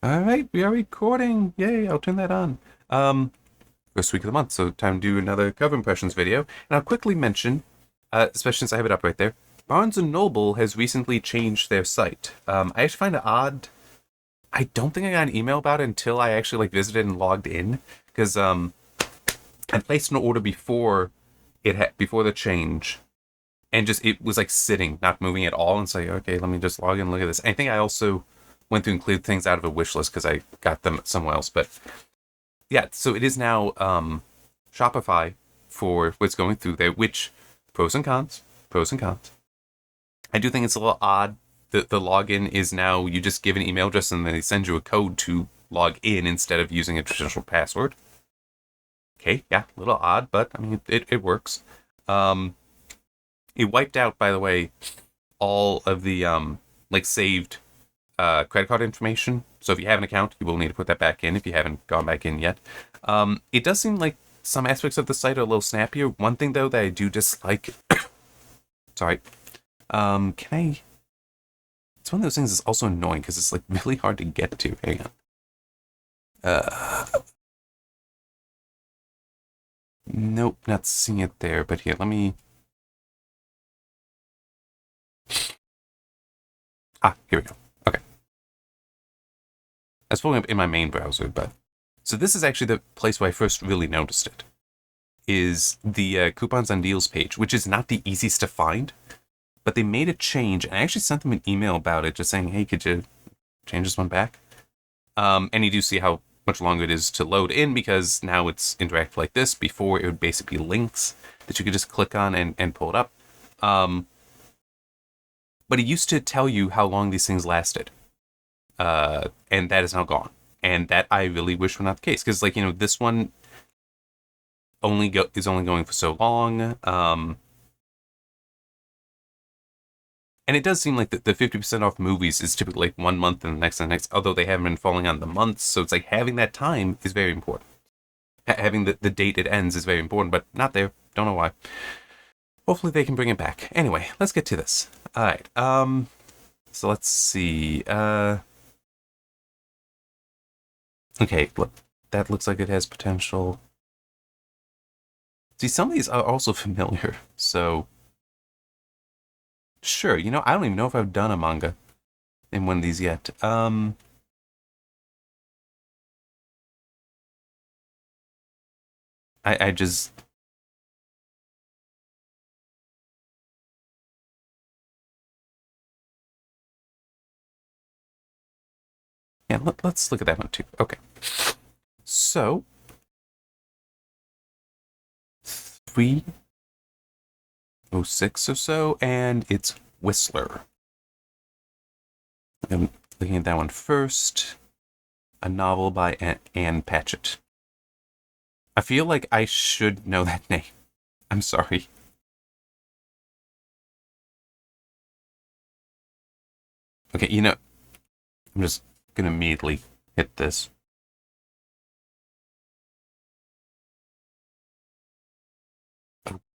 All right, we are recording. Yay, I'll turn that on. First week of the month, so time to do another cover impressions video. And I'll quickly mention, especially since I have it up right there, Barnes & Noble has recently changed their site. I actually find it odd. I don't think I got an email about it until I actually visited and logged in, because I placed an order before before the change, and just it was sitting, not moving at all, and so okay, let me just log in and look at this. I think I also went through and cleared things out of a wish list because I got them somewhere else. But yeah, so it is now Shopify for what's going through there, which pros and cons. I do think it's a little odd that the login is now you just give an email address and then they send you a code to log in instead of using a traditional password. Okay, yeah, a little odd, but I mean, it works. It wiped out, by the way, all of the saved credit card information. So if you have an account, you will need to put that back in if you haven't gone back in yet. It does seem like some aspects of the site are a little snappier. One thing, though, that I do dislike... Sorry. Can I... It's one of those things that's also annoying because it's really hard to get to. Hang on. Nope, not seeing it there. But here, let me... Here we go. Okay. I was pulling up in my main browser, but... So this is actually the place where I first really noticed it. Is the coupons on deals page, which is not the easiest to find. But they made a change, and I actually sent them an email about it, just saying, hey, could you change this one back? And you do see how much longer it is to load in, because now it's interactive like this. Before, it would basically be links that you could just click on and pull it up. But it used to tell you how long these things lasted. And that is now gone. And that I really wish were not the case. Because, this one is only going for so long. And it does seem like the 50% off movies is typically 1 month and the next, although they haven't been falling on the months. So it's having that time is very important. Having the date it ends is very important, but not there. Don't know why. Hopefully they can bring it back. Anyway, let's get to this. All right. So let's see. Okay, look, that looks like it has potential. See, some of these are also familiar, so... Sure, I don't even know if I've done a manga in one of these yet. I just... Yeah, let's look at that one too. Okay. So... 306 or so, and it's Whistler. I'm looking at that one first. A novel by Ann Patchett. I feel like I should know that name. I'm sorry. Okay, I'm just gonna immediately hit this.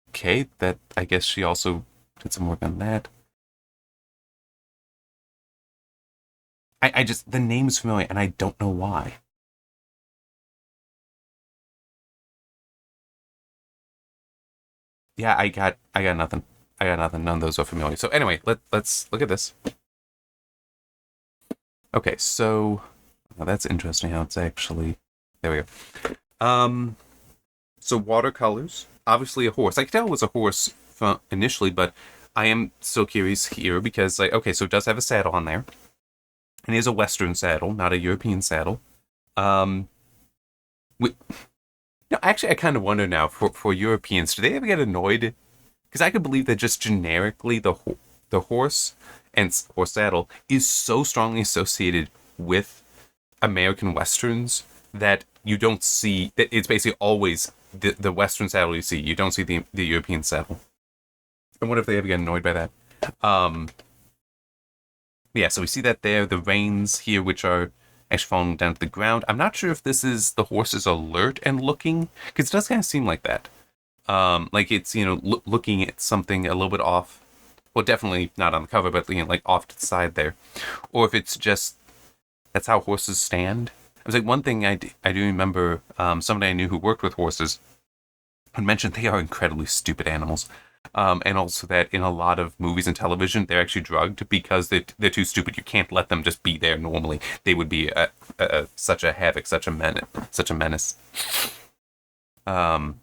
Okay, that I guess she also did some work on that. I just the name is familiar and I don't know why. Yeah, I got nothing. I got nothing. None of those are familiar. So anyway, let's look at this. Okay, so that's interesting how it's actually there we go. So watercolors. Obviously a horse. I could tell it was a horse initially, but I am so curious here because, okay, so it does have a saddle on there. And it is a Western saddle, not a European saddle. Actually, I kind of wonder now, for Europeans, do they ever get annoyed? Because I could believe that just generically the horse and horse saddle is so strongly associated with American Westerns that you don't see, that it's basically always the Western saddle you see. You don't see the European saddle. And what if they ever get annoyed by that? Yeah, so we see that there. The reins here, which are actually falling down to the ground. I'm not sure if this is the horse is alert and looking, because it does kind of seem like that. Like it's, looking at something a little bit off. Well, definitely not on the cover, but, off to the side there. Or if it's just that's how horses stand. It was like one thing I do remember somebody I knew who worked with horses had mentioned they are incredibly stupid animals. And also that in a lot of movies and television, they're actually drugged because they're too stupid. You can't let them just be there normally. They would be such a havoc, such a menace. But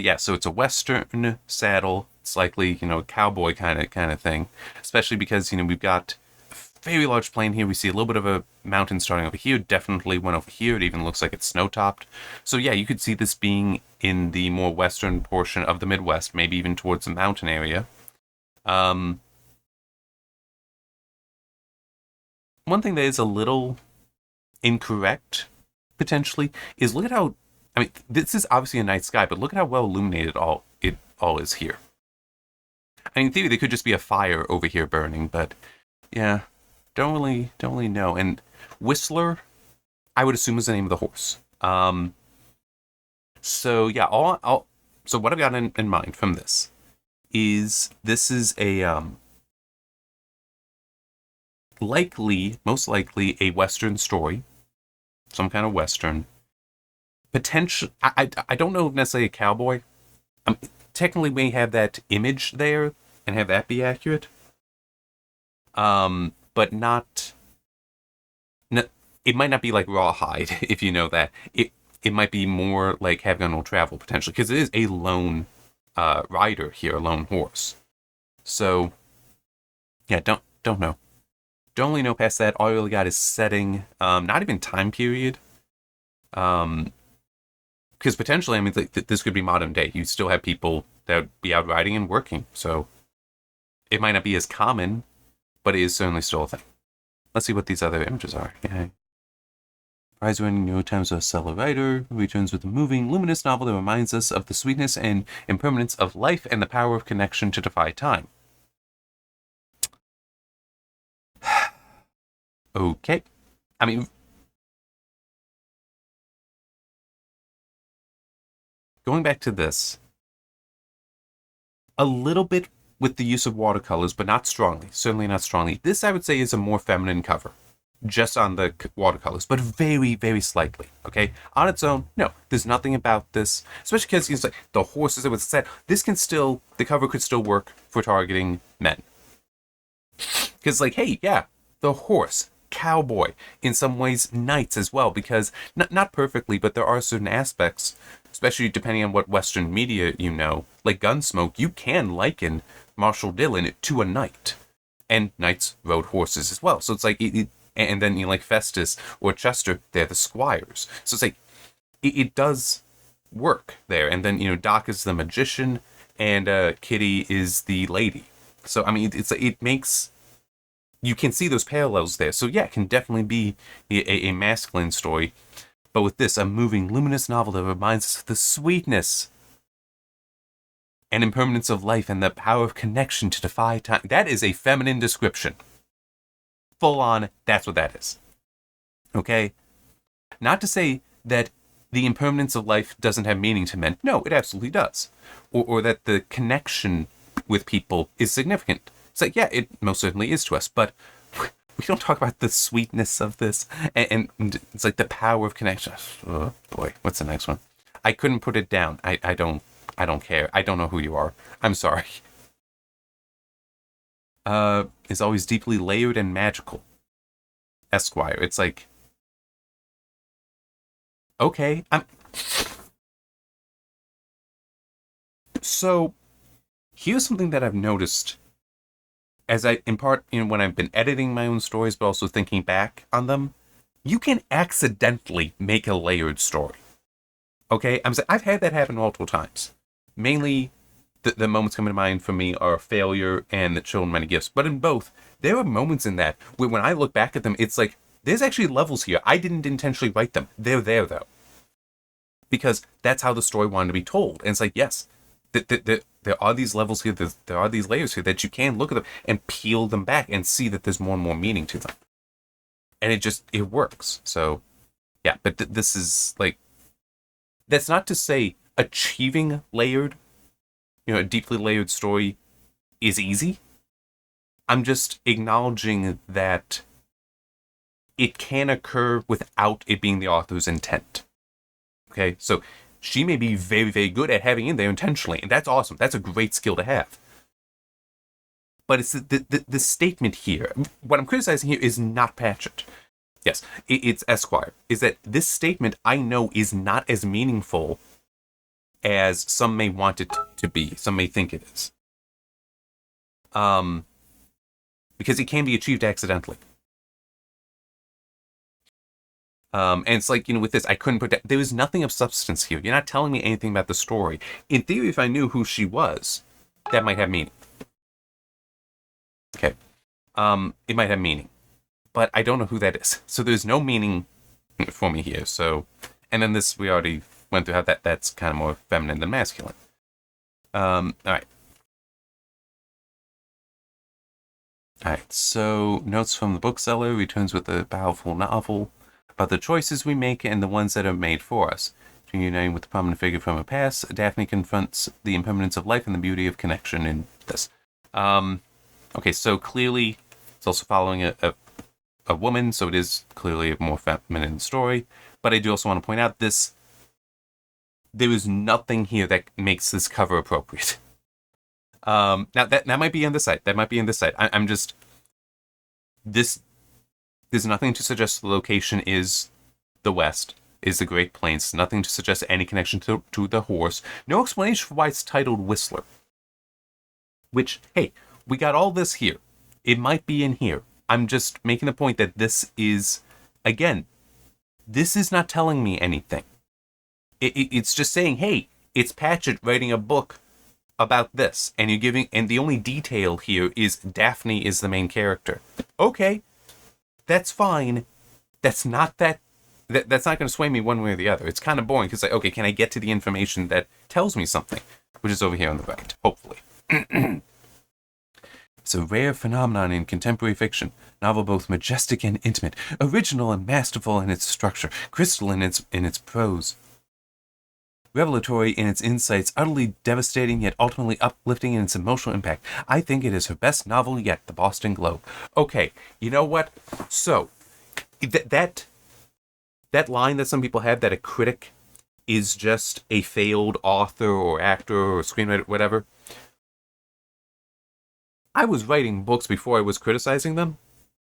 yeah, so it's a Western saddle. It's likely, a cowboy kind of thing, especially because, we've got a very large plain here. We see a little bit of a mountain starting over here, definitely one over here. It even looks like it's snow-topped. So yeah, you could see this being in the more western portion of the Midwest, maybe even towards the mountain area. One thing that is a little incorrect, potentially, is look at how, this is obviously a night sky, but look at how well illuminated it all is here. In theory, there could just be a fire over here burning, but yeah, don't really know. And Whistler, I would assume is the name of the horse. So yeah, so what I've got in mind from this is a most likely a Western story, some kind of Western. Potential. I don't know if necessarily a cowboy. Technically, we have that image there and have that be accurate. But not. It might not be like rawhide, if you know that. It might be more like having on travel potentially, because it is a lone rider here, a lone horse. So, yeah, don't know. Don't really know past that. All you really got is setting, not even time period. Because potentially, this could be modern day. You still have people that would be out riding and working. So it might not be as common, but it is certainly still a thing. Let's see what these other images are. Yeah. Prize winning New York Times bestseller writer returns with a moving, luminous novel that reminds us of the sweetness and impermanence of life and the power of connection to defy time. Okay. Going back to this, a little bit with the use of watercolors, but not strongly. Certainly not strongly. This, I would say, is a more feminine cover. Just on the watercolors, but very, very slightly, okay? On its own, no. There's nothing about this, especially because it's like the horses that was said. The cover could still work for targeting men. Because, hey, yeah, the horse, cowboy, in some ways, knights as well, because, not perfectly, but there are certain aspects, especially depending on what Western media you know, like Gunsmoke, you can liken Marshall Dillon to a knight. And knights rode horses as well. So it's like, and then like Festus or Chester, they're the squires. So it's like, it does work there. And then, Doc is the magician, and Kitty is the lady. So, it makes, you can see those parallels there. So yeah, it can definitely be a masculine story. But with this, a moving, luminous novel that reminds us of the sweetness and impermanence of life and the power of connection to defy time. That is a feminine description. Full on, that's what that is. Okay? Not to say that the impermanence of life doesn't have meaning to men. No, it absolutely does. Or that the connection with people is significant. It's like, yeah, it most certainly is to us, but we don't talk about the sweetness of this. And it's like the power of connection. Oh, boy, what's the next one? I couldn't put it down. I don't care. I don't know who you are. I'm sorry. Is always deeply layered and magical. Esquire. It's like, okay, So, here's something that I've noticed as in part, when I've been editing my own stories, but also thinking back on them. You can accidentally make a layered story. Okay? I've had that happen multiple times. Mainly, the moments coming to mind for me are failure and the children many gifts. But in both, there are moments in that where when I look back at them, it's like, there's actually levels here. I didn't intentionally write them. They're there, though. Because that's how the story wanted to be told. And it's like, yes, there are these levels here, there are these layers here that you can look at them and peel them back and see that there's more and more meaning to them. And it works. So, yeah, but this is, like, that's not to say achieving layered, a deeply layered story is easy. I'm just acknowledging that it can occur without it being the author's intent. Okay, so she may be very, very good at having in there intentionally, and that's awesome. That's a great skill to have. But it's the statement here. What I'm criticizing here is not Patchett. Yes, it's Esquire. Is that this statement I know is not as meaningful as some may want it to be. Some may think it is. Because it can be achieved accidentally. And it's like, with this, I couldn't put that. There was nothing of substance here. You're not telling me anything about the story. In theory, if I knew who she was, that might have meaning. Okay. It might have meaning. But I don't know who that is. So there's no meaning for me here. So, and then this, we already went through how that's kind of more feminine than masculine. All right. Alright, so notes from the bookseller returns with a powerful novel about the choices we make and the ones that are made for us. Reuniting with the prominent figure from her past, Daphne confronts the impermanence of life and the beauty of connection in this. Okay, so clearly it's also following a woman, so it is clearly a more feminine story. But I do also want to point out there is nothing here that makes this cover appropriate. Now that might be on this side. That might be on this side. I'm just there's nothing to suggest the location is the West, is the Great Plains. Nothing to suggest any connection to the horse. No explanation for why it's titled Whistler. Which, hey, we got all this here. It might be in here. I'm just making the point that this is, again, this is not telling me anything. It's just saying, hey, it's Patchett writing a book about this, and the only detail here is Daphne is the main character. Okay, that's fine. That's not that's not going to sway me one way or the other. It's kind of boring because, okay, can I get to the information that tells me something, which is over here on the right, hopefully. It's a rare phenomenon in contemporary fiction. Novel both majestic and intimate, original and masterful in its structure, crystalline in its prose. Revelatory in its insights, utterly devastating yet ultimately uplifting in its emotional impact. I think it is her best novel yet, The Boston Globe. Okay, you know what? So, that line that some people have, that a critic is just a failed author or actor or screenwriter, whatever. I was writing books before I was criticizing them.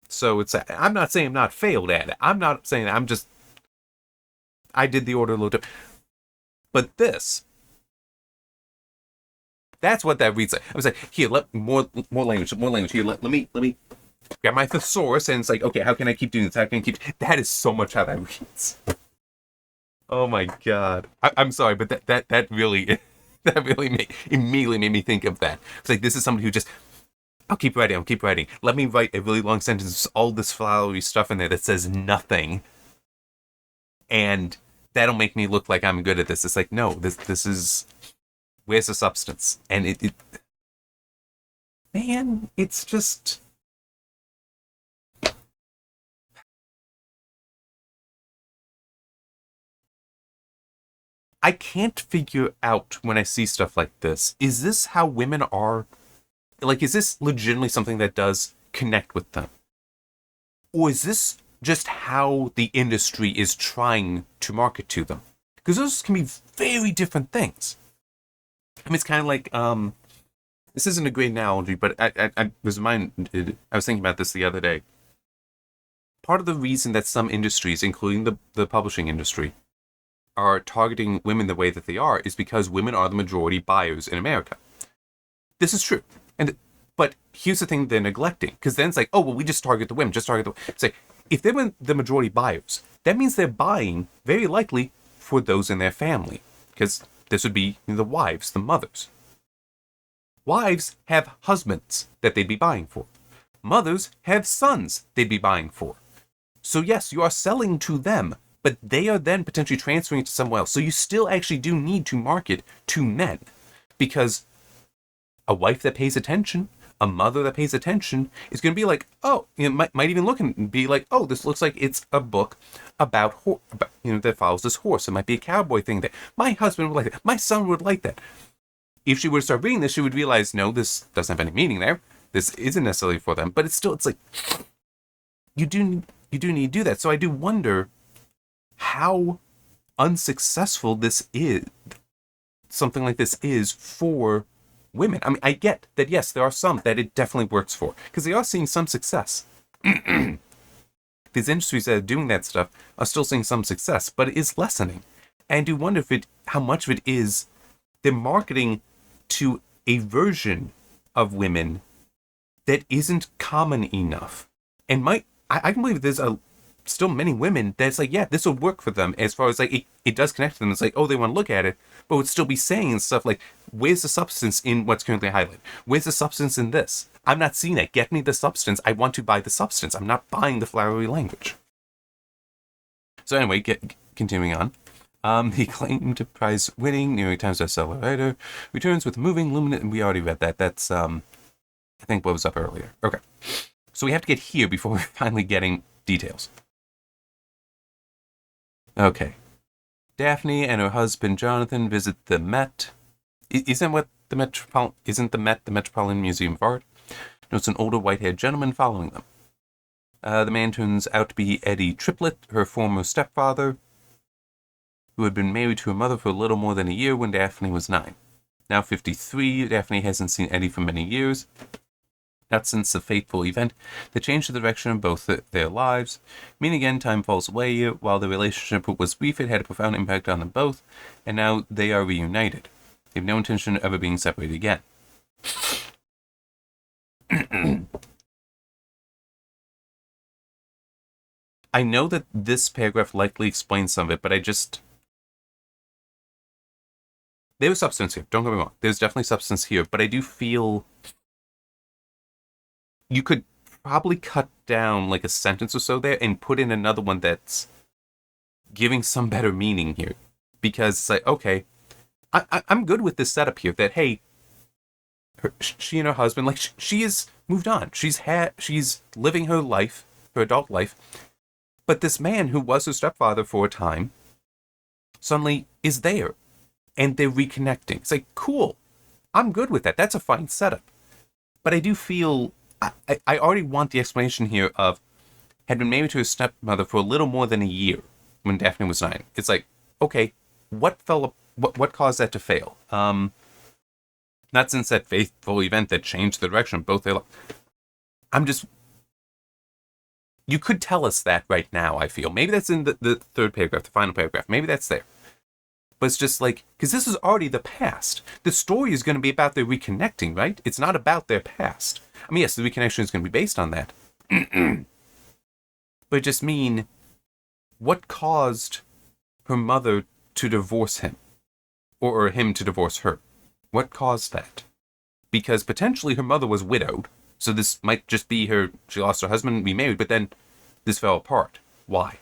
So I'm not saying I'm not failed at it. I'm not saying I did the order a little different. But that's what that reads like. I was like, here, more language. Here, let me grab my thesaurus, and it's like, okay, how can I keep doing this? How can I keep? That is so much how that reads. Oh my god, I'm sorry, but that really immediately made me think of that. It's like, this is somebody who just, I'll keep writing. Let me write a really long sentence, all this flowery stuff in there that says nothing, and that'll make me look like I'm good at this. It's like, no, this is, where's the substance? And man, it's just, I can't figure out when I see stuff like this. Is this how women are? Like, is this legitimately something that does connect with them? Or is this just how the industry is trying to market to them? Because those can be very different things. I mean, it's kind of like, this isn't a great analogy, but I was thinking about this the other day. Part of the reason that some industries, including the publishing industry, are targeting women the way that they are is because women are the majority buyers in America. This is true. But here's the thing they're neglecting, because then it's like, oh, well, we just target the women, It's like, if they're the majority buyers, that means they're buying, very likely, for those in their family. Because this would be the wives, the mothers. Wives have husbands that they'd be buying for. Mothers have sons they'd be buying for. So yes, you are selling to them, but they are then potentially transferring it to someone else. So you still actually do need to market to men. Because a wife that pays attention, a mother that pays attention, is going to be like, oh, might even look and be like, oh, this looks like it's a book about that follows this horse. It might be a cowboy thing that my husband would like that. My son would like that. If she were to start reading this, she would realize, no, this doesn't have any meaning there. This isn't necessarily for them. But it's like, you do you do need to do that. So I do wonder how unsuccessful this is, something like this is for women. I mean, I get that, yes, there are some that it definitely works for, because they are seeing some success. These industries that are doing that stuff are still seeing some success, but it is lessening. And I do wonder how much of it is they're marketing to a version of women that isn't common enough. And I can believe there's still many women that's like, yeah, this will work for them as far as like it does connect to them. It's like, oh, they want to look at it, but would still be saying stuff like, where's the substance in what's currently highlighted? Where's the substance in this? I'm not seeing that. Get me the substance. I want to buy the substance. I'm not buying the flowery language. So anyway, continuing on. The acclaimed prize-winning New York Times bestseller writer returns with moving, luminous, and we already read that. That's, I think what was up earlier. Okay. So we have to get here before we're finally getting details. Okay. Daphne and her husband Jonathan visit the Met. Isn't the Met the Metropolitan Museum of Art? No, it's an older white-haired gentleman following them. The man turns out to be Eddie Triplett, her former stepfather, who had been married to her mother for a little more than a year when Daphne was 9. Now 53, Daphne hasn't seen Eddie for many years. Not since the fateful event that changed the direction of both their lives. Meaning again, time falls away. While the relationship was brief, it had a profound impact on them both, and now they are reunited. They have no intention of ever being separated again. I know that this paragraph likely explains some of it, but there was substance here, don't get me wrong. There's definitely substance here, but I do feel you could probably cut down like a sentence or so there and put in another one that's giving some better meaning here. Because it's like, okay, I'm good with this setup here that, hey, she and her husband, like, she is moved on. She's living her life, her adult life. But this man who was her stepfather for a time suddenly is there. And they're reconnecting. It's like, cool. I'm good with that. That's a fine setup. But I do feel, I already want the explanation here of, had been married to his stepmother for a little more than a year when Daphne was 9. It's like, okay, what caused that to fail? Not since that fateful event that changed the direction of both their lives. You could tell us that right now, I feel. Maybe that's in the third paragraph, the final paragraph. Maybe that's there. But it's just like, because this is already the past. The story is going to be about their reconnecting, right? It's not about their past. I mean, yes, the reconnection is going to be based on that. But it just mean, what caused her mother to divorce him? Or him to divorce her? What caused that? Because potentially her mother was widowed. So this might just be she lost her husband, remarried, but then this fell apart. Why?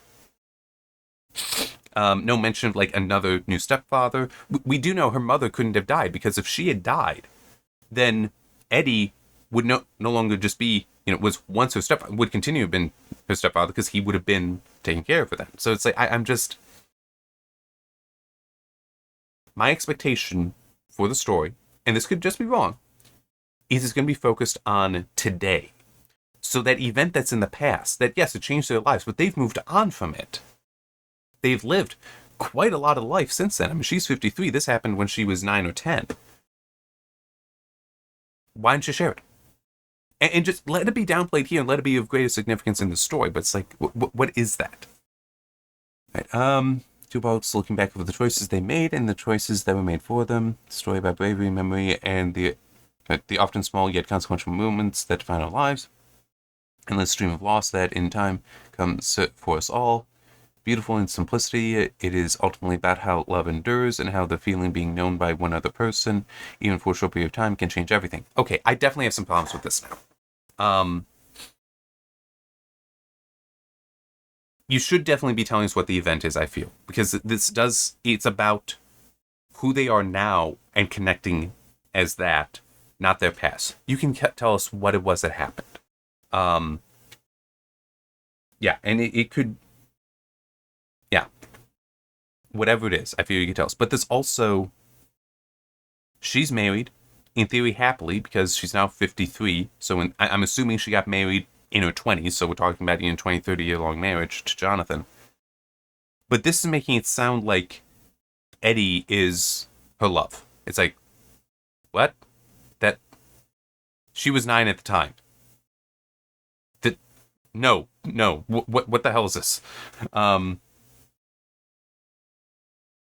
No mention of like another new stepfather. We do know her mother couldn't have died, because if she had died, then Eddie would no longer just be, was once her stepfather, would continue to have been her stepfather, because he would have been taking care of her then. So it's like, I'm just, my expectation for the story, and this could just be wrong, is it's going to be focused on today. So that event that's in the past, that yes, it changed their lives, but they've moved on from it. They've lived quite a lot of life since then. I mean, she's 53. This happened when she was 9 or 10. Why don't you share it? And just let it be downplayed here and let it be of greater significance in the story. But it's like, what is that? Right. Two adults looking back over the choices they made and the choices that were made for them. Story about bravery, memory, and the often small yet consequential moments that define our lives. Endless stream of loss that in time comes for us all. Beautiful in simplicity, it is ultimately about how love endures and how the feeling being known by one other person, even for a short period of time, can change everything. Okay, I definitely have some problems with this now. You should definitely be telling us what the event is, I feel. Because it's about who they are now and connecting as that, not their past. You can tell us what it was that happened. Yeah, and it could... Yeah. Whatever it is, I feel you can tell us. But there's also... She's married, in theory happily, because she's now 53. So I'm assuming she got married in her 20s, so we're talking about 20, 30-year-long marriage to Jonathan. But this is making it sound like Eddie is her love. It's like, what? That she was 9 at the time. That no. What the hell is this?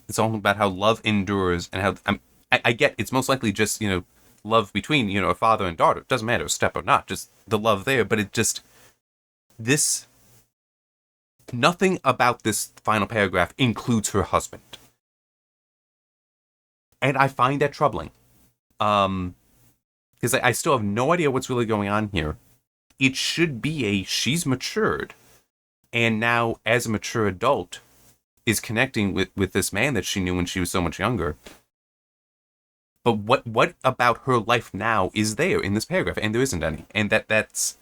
It's all about how love endures and how I get it's most likely just love between a father and daughter. It doesn't matter step or not, just the love there. But it just nothing about this final paragraph includes her husband. And I find that troubling. Because I still have no idea what's really going on here. It should be she's matured. And now, as a mature adult, is connecting with this man that she knew when she was so much younger. But what about her life now is there in this paragraph? And there isn't any. And that's...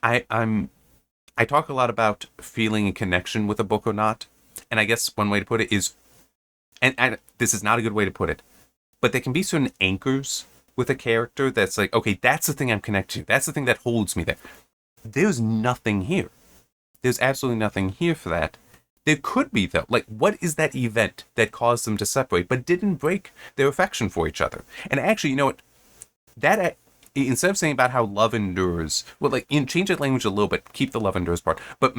I talk a lot about feeling a connection with a book or not. And I guess one way to put it is... And this is not a good way to put it, but there can be certain anchors with a character that's like, okay, that's the thing I'm connected to. That's the thing that holds me there. There's nothing here. There's absolutely nothing here for that. There could be, though. Like, what is that event that caused them to separate, but didn't break their affection for each other? And actually, you know what? That, instead of saying about how love endures, well, like, change that language a little bit, keep the love endures part, but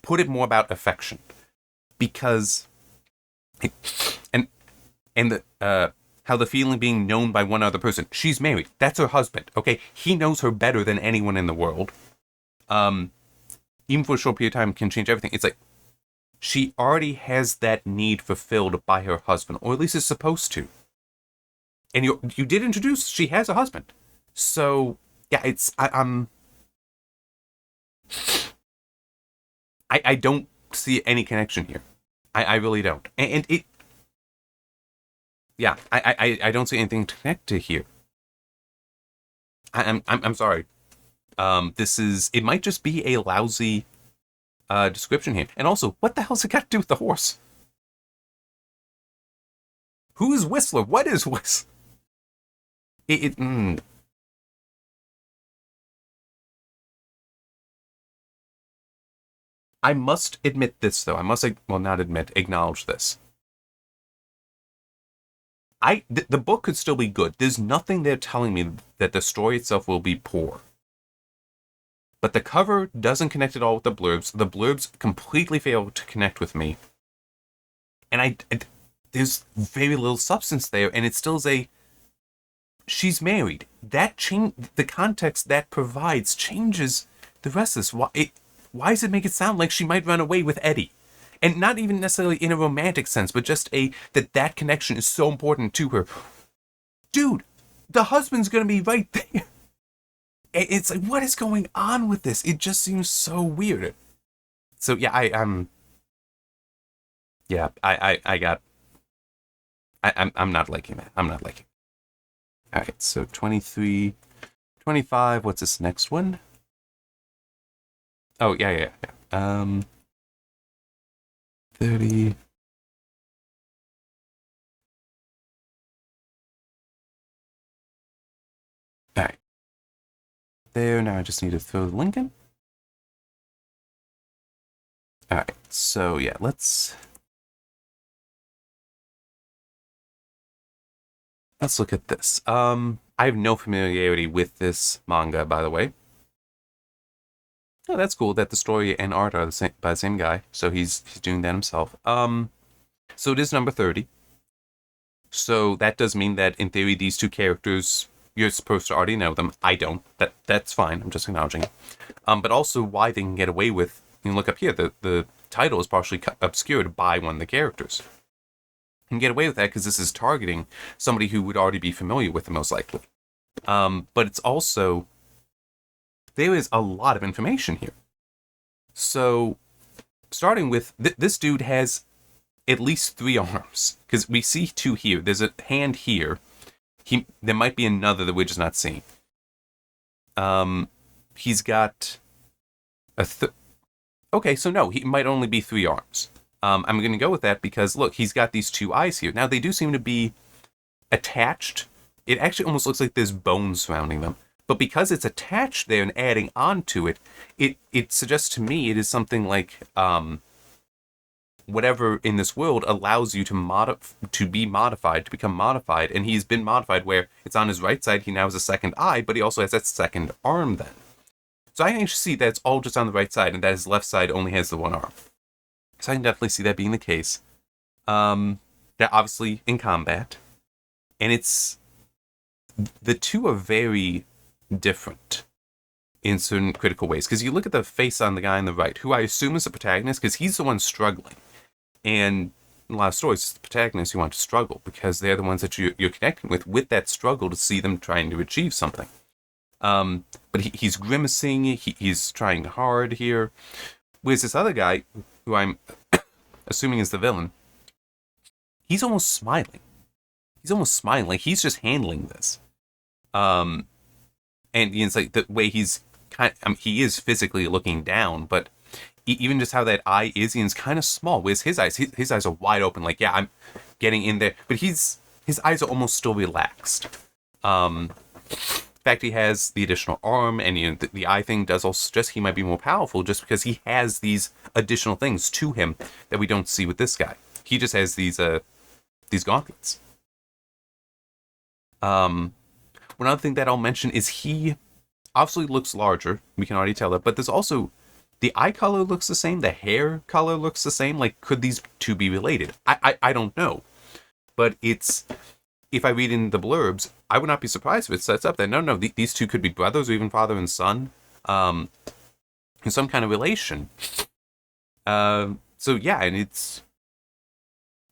put it more about affection. Because... And the how the feeling being known by one other person. She's married. That's her husband. Okay, he knows her better than anyone in the world. Even for a short period of time, can change everything. It's like she already has that need fulfilled by her husband, or at least is supposed to. And you did introduce she has a husband, so yeah, it's I don't see any connection here. I really don't. And it... Yeah, I don't see anything to connect to here. I'm sorry. It might just be a lousy description here. And also, what the hell's it got to do with the horse? Who is Whistler? What is Whistler? I must admit this, though. Acknowledge this. The book could still be good. There's nothing there telling me that the story itself will be poor. But the cover doesn't connect at all with the blurbs. The blurbs completely fail to connect with me. And there's very little substance there, and it still is she's married. The context that provides changes the rest of this. Why does it make it sound like she might run away with Eddie? And not even necessarily in a romantic sense, but just that connection is so important to her. Dude, the husband's going to be right there. It's like, what is going on with this? It just seems so weird. So yeah, I'm not liking that. I'm not liking it. All right, so 23, 25, what's this next one? Oh, yeah. 30. All right. There, now I just need to throw the link in. All right, so yeah, let's look at this. I have no familiarity with this manga, by the way. Oh, that's cool that the story and art are by the same guy, so he's doing that himself. So it is number 30. So that does mean that, in theory, these two characters, you're supposed to already know them. I don't. That's fine. I'm just acknowledging it. But also why they can get away with... You can look up here. The title is partially obscured by one of the characters. You can get away with that because this is targeting somebody who would already be familiar with them, most likely. But it's also... There is a lot of information here. So, starting with... this dude has at least 3 arms. Because we see 2 here. There's a hand here. There might be another that we're just not seeing. He's got okay, so no, he might only be 3 arms. I'm going to go with that because, look, he's got these 2 eyes here. Now, they do seem to be attached. It actually almost looks like there's bones surrounding them. But because it's attached there and adding on to it, it suggests to me it is something like whatever in this world allows you to be modified, to become modified, and he's been modified where it's on his right side, he now has a second eye, but he also has that second arm then. So I can actually see that it's all just on the right side, and that his left side only has the one arm. So I can definitely see that being the case. They're obviously in combat, and the two are very different in certain critical ways. Because you look at the face on the guy on the right, who I assume is the protagonist, because he's the one struggling. And in a lot of stories, it's the protagonists who want to struggle, because they're the ones that you're connecting with that struggle to see them trying to achieve something. But he's grimacing, he's trying hard here. Whereas this other guy, who I'm assuming is the villain, he's almost smiling. He's almost smiling, like he's just handling this. And it's like the way he's he is physically looking down, but even just how that eye is, Ian's kind of small. Whereas his eyes are wide open, like, yeah, I'm getting in there. But his eyes are almost still relaxed. In fact, he has the additional arm, and the eye thing does also suggest he might be more powerful just because he has these additional things to him that we don't see with this guy. He just has these gauntlets. One other thing that I'll mention is he obviously looks larger. We can already tell that, but there's also the eye color looks the same. The hair color looks the same. Like, could these two be related? I don't know, but if I read in the blurbs, I would not be surprised if it sets up that no, these two could be brothers or even father and son, in some kind of relation. So yeah, and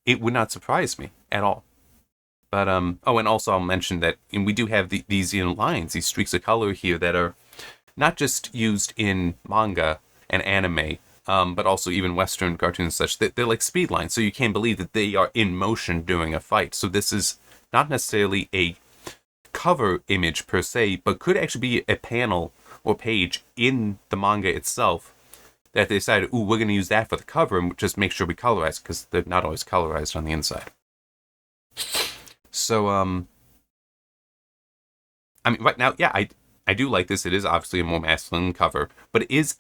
it would not surprise me at all. But and also I'll mention that we do have these lines, these streaks of color here that are not just used in manga and anime, but also even Western cartoons and such. They're like speed lines, so you can't believe that they are in motion during a fight. So this is not necessarily a cover image per se, but could actually be a panel or page in the manga itself that they decided, we're going to use that for the cover and just make sure we colorize, because they're not always colorized on the inside. So, I mean, right now, yeah, I do like this. It is obviously a more masculine cover, but it is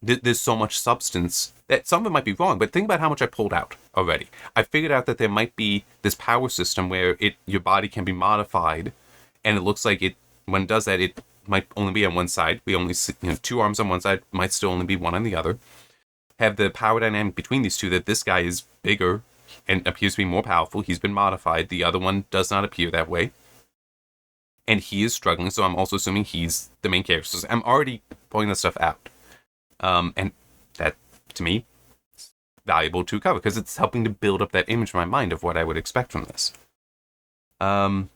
there's so much substance that some of it might be wrong, but think about how much I pulled out already. I figured out that there might be this power system where your body can be modified, and it looks like when it does that, it might only be on one side. We only see, two arms on one side, might still only be one on the other. Have the power dynamic between these two, that this guy is bigger and appears to be more powerful. He's been modified. The other one does not appear that way. And he is struggling, so I'm also assuming he's the main character. So I'm already pulling this stuff out. And that, to me, is valuable to cover, because it's helping to build up that image in my mind of what I would expect from this. Okay.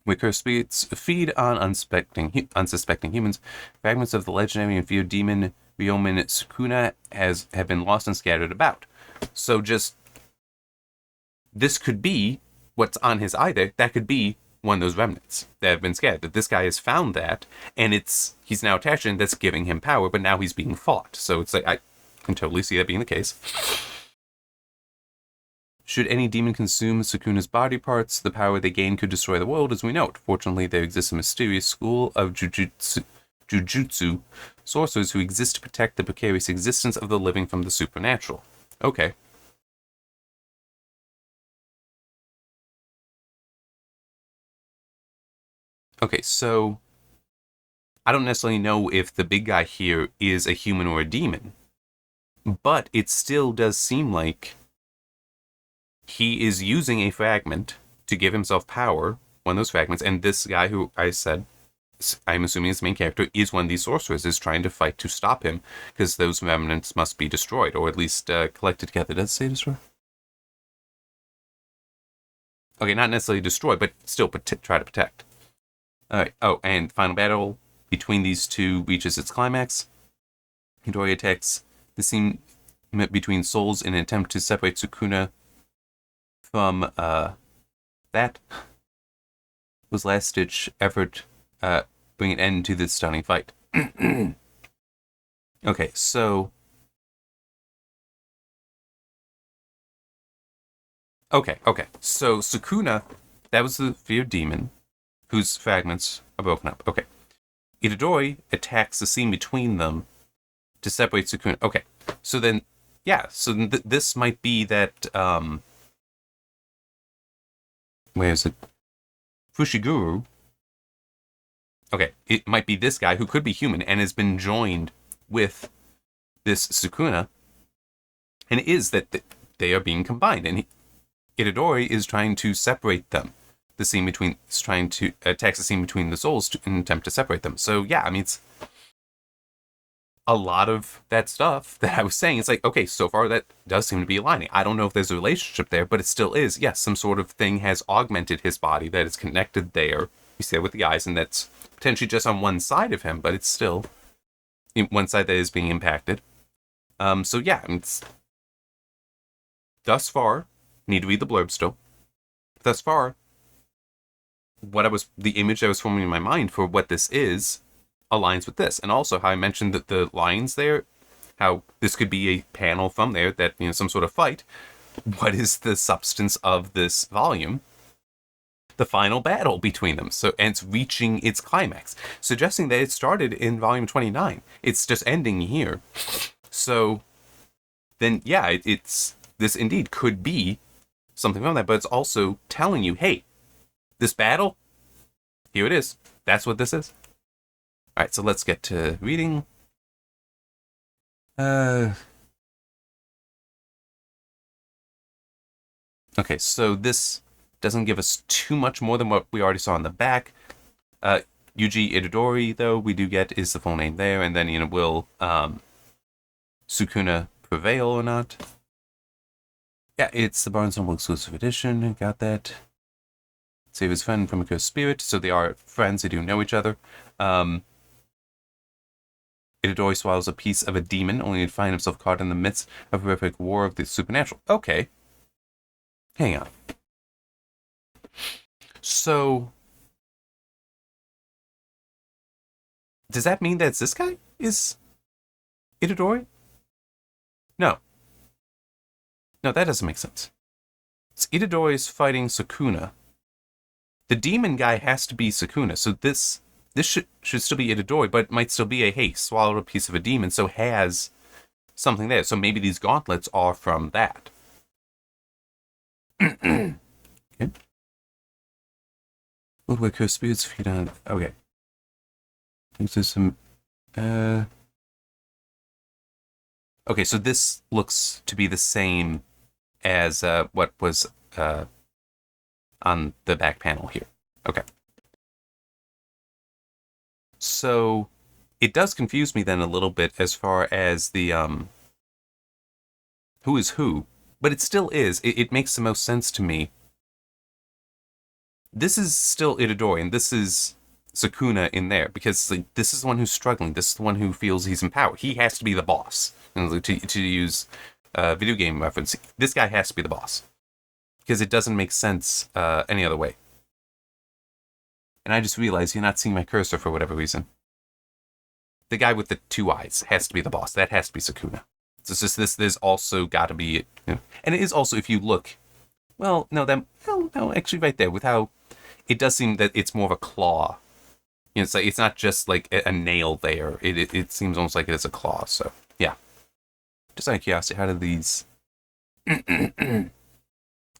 Where cursed spirits feed on unsuspecting humans, fragments of the legendary and feared demon Ryomen Sukuna have been lost and scattered about. So this could be what's on his eye there. That could be one of those remnants that have been scattered. That this guy has found that, and he's now attached, and that's giving him power, but now he's being fought. So it's like, I can totally see that being the case. Should any demon consume Sukuna's body parts, the power they gain could destroy the world as we know it. Fortunately, there exists a mysterious school of Jujutsu sorcerers who exist to protect the precarious existence of the living from the supernatural. Okay. Okay, so I don't necessarily know if the big guy here is a human or a demon, but it still does seem like he is using a fragment to give himself power, one of those fragments, and this guy who I said, I'm assuming his main character, is one of these sorcerers, is trying to fight to stop him, because those remnants must be destroyed, or at least collected together. Does it say destroy? Okay, not necessarily destroy, but still try to protect. Alright, and final battle between these two reaches its climax. Midori attacks the scene between souls in an attempt to separate Sukuna from that. Was last-ditch effort bring an end to this stunning fight. Okay, so... Okay. So Sukuna that was the feared demon, whose fragments are broken up. Okay. Itadori attacks the scene between them to separate Sukuna. Okay. So then, yeah. So this might be that, where is it? Fushiguro. Okay. It might be this guy who could be human and has been joined with this Sukuna. And it is that they are being combined. And Itadori is trying to separate them. The scene between, is trying to attack the scene between the souls in an attempt to separate them. So yeah, I mean, it's a lot of that stuff that I was saying. It's like, okay, so far that does seem to be aligning. I don't know if there's a relationship there, but it still is. Yes, some sort of thing has augmented his body that is connected there. You see it with the eyes, and that's potentially just on one side of him, but it's still one side that is being impacted. So yeah, it's thus far, need to read the blurb still. Thus far, the image that was forming in my mind for what this is aligns with this. And also how I mentioned that the lines there, how this could be a panel from there that, some sort of fight. What is the substance of this volume? The final battle between them. So, and it's reaching its climax, suggesting that it started in volume 29. It's just ending here. So then, yeah, this indeed could be something from that, but it's also telling you, hey, this battle, here it is. That's what this is. All right, so let's get to reading. Okay, so this doesn't give us too much more than what we already saw in the back. Yuji Itadori, though, we do get is the full name there, and then, will Sukuna prevail or not? Yeah, it's the Barnes & Noble exclusive edition. Got that. Save his friend from a cursed spirit. So they are friends. They do know each other. Itadori swallows a piece of a demon, only to find himself caught in the midst of a horrific war of the supernatural. Okay. Hang on. So, does that mean that this guy is Itadori? No. No, that doesn't make sense. It's Itadori's fighting Sukuna. The demon guy has to be Sukuna, so this should still be Itadori, but it might still be hey, swallowed a piece of a demon, so has something there. So maybe these gauntlets are from that. Okay. What were cursed spirits feed on? Okay. I think there's some. Okay, so this looks to be the same as what was on the back panel here. Okay. So it does confuse me then a little bit as far as the who is who, but it still is. It makes the most sense to me. This is still Itadori, and this is Sukuna in there, because this is the one who's struggling. This is the one who feels he's in power. He has to be the boss. And to use video game reference, this guy has to be the boss, because it doesn't make sense any other way. And I just realized you're not seeing my cursor for whatever reason. The guy with the two eyes has to be the boss. That has to be Sukuna. So it's just this. There's also got to be, and it is also, if you look, well, no, actually, right there with how it does seem that it's more of a claw. It's not just like a nail there. It seems almost like it is a claw. So yeah, just out of curiosity, how do these?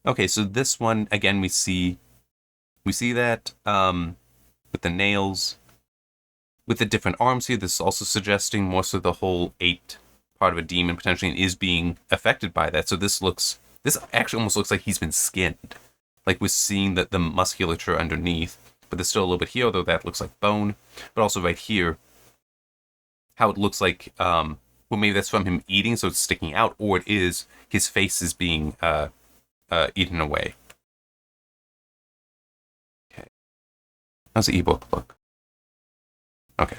Okay, so this one again, we see that with the nails, with the different arms here. This is also suggesting more so the whole 8 part of a demon potentially is being affected by that. So this actually almost looks like he's been skinned. Like we're seeing the musculature underneath, but there's still a little bit here, though that looks like bone. But also right here, how it looks like, well, maybe that's from him eating, so it's sticking out, or it is his face is being eaten away. Okay. How's the ebook look? Okay.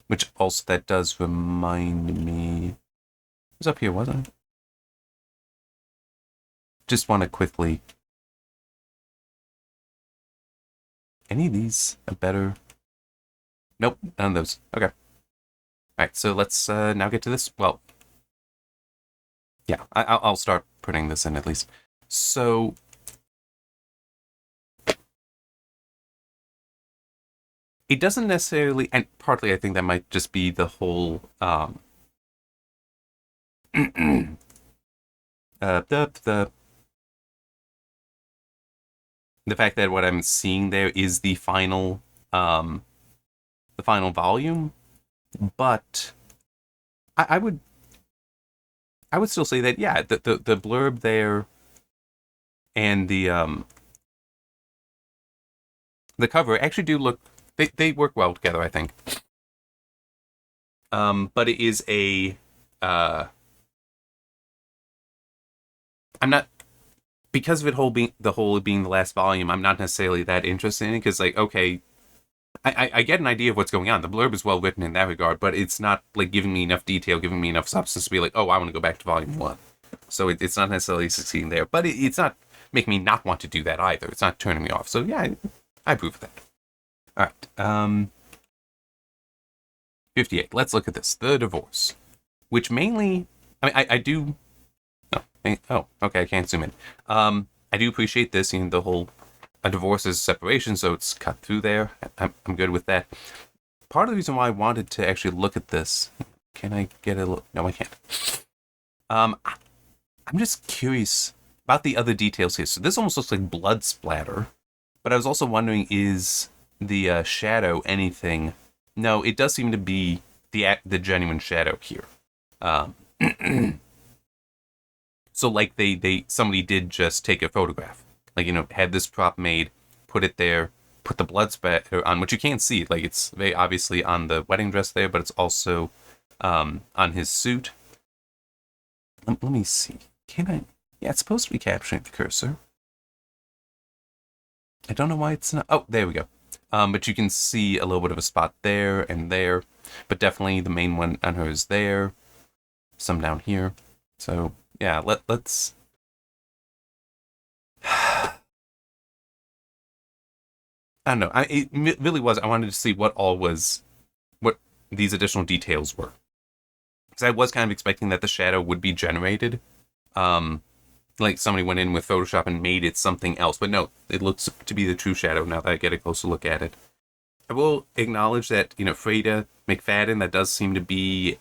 Which also, that does remind me, it was up here, wasn't it? Just want to quickly, any of these are better? Nope, none of those. Okay. All right, so let's now get to this. Well, yeah, I'll start putting this in at least. So it doesn't necessarily, and partly I think that might just be the whole the fact that what I'm seeing there is the final volume, but I would still say that, yeah, the blurb there and the cover actually do look, they work well together, I think. But it is a I'm not, because of the whole being the last volume, I'm not necessarily that interested in it, because, like, okay, I get an idea of what's going on. The blurb is well written in that regard, but it's not, like, giving me enough detail, giving me enough substance to be like, oh, I want to go back to volume 1. So it's not necessarily succeeding there, but it's not making me not want to do that either. It's not turning me off. So yeah, I approve of that. All right. 58. Let's look at this. The divorce, which mainly, I mean, I do. Oh, okay. I can't zoom in. I do appreciate this. You know, the whole a divorce is separation, so it's cut through there. I'm good with that. Part of the reason why I wanted to actually look at this, can I get a look? No, I can't. I'm just curious about the other details here. So this almost looks like blood splatter, but I was also wondering, is the shadow anything? No, it does seem to be the genuine shadow here. So like somebody did just take a photograph, like, you know, had this prop made, put it there, put the blood spatter on, which you can't see. Like, it's very obviously on the wedding dress there, but it's also on his suit. Let me see. Can I? Yeah, it's supposed to be capturing the cursor. I don't know why it's not. Oh, there we go. But you can see a little bit of a spot there and there, but definitely the main one on her is there. Some down here. So yeah, let's. I don't know. It really was. I wanted to see what these additional details were, because I was kind of expecting that the shadow would be generated. Like somebody went in with Photoshop and made it something else. But no, it looks to be the true shadow now that I get a closer look at it. I will acknowledge that, you know, Freida, McFadden, that does seem to be...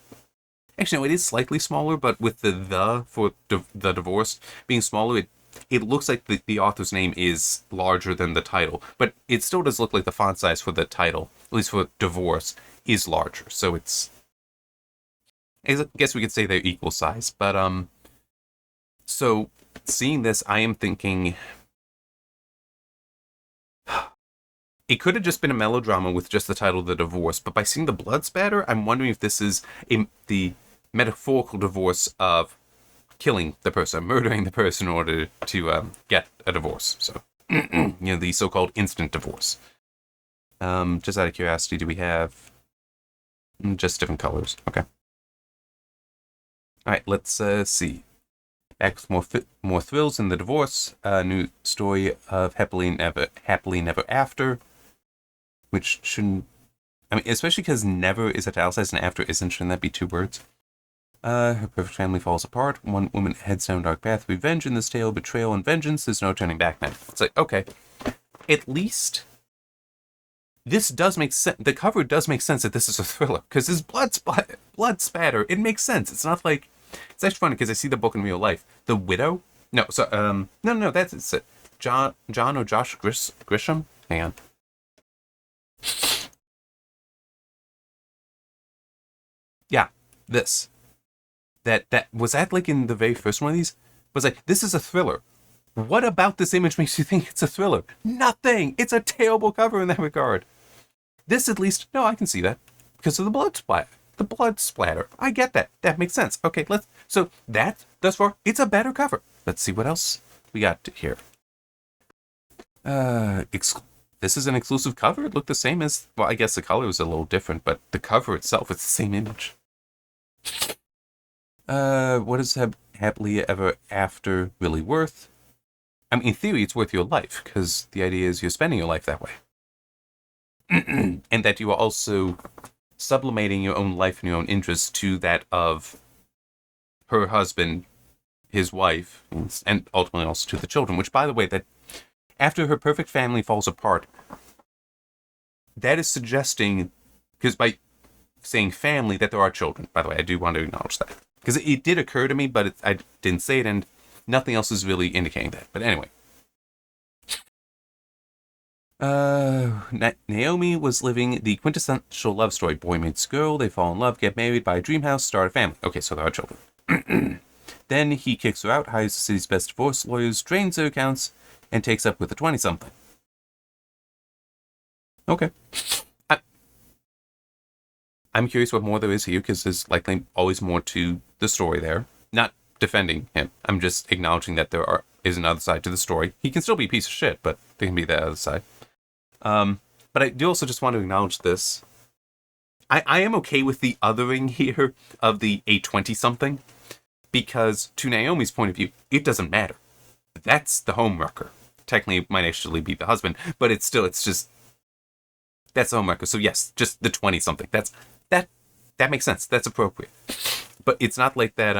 Actually, no, it is slightly smaller, but with the for the divorce being smaller, it looks like the author's name is larger than the title. But it still does look like the font size for the title, at least for divorce, is larger. So it's... I guess we could say they're equal size. But, so... seeing this, I am thinking it could have just been a melodrama with just the title The Divorce, but by seeing the blood spatter, I'm wondering if this is the metaphorical divorce of killing the person, murdering the person in order to get a divorce. So, you know, the so-called instant divorce. Just out of curiosity, do we have just different colors? Okay. All right, let's see. Back with more thrills in The Divorce, a new story of happily never after, which shouldn't, I mean, especially because never is italicized and after isn't. Shouldn't that be 2 words? Her perfect family falls apart. One woman heads down a dark path. Revenge in this tale, betrayal and vengeance. There's no turning back now. It's like, okay, at least this does make sense. The cover does make sense that this is a thriller, because this blood spatter, it makes sense. It's not like, it's actually funny because I see the book in real life. The Widow? No, so, no, that's it. John or Josh Grisham? Hang on. Yeah, this. That was that like in the very first one of these? Was like, this is a thriller. What about this image makes you think it's a thriller? Nothing! It's a terrible cover in that regard. This, at least, no, I can see that. Because of the blood splatter. The blood splatter. I get that. That makes sense. Okay, so that, thus far, it's a better cover. Let's see what else we got here. This is an exclusive cover. It looked the same as, well, I guess the color was a little different, but the cover itself, it's the same image. What is happily ever after really worth? I mean, in theory, it's worth your life, because the idea is you're spending your life that way. And that you are also sublimating your own life and your own interests to that of her husband, his wife, and ultimately also to the children, which, by the way, that after her perfect family falls apart, that is suggesting, because by saying family, that there are children. By the way, I do want to acknowledge that. Because it did occur to me, but I didn't say it, and nothing else is really indicating that. But anyway. Naomi was living the quintessential love story. Boy meets girl, they fall in love, get married, buy a dream house, start a family. Okay, so there are children. Then he kicks her out, hires the city's best divorce lawyers, drains their accounts, and takes up with a 20-something. Okay. I'm curious what more there is here, because there's likely always more to the story there. Not defending him. I'm just acknowledging that there is another side to the story. He can still be a piece of shit, but there can be that other side. But I do also just want to acknowledge this. I am okay with the othering here of the 820-something, because to Naomi's point of view, it doesn't matter. That's the homewrecker. Technically, it might actually be the husband, but that's the homewrecker. So yes, just the 20-something. That makes sense. That's appropriate. But it's not like that,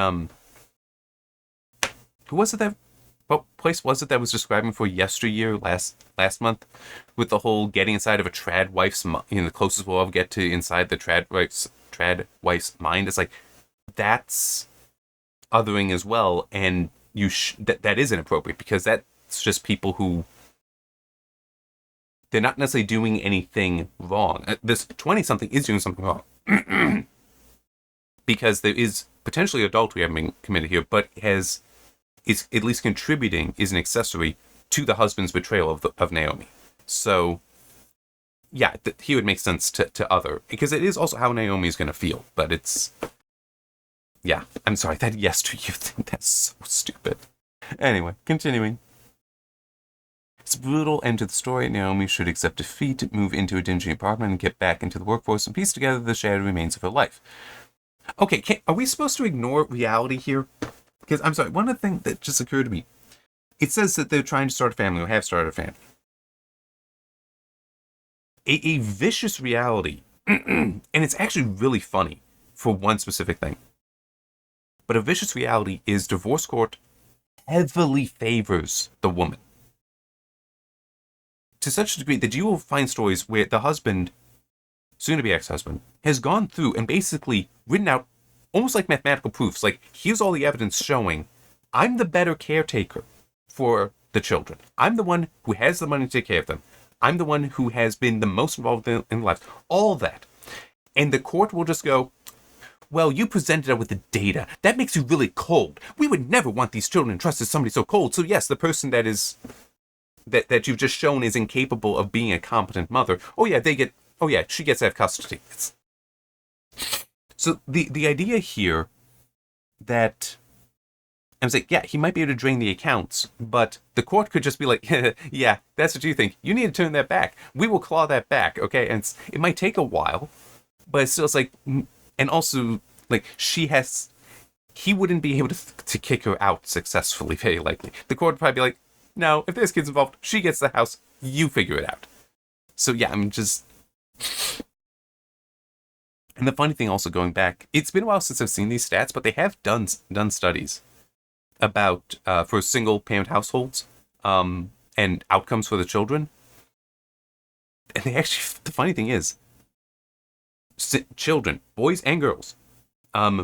what place was it that was describing for yesteryear last month, with the whole getting inside of a trad wife's the closest we'll ever get to inside the trad wife's mind. It's like, that's othering as well, and that is inappropriate, because that's just people who, they're not necessarily doing anything wrong. This 20-something is doing something wrong. Because there is potentially adultery having been committed here, but is at least contributing, is an accessory to the husband's betrayal of Naomi. So, yeah, he would make sense to other, because it is also how Naomi is going to feel. But it's, yeah, I'm sorry, that yesteryear thing, that's so stupid. Anyway, continuing. It's a brutal end to the story. Naomi should accept defeat, move into a dingy apartment, and get back into the workforce and piece together the shattered remains of her life. Okay, are we supposed to ignore reality here? Because, I'm sorry, one of the things that just occurred to me, it says that they're trying to start a family, or have started a family. A vicious reality, and it's actually really funny for one specific thing, but a vicious reality is divorce court heavily favors the woman. To such a degree that you will find stories where the husband, soon-to-be ex-husband, has gone through and basically written out almost like mathematical proofs. Like, here's all the evidence showing I'm the better caretaker for the children. I'm the one who has the money to take care of them. I'm the one who has been the most involved in life. All that. And the court will just go, well, you presented it with the data. That makes you really cold. We would never want these children entrusted to somebody so cold. So yes, the person that you've just shown is incapable of being a competent mother. She gets to have custody. So the idea here that, I was like, yeah, he might be able to drain the accounts, but the court could just be like, yeah, that's what you think. You need to turn that back. We will claw that back, okay? And it might take a while, but it's like, and also, like, he wouldn't be able to kick her out successfully, very likely. The court would probably be like, no, if there's kids involved, she gets the house, you figure it out. So yeah, I'm just... And the funny thing also, going back, it's been a while since I've seen these stats, but they have done studies about, for single-parent households, and outcomes for the children. And they actually, the funny thing is, children, boys and girls,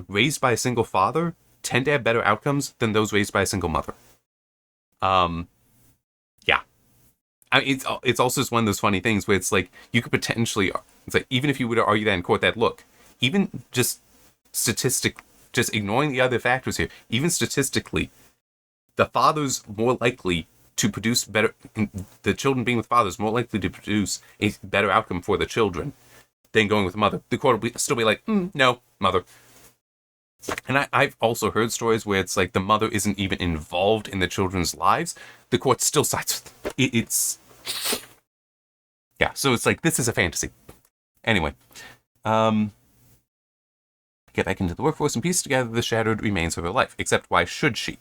raised by a single father tend to have better outcomes than those raised by a single mother. Yeah. I mean, it's also just one of those funny things where it's like, you could potentially, it's like, even if you were to argue that in court, that look, even just just ignoring the other factors here, even statistically, the father's more likely to produce better, the children being with fathers more likely to produce a better outcome for the children than going with a mother. The court will still be like, no, mother. And I've also heard stories where it's like the mother isn't even involved in the children's lives. The court still sides with it. It's... Yeah, so it's like, this is a fantasy. Anyway. Get back into the workforce and piece together the shattered remains of her life. Except, why should she?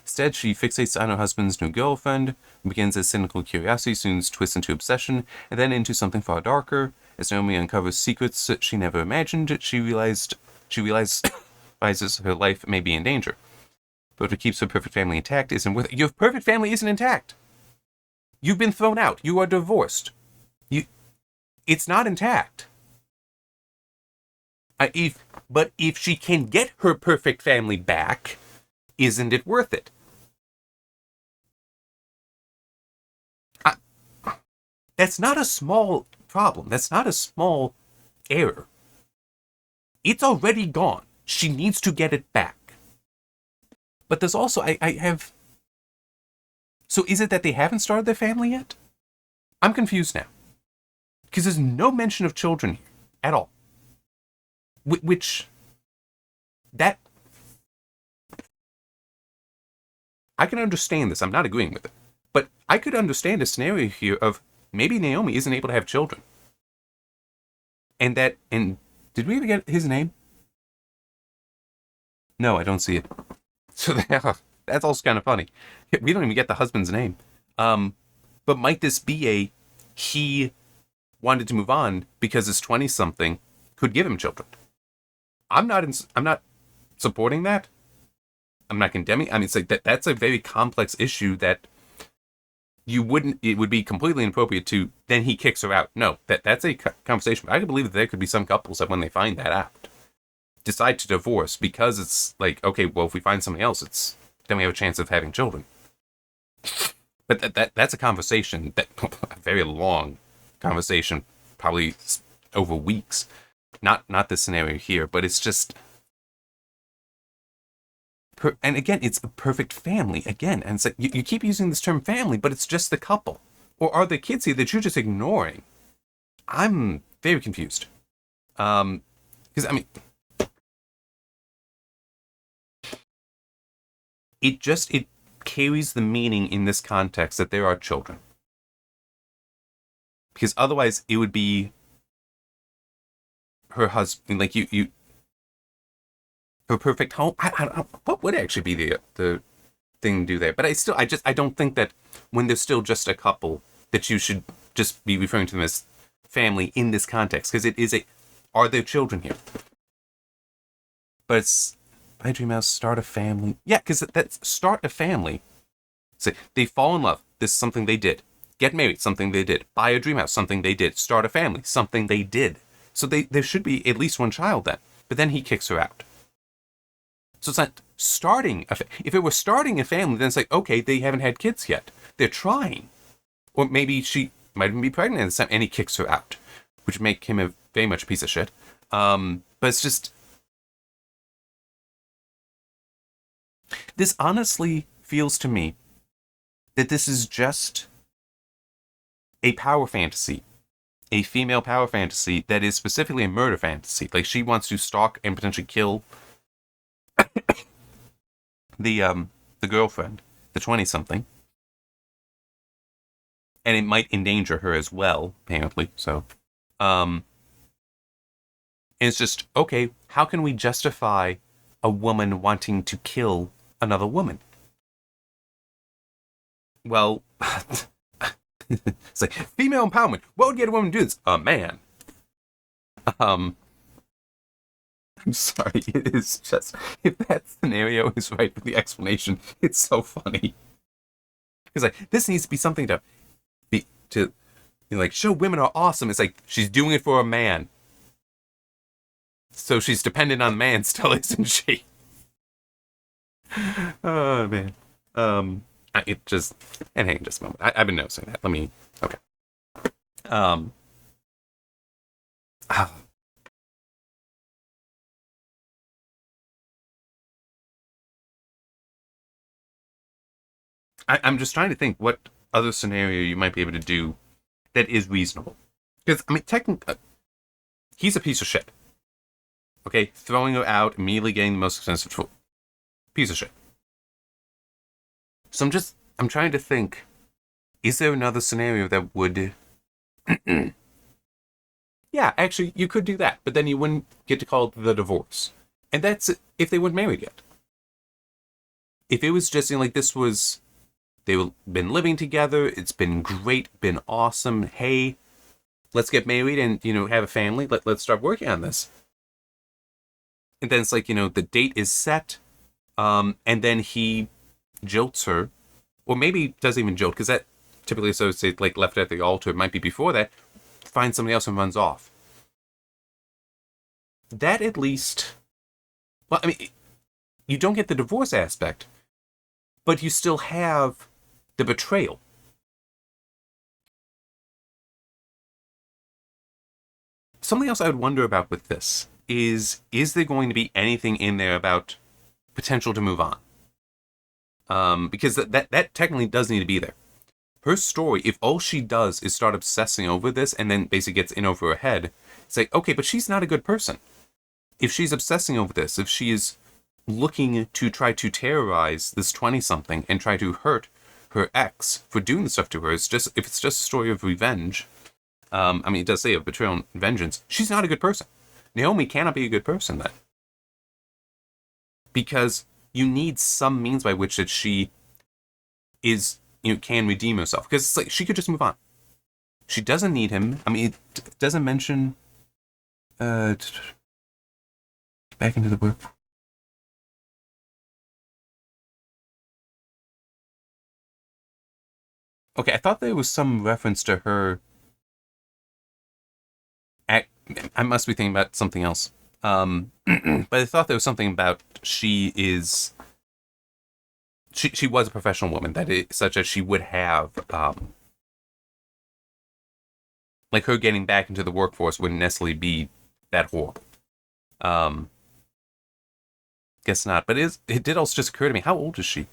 Instead, she fixates on her husband's new girlfriend, begins as cynical curiosity, soon twists into obsession, and then into something far darker. As Naomi uncovers secrets that she never imagined, she realizes her life may be in danger. But what keeps her perfect family intact isn't worth it. Your perfect family isn't intact. You've been thrown out. You are divorced. It's not intact. But if she can get her perfect family back, isn't it worth it? That's not a small problem. That's not a small error. It's already gone. She needs to get it back. But there's also, I have... So is it that they haven't started their family yet? I'm confused now. Because there's no mention of children here at all. Which... That... I can understand this. I'm not agreeing with it. But I could understand a scenario here of maybe Naomi isn't able to have children. And that... And did we ever get his name? No, I don't see it. So that's also kind of funny. We don't even get the husband's name. But might this be he wanted to move on because his 20-something could give him children? I'm not supporting that. I'm not condemning. I mean, it's like that's a very complex issue that it would be completely inappropriate to, then he kicks her out. No, that's a conversation. I can believe that there could be some couples that when they find that out, decide to divorce because it's like, okay, well, if we find something else, then we have a chance of having children. But that's a conversation, a very long conversation, probably over weeks. Not this scenario here, but it's just... And again, it's a perfect family. Again, and it's like, you keep using this term family, but it's just the couple. Or are there kids here that you're just ignoring? I'm very confused. Because, I mean... It carries the meaning in this context that there are children. Because otherwise it would be her husband, like you her perfect home. I don't know, what would actually be the thing to do there? But I don't think that when they're still just a couple that you should just be referring to them as family in this context. Because it is are there children here? But it's... Buy a dream house, start a family. Yeah, because that's start a family. So they fall in love. This is something they did. Get married, something they did. Buy a dream house, something they did. Start a family, something they did. So there should be at least one child then. But then he kicks her out. So it's not starting if it were starting a family, then it's like, okay, they haven't had kids yet. They're trying. Or maybe she might even be pregnant at the time, and he kicks her out, which would make him very much a piece of shit. But it's just... This honestly feels to me that this is just a power fantasy, a female power fantasy that is specifically a murder fantasy. Like, she wants to stalk and potentially kill the girlfriend, the 20-something, and it might endanger her as well, apparently. So, and it's just, okay, how can we justify a woman wanting to kill another woman? Well, it's like female empowerment. What would get a woman to do this? A man. I'm sorry. It is just, if that scenario is right for the explanation, it's so funny. Because like, this needs to be something to like, show women are awesome. It's like, she's doing it for a man, so she's dependent on the man still, isn't she? Oh, man. It just... And hang on just a moment. I've been noticing that. Let me... Okay. I'm just trying to think what other scenario you might be able to do that is reasonable. Because, I mean, technically... he's a piece of shit. Okay? Throwing her out, immediately getting the most expensive tool. Piece of shit. So I'm trying to think, is there another scenario that would... Yeah, actually, you could do that, but then you wouldn't get to call it the divorce. And that's if they weren't married yet. If it was just, like, this was... They've been living together, it's been great, been awesome, hey, let's get married and, have a family, let's start working on this. And then it's like, the date is set, and then he jilts her, or maybe doesn't even jilt, because that typically associates like left at the altar. It might be before that. finds somebody else and runs off. That at least... Well, I mean, you don't get the divorce aspect, but you still have the betrayal. Something else I would wonder about with this is there going to be anything in there about potential to move on? Because that technically does need to be there. Her story, if all she does is start obsessing over this and then basically gets in over her head, it's like, okay, but she's not a good person. If she's obsessing over this, if she is looking to try to terrorize this 20-something and try to hurt her ex for doing the stuff to her, if it's just a story of revenge, I mean, it does say of betrayal and vengeance, she's not a good person. Naomi cannot be a good person then. Because you need some means by which that she is, can redeem herself. Because it's like, she could just move on. She doesn't need him. I mean, it doesn't mention, back into the work. Okay, I thought there was some reference to her. I must be thinking about something else. But I thought there was something about she was a professional woman, such as she would have, like her getting back into the workforce wouldn't necessarily be that horrible. Guess not. But it did also just occur to me, how old is she?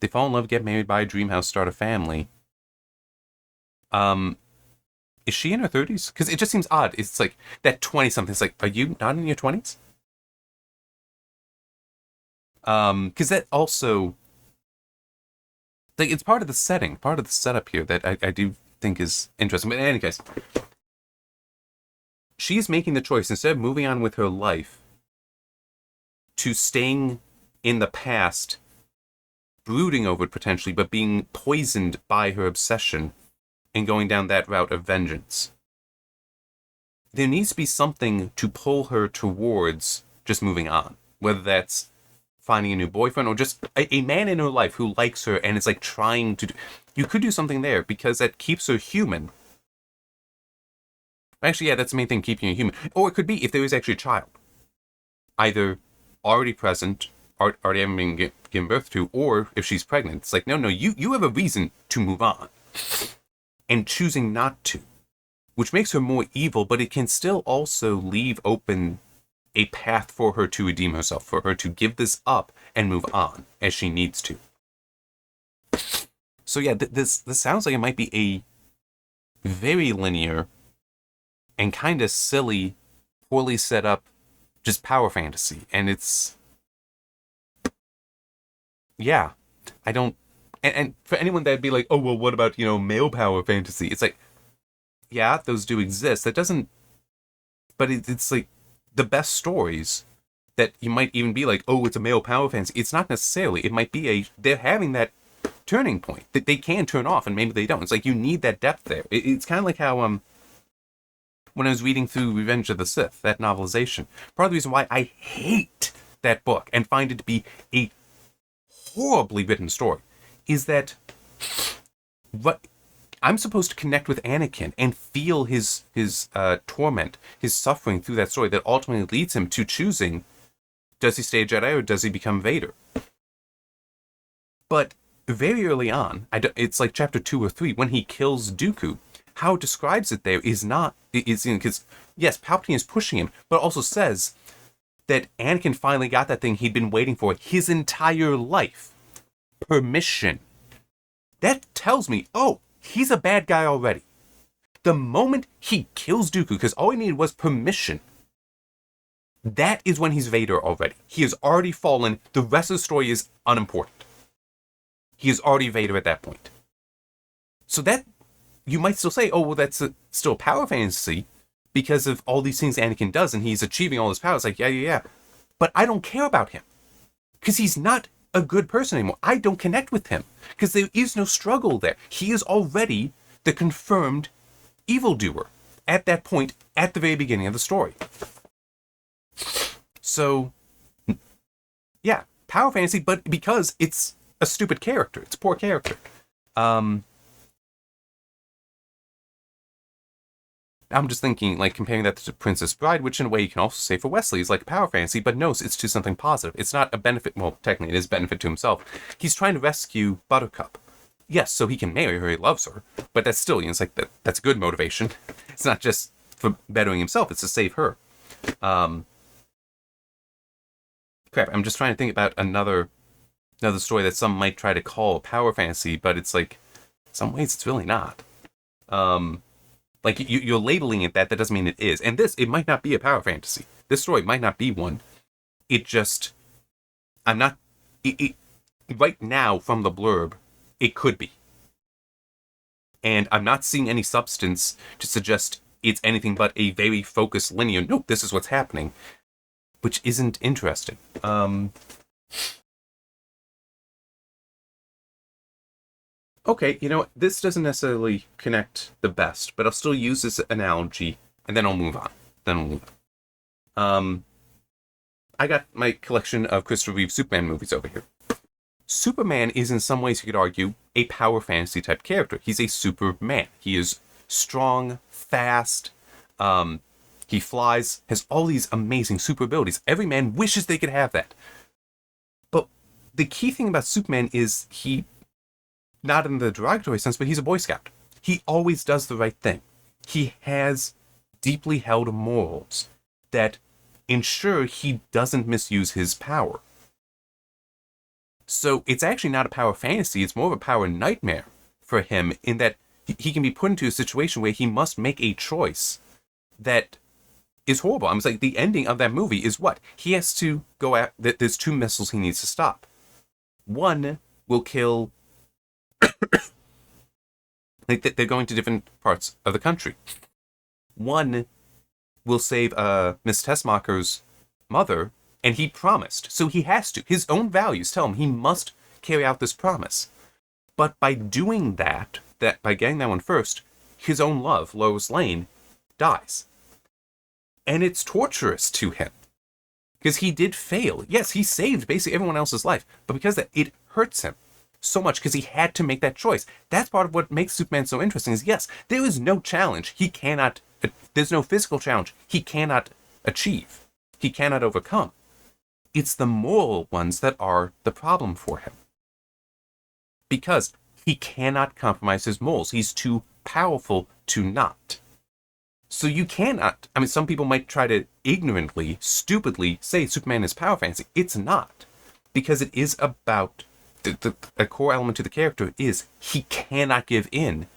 They fall in love, get married, buy a dream house, start a family. Is she in her 30s? Because it just seems odd. It's like that 20-something. It's like, are you not in your 20s? Because that also, like, it's part of the setting, part of the setup here that I do think is interesting. But in any case, she's making the choice, instead of moving on with her life, to staying in the past, brooding over it potentially, but being poisoned by her obsession and going down that route of vengeance. There needs to be something to pull her towards just moving on. Whether that's finding a new boyfriend or just a man in her life who likes her and is like trying to... You could do something there because that keeps her human. Actually, yeah, that's the main thing, keeping her human. Or it could be if there is actually a child. Either already present, already having been given birth to, or if she's pregnant. It's like, no, you have a reason to move on. And choosing not to, which makes her more evil, but it can still also leave open a path for her to redeem herself, for her to give this up and move on as she needs to. So yeah, this sounds like it might be a very linear and kind of silly, poorly set up, just power fantasy. And it's... Yeah, I don't... And for anyone that'd be like, oh, well, what about, male power fantasy? It's like, yeah, those do exist. That doesn't... But it's like, the best stories that you might even be like, oh, it's a male power fantasy. It's not necessarily. It might be they're having that turning point that they can turn off and maybe they don't. It's like, you need that depth there. It's kind of like how, when I was reading through Revenge of the Sith, that novelization, part of the reason why I hate that book and find it to be a horribly written story is that I'm supposed to connect with Anakin and feel his torment, his suffering through that story that ultimately leads him to choosing, does he stay a Jedi or does he become Vader? But very early on, it's like chapter 2 or 3, when he kills Dooku, how it describes it there is not, because yes, Palpatine is pushing him, but also says that Anakin finally got that thing he'd been waiting for his entire life. Permission. That tells me, oh, he's a bad guy already. The moment he kills Dooku, because all he needed was permission, that is when he's Vader already. He has already fallen. The rest of the story is unimportant. He is already Vader at that point. So that, you might still say, oh, well, that's still a power fantasy because of all these things Anakin does and he's achieving all his power. It's like, yeah. But I don't care about him because he's not a good person anymore. I don't connect with him because there is no struggle there. He is already the confirmed evildoer at that point at the very beginning of the story. So, yeah, power fantasy, but because it's a stupid character. It's a poor character. I'm just thinking, like, comparing that to Princess Bride, which in a way you can also say for Wesley is like a power fantasy, but no, it's to something positive. It's not a benefit. Well, technically it is benefit to himself. He's trying to rescue Buttercup. Yes, so he can marry her, he loves her, but that's still, it's like, that's good motivation. It's not just for bettering himself, it's to save her. Crap, I'm just trying to think about another story that some might try to call a power fantasy, but it's like, in some ways it's really not. Like, you're labeling it that doesn't mean it is. And it might not be a power fantasy. This story might not be one. Right now, from the blurb, it could be. And I'm not seeing any substance to suggest it's anything but a very focused linear, nope, this is what's happening, which isn't interesting. Okay, this doesn't necessarily connect the best, but I'll still use this analogy, and then I'll move on. I got my collection of Christopher Reeve Superman movies over here. Superman is, in some ways, you could argue, a power fantasy type character. He's a Superman. He is strong, fast, he flies, has all these amazing super abilities. Every man wishes they could have that. But the key thing about Superman is not in the derogatory sense, but he's a Boy Scout. He always does the right thing. He has deeply held morals that ensure he doesn't misuse his power. So it's actually not a power fantasy, it's more of a power nightmare for him, in that he can be put into a situation where he must make a choice that is horrible. I'm like, the ending of that movie is what? He has to go out, there's 2 missiles he needs to stop. One will kill, like, they're going to different parts of the country. One will save Miss Tessmacher's mother, and he promised, so he has to. His own values tell him he must carry out this promise. But by doing that by getting that one first, his own love, Lois Lane, dies. And it's torturous to him. Because he did fail. Yes, he saved basically everyone else's life, but because it hurts him so much because he had to make that choice. That's part of what makes Superman so interesting is, yes, there is no challenge there's no physical challenge he cannot achieve. He cannot overcome. It's the moral ones that are the problem for him. Because he cannot compromise his morals. He's too powerful to not. So you cannot, some people might try to ignorantly, stupidly say Superman is power fantasy. It's not. Because it is about, a core element to the character is he cannot give in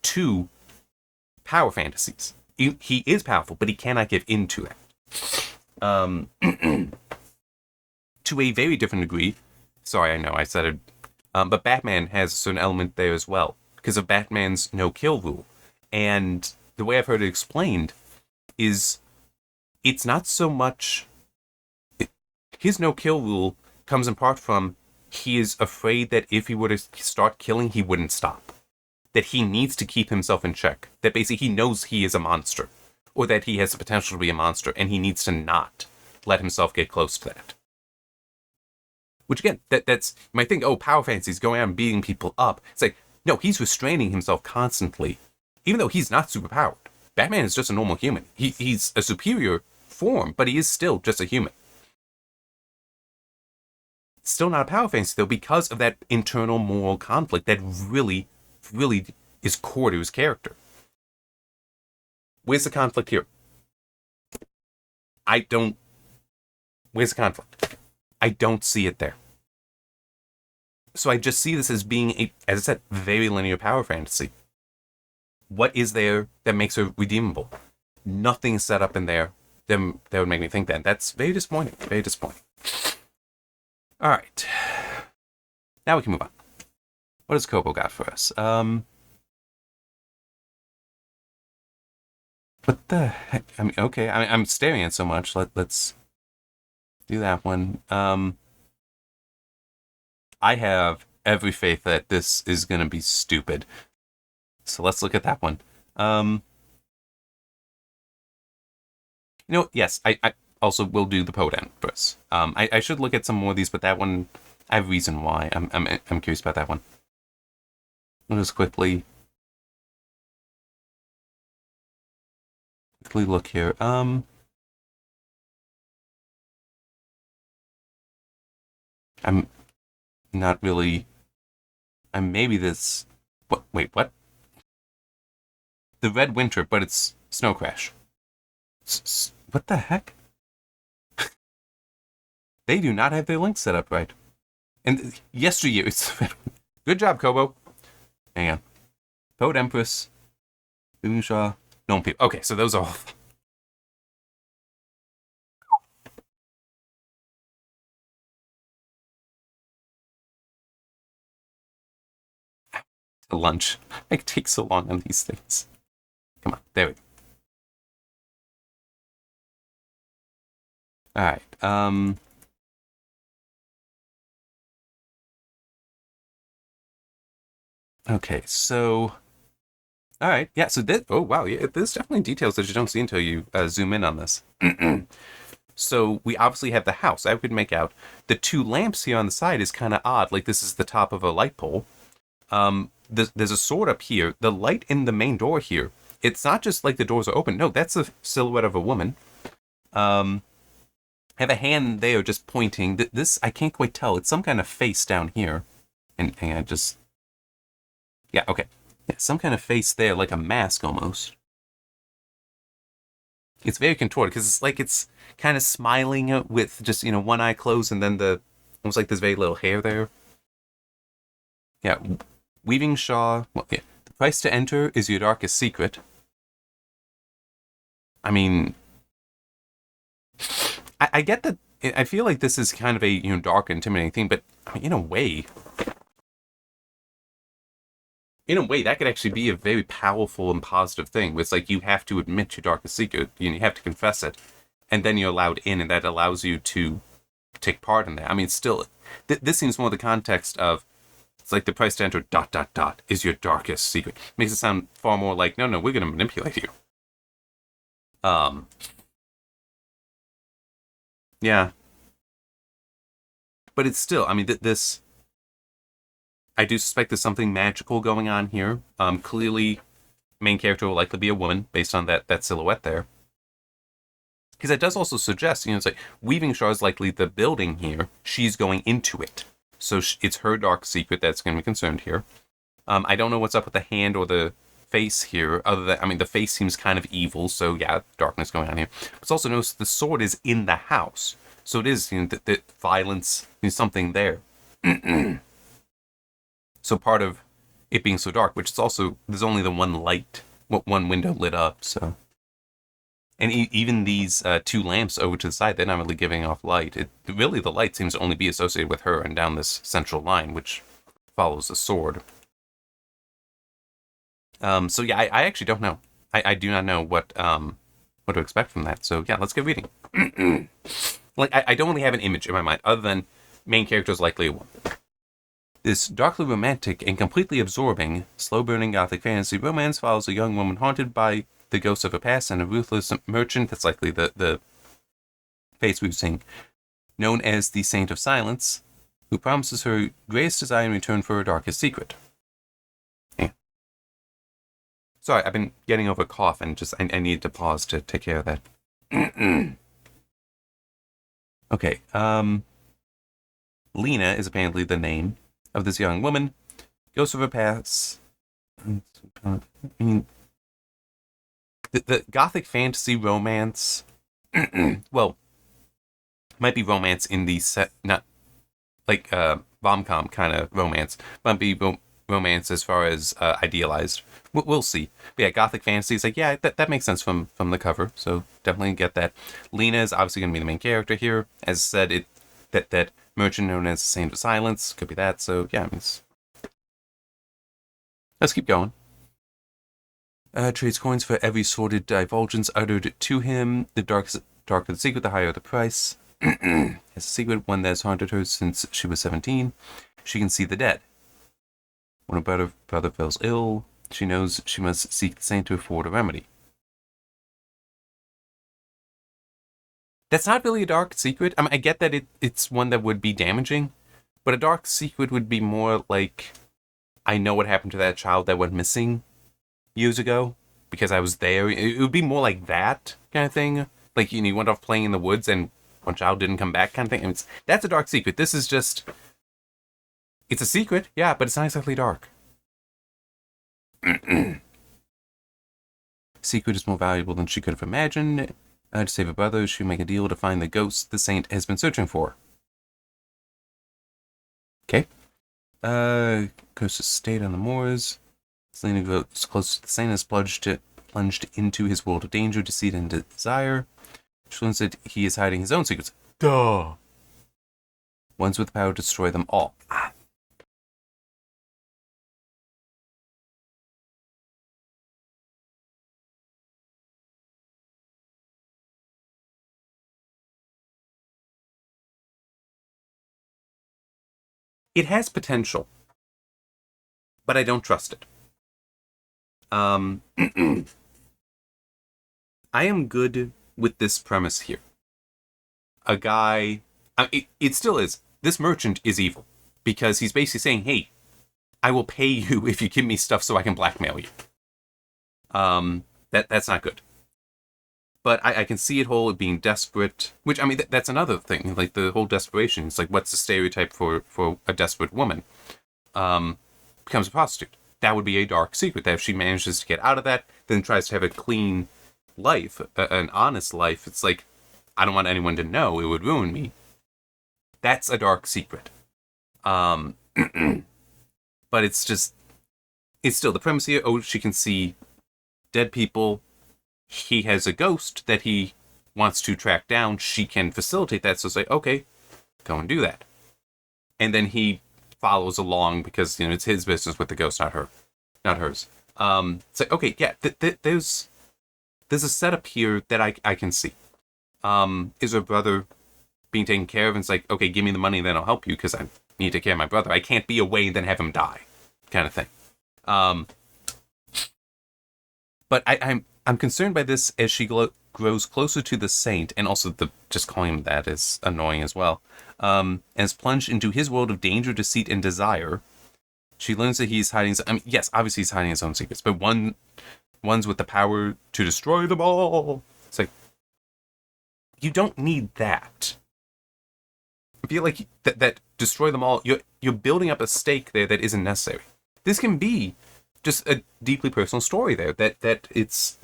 to power fantasies. He is powerful, but he cannot give in to that. To a very different degree, sorry, I know, I said it, but Batman has a certain element there as well, because of Batman's no-kill rule. And the way I've heard it explained is it's not so much... his no-kill rule comes in part from he is afraid that if he were to start killing, he wouldn't stop. That he needs to keep himself in check. That basically he knows he is a monster. Or that he has the potential to be a monster, and he needs to not let himself get close to that. Which again, that's, you might think, oh, power fantasy is going out and beating people up. It's like, no, he's restraining himself constantly. Even though he's not superpowered. Batman is just a normal human. He's a superior form, but he is still just a human. Still not a power fantasy, though, because of that internal moral conflict that really, really is core to his character. Where's the conflict here? Where's the conflict? I don't see it there. So I just see this as being as I said, very linear power fantasy. What is there that makes her redeemable? Nothing set up in there that would make me think that. That's very disappointing. Very disappointing. All right. Now we can move on. What has Kobo got for us? What the heck? Okay. I'm staring at so much. Let's do that one. I have every faith that this is going to be stupid. So let's look at that one. Yes, I also will do the Podan first. I should look at some more of these, but that one, I have a reason why. I'm curious about that one. I'll just quickly. quickly look here. I'm not really. I'm maybe this. What? Wait, what? The Red Winter, but it's Snow Crash. What the heck? They do not have their links set up right. And yesteryear, it's good job, Kobo. Hang on. Poet Empress, Weavingshaw, known people. Okay, so those are all. To lunch. It takes so long on these things. Come on, there we go. All right. Okay, so. All right, yeah. So this. Oh wow, yeah. There's definitely details that you don't see until you zoom in on this. So we obviously have the house. I could make out the two lamps here on the side is kind of odd. Like this is the top of a light pole. There's a sword up here. The light in the main door here. It's not just like the doors are open. No, that's a silhouette of a woman. Have a hand there just pointing. This I can't quite tell. It's some kind of face down here, and I just. Yeah. Okay. Yeah, some kind of face there, like a mask almost. It's very contorted because it's like it's kind of smiling with just one eye closed and then the almost like there's very little hair there. Yeah, Weavingshaw. Well, yeah, the price to enter is your darkest secret. I mean, I get that. I feel like this is kind of a dark, intimidating thing, but I mean, in a way, that could actually be a very powerful and positive thing. It's like you have to admit your darkest secret, you have to confess it, and then you're allowed in, and that allows you to take part in that. I mean, still, this seems more the context of it's like the price to enter ... is your darkest secret. Makes it sound far more like no, we're going to manipulate you. Yeah, but it's still. I mean, this. I do suspect there's something magical going on here. Clearly, main character will likely be a woman based on that silhouette there. Because that does also suggest, it's like Weavingshaw is likely the building here. She's going into it. So it's her dark secret that's going to be concerned here. I don't know what's up with the hand or the face here, other than, I mean, the face seems kind of evil, so yeah, darkness going on here. But it's also notice the sword is in the house. So it is, the violence, something there. So part of it being so dark, which is also, there's only the one light, one window lit up, so. And even these two lamps over to the side, they're not really giving off light. Really, the light seems to only be associated with her and down this central line, which follows the sword. So yeah, I actually don't know. I do not know what to expect from that. So yeah, let's get reading. Like, I don't really have an image in my mind, other than main character is likely a woman. This darkly romantic and completely absorbing, slow-burning gothic fantasy romance follows a young woman haunted by the ghost of her past and a ruthless merchant, that's likely the face we were seeing, known as the Saint of Silence, who promises her greatest desire in return for her darkest secret. Yeah. Sorry, I've been getting over a cough and just I needed to pause to take care of that. Okay, Lena is apparently the name of this young woman. Ghost of her past. I mean, the gothic fantasy romance, well, might be romance in the set, not like rom-com kind of romance, might be romance as far as idealized. We'll see. But yeah, gothic fantasy is like, yeah, that makes sense from the cover, so definitely get that. Lena is obviously going to be the main character here. As I said, that merchant known as the Saint of Silence could be that, so yeah, let's keep going. Trades coins for every sordid divulgence uttered to him. The darker the secret, the higher the price. As a secret, one that has haunted her since she was 17. She can see the dead. When her brother falls ill, she knows she must seek the saint to afford a remedy. That's not really a dark secret. I mean, I get that it's one that would be damaging, but a dark secret would be more like, I know what happened to that child that went missing years ago, because I was there. It would be more like that kind of thing. Like, you went off playing in the woods and one child didn't come back kind of thing. That's a dark secret. This is just... It's a secret, yeah, but it's not exactly dark. Secret is more valuable than she could have imagined. To save her brother, she make a deal to find the ghost the saint has been searching for. Okay. Goes to stayed on the moors. Selena goes close to the saint, is plunged into his world of danger, deceit, and desire. She learns that he is hiding his own secrets. Duh! Ones with the power to destroy them all. It has potential, but I don't trust it. I am good with this premise here. A guy... it still is. This merchant is evil, because he's basically saying, hey, I will pay you if you give me stuff so I can blackmail you. That's not good. But I can see it whole being desperate, which, I mean, that's another thing. Like, the whole desperation. It's like, what's the stereotype for a desperate woman? Becomes a prostitute. That would be a dark secret. That if she manages to get out of that, then tries to have a clean life, an honest life, it's like, I don't want anyone to know. It would ruin me. That's a dark secret. But it's just... It's still the premise here. Oh, she can see dead people. He has a ghost that he wants to track down. She can facilitate that. So it's like, okay, go and do that. And then he follows along because, it's his business with the ghost, not hers. It's like, okay, yeah, there's a setup here that I can see. Is her brother being taken care of? And it's like, okay, give me the money, then I'll help you because I need to take care of my brother. I can't be away and then have him die, kind of thing. But I'm concerned by this as she grows closer to the saint, and also just calling him that is annoying as well. As plunged into his world of danger, deceit, and desire, she learns that he's hiding... I mean, yes, obviously he's hiding his own secrets, but ones with the power to destroy them all. It's like, you don't need that. I feel like that destroy them all, you're building up a stake there that isn't necessary. This can be just a deeply personal story there, that it's...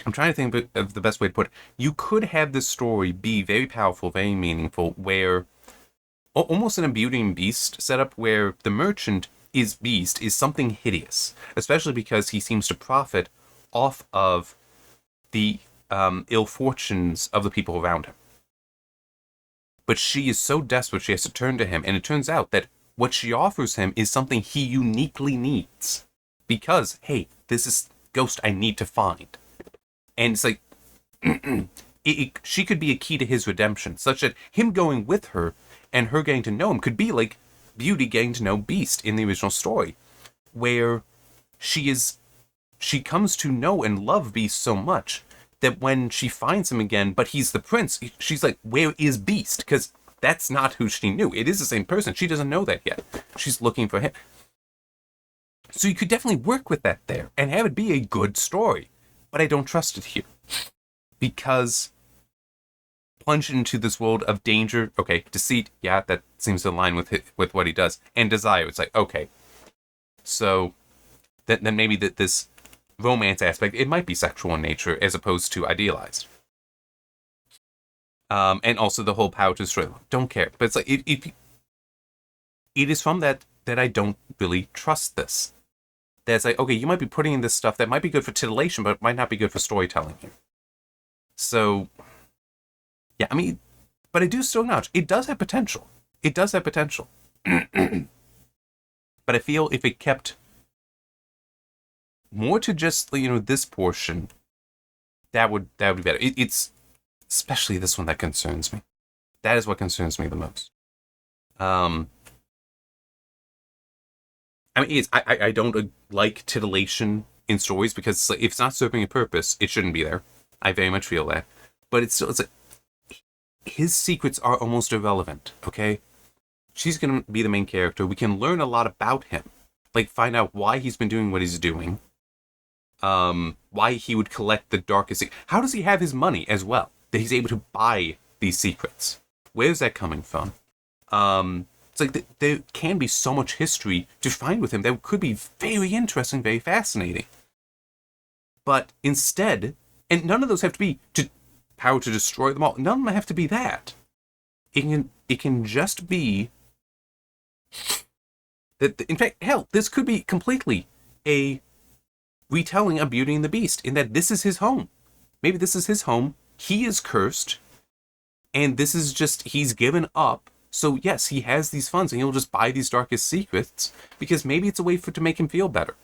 I'm trying to think of the best way to put it. You could have this story be very powerful, very meaningful, where... Almost in a Beauty and Beast setup, where the merchant is something hideous. Especially because he seems to profit off of the ill fortunes of the people around him. But she is so desperate she has to turn to him, and it turns out that what she offers him is something he uniquely needs. Because, hey, this is ghost I need to find. And it's like, she could be a key to his redemption, such that him going with her and her getting to know him could be like Beauty getting to know Beast in the original story, where she comes to know and love Beast so much that when she finds him again, but he's the prince, she's like, where is Beast? Because that's not who she knew. It is the same person. She doesn't know that yet. She's looking for him. So you could definitely work with that there and have it be a good story. But I don't trust it here. Because plunged into this world of danger, okay, deceit, yeah, that seems to align with what he does. And desire, it's like, okay. So then maybe this romance aspect, it might be sexual in nature as opposed to idealized. And also the whole power to destroy. Don't care. But it's like, it is from that I don't really trust this. That's like, okay, you might be putting in this stuff that might be good for titillation, but it might not be good for storytelling here. So, yeah, I mean, but I do still acknowledge, it does have potential. It does have potential. But I feel if it kept more to just, this portion, that would be better. It's especially this one that concerns me. That is what concerns me the most. I mean, I don't like titillation in stories because if it's not serving a purpose, it shouldn't be there. I very much feel that. But it's like, his secrets are almost irrelevant, okay? She's going to be the main character. We can learn a lot about him. like find out why he's been doing what he's doing. Why he would collect the darkest. How does he have his money as well? That he's able to buy these secrets. Where's that coming from? It's like there can be so much history to find with him that could be very interesting, very fascinating. But instead, and none of those have to be to power to destroy them all. None of them have to be that. It can just be that. In fact, hell, this could be completely a retelling of Beauty and the Beast, in that this is his home. Maybe this is his home. He is cursed, and this is just, he's given up. So yes, he has these funds, and he'll just buy these darkest secrets, because maybe it's a way to make him feel better.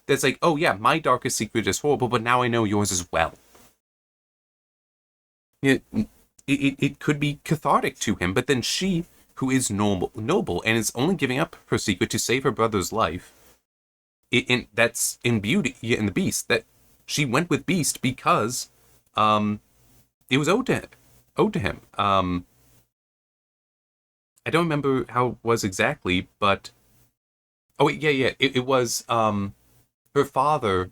That's like, oh yeah, my darkest secret is horrible, but now I know yours as well. It could be cathartic to him, but then she, who is noble and is only giving up her secret to save her brother's life, that's in Beauty and the Beast, that she went with Beast because it was owed to him. I don't remember how it was exactly, but oh wait, yeah, it was her father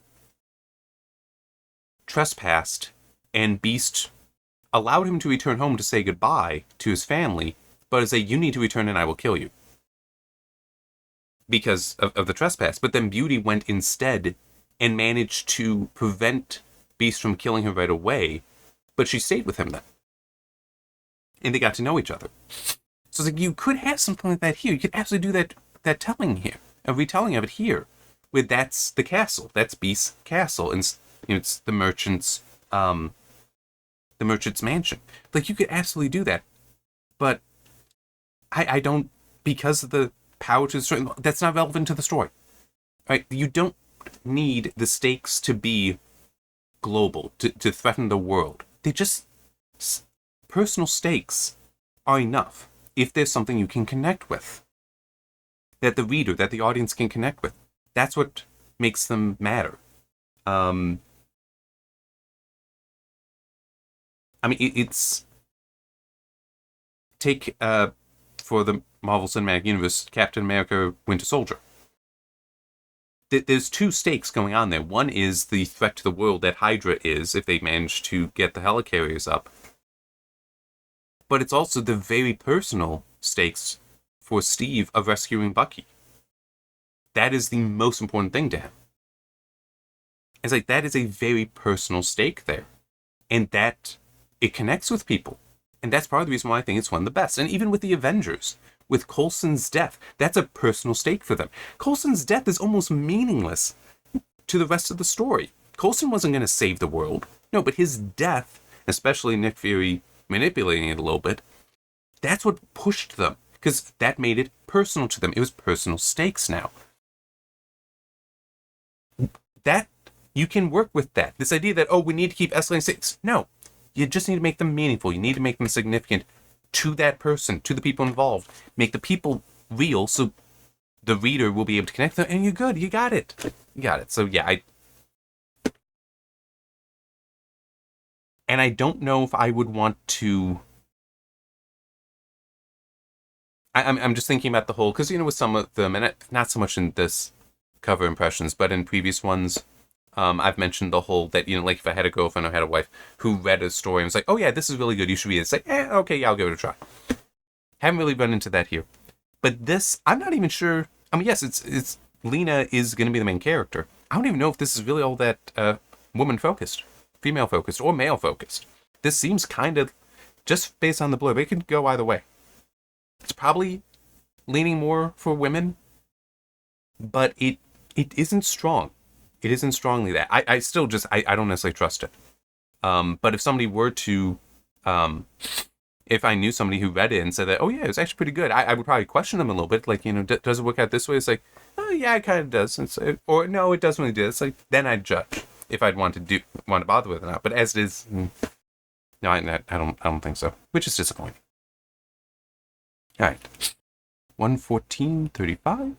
trespassed, and Beast allowed him to return home to say goodbye to his family, but say, you need to return and I will kill you. Because of the trespass. But then Beauty went instead and managed to prevent Beast from killing her right away, but she stayed with him then. And they got to know each other. So it's like, you could have something like that here. You could absolutely do that telling here, a retelling of it here, where that's the castle. That's Beast's castle, and it's the merchant's mansion. Like, you could absolutely do that, but I don't, because of the power to destroy, that's not relevant to the story. Right? You don't need the stakes to be global, to threaten the world. They just, personal stakes are enough if there's something you can connect with. That the reader, that the audience can connect with. That's what makes them matter. I mean, it's... Take, for the Marvel Cinematic Universe, Captain America Winter Soldier. There's two stakes going on there. One is the threat to the world that Hydra is, if they manage to get the helicarriers up. But it's also the very personal stakes for Steve of rescuing Bucky. That is the most important thing to him. It's like, that is a very personal stake there. And that, it connects with people. And that's part of the reason why I think it's one of the best. And even with the Avengers, with Coulson's death, that's a personal stake for them. Coulson's death is almost meaningless to the rest of the story. Coulson wasn't going to save the world. No, but his death, especially Nick Fury manipulating it a little bit, that's what pushed them. Because that made it personal to them. It was personal stakes now. That, you can work with that. This idea that, oh, we need to keep escalating stakes. No. You just need to make them meaningful. You need to make them significant to that person, to the people involved. Make the people real so the reader will be able to connect them, and you're good. You got it. You got it. So, yeah, and I don't know if I would want to... I'm just thinking about the whole... Because, with some of them, and not so much in this cover impressions, but in previous ones... I've mentioned the whole that, like if I had a girlfriend or had a wife who read a story and was like, oh yeah, this is really good, you should read it. It's like, okay, yeah, I'll give it a try. Haven't really run into that here. But this, I'm not even sure. I mean, yes, it's Lena is going to be the main character. I don't even know if this is really all that woman-focused, female-focused, or male-focused. This seems kind of, just based on the blurb, it could go either way. It's probably leaning more for women, but it isn't strong. It isn't strongly that. I still just, I don't necessarily trust it. But if somebody were to, if I knew somebody who read it and said that, oh yeah, it was actually pretty good, I would probably question them a little bit. Like, does it work out this way? It's like, oh yeah, it kind of does. Or no, it doesn't really do. It's like, then I'd judge if I'd want to bother with it or not. But as it is, no, I don't think so. Which is disappointing. All right. 114.35.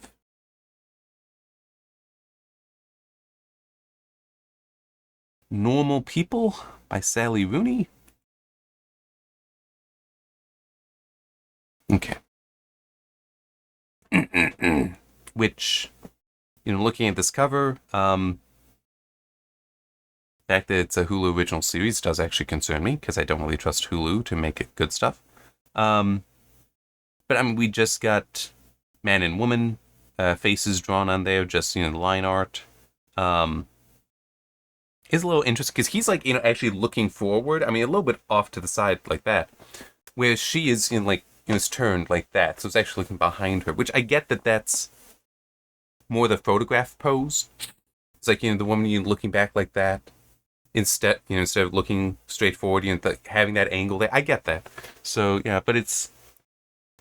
Normal People by Sally Rooney. Okay. Which looking at this cover, the fact that it's a Hulu original series does actually concern me, because I don't really trust Hulu to make it good stuff. But I mean, we just got man and woman faces drawn on there, just, the line art. Is a little interesting, because he's, like, actually looking forward. I mean, a little bit off to the side like that. Whereas she is, is turned like that. So it's actually looking behind her, which I get that that's more the photograph pose. It's like, the woman looking back like that. Instead of looking straight forward, having that angle there. I get that. So, yeah, but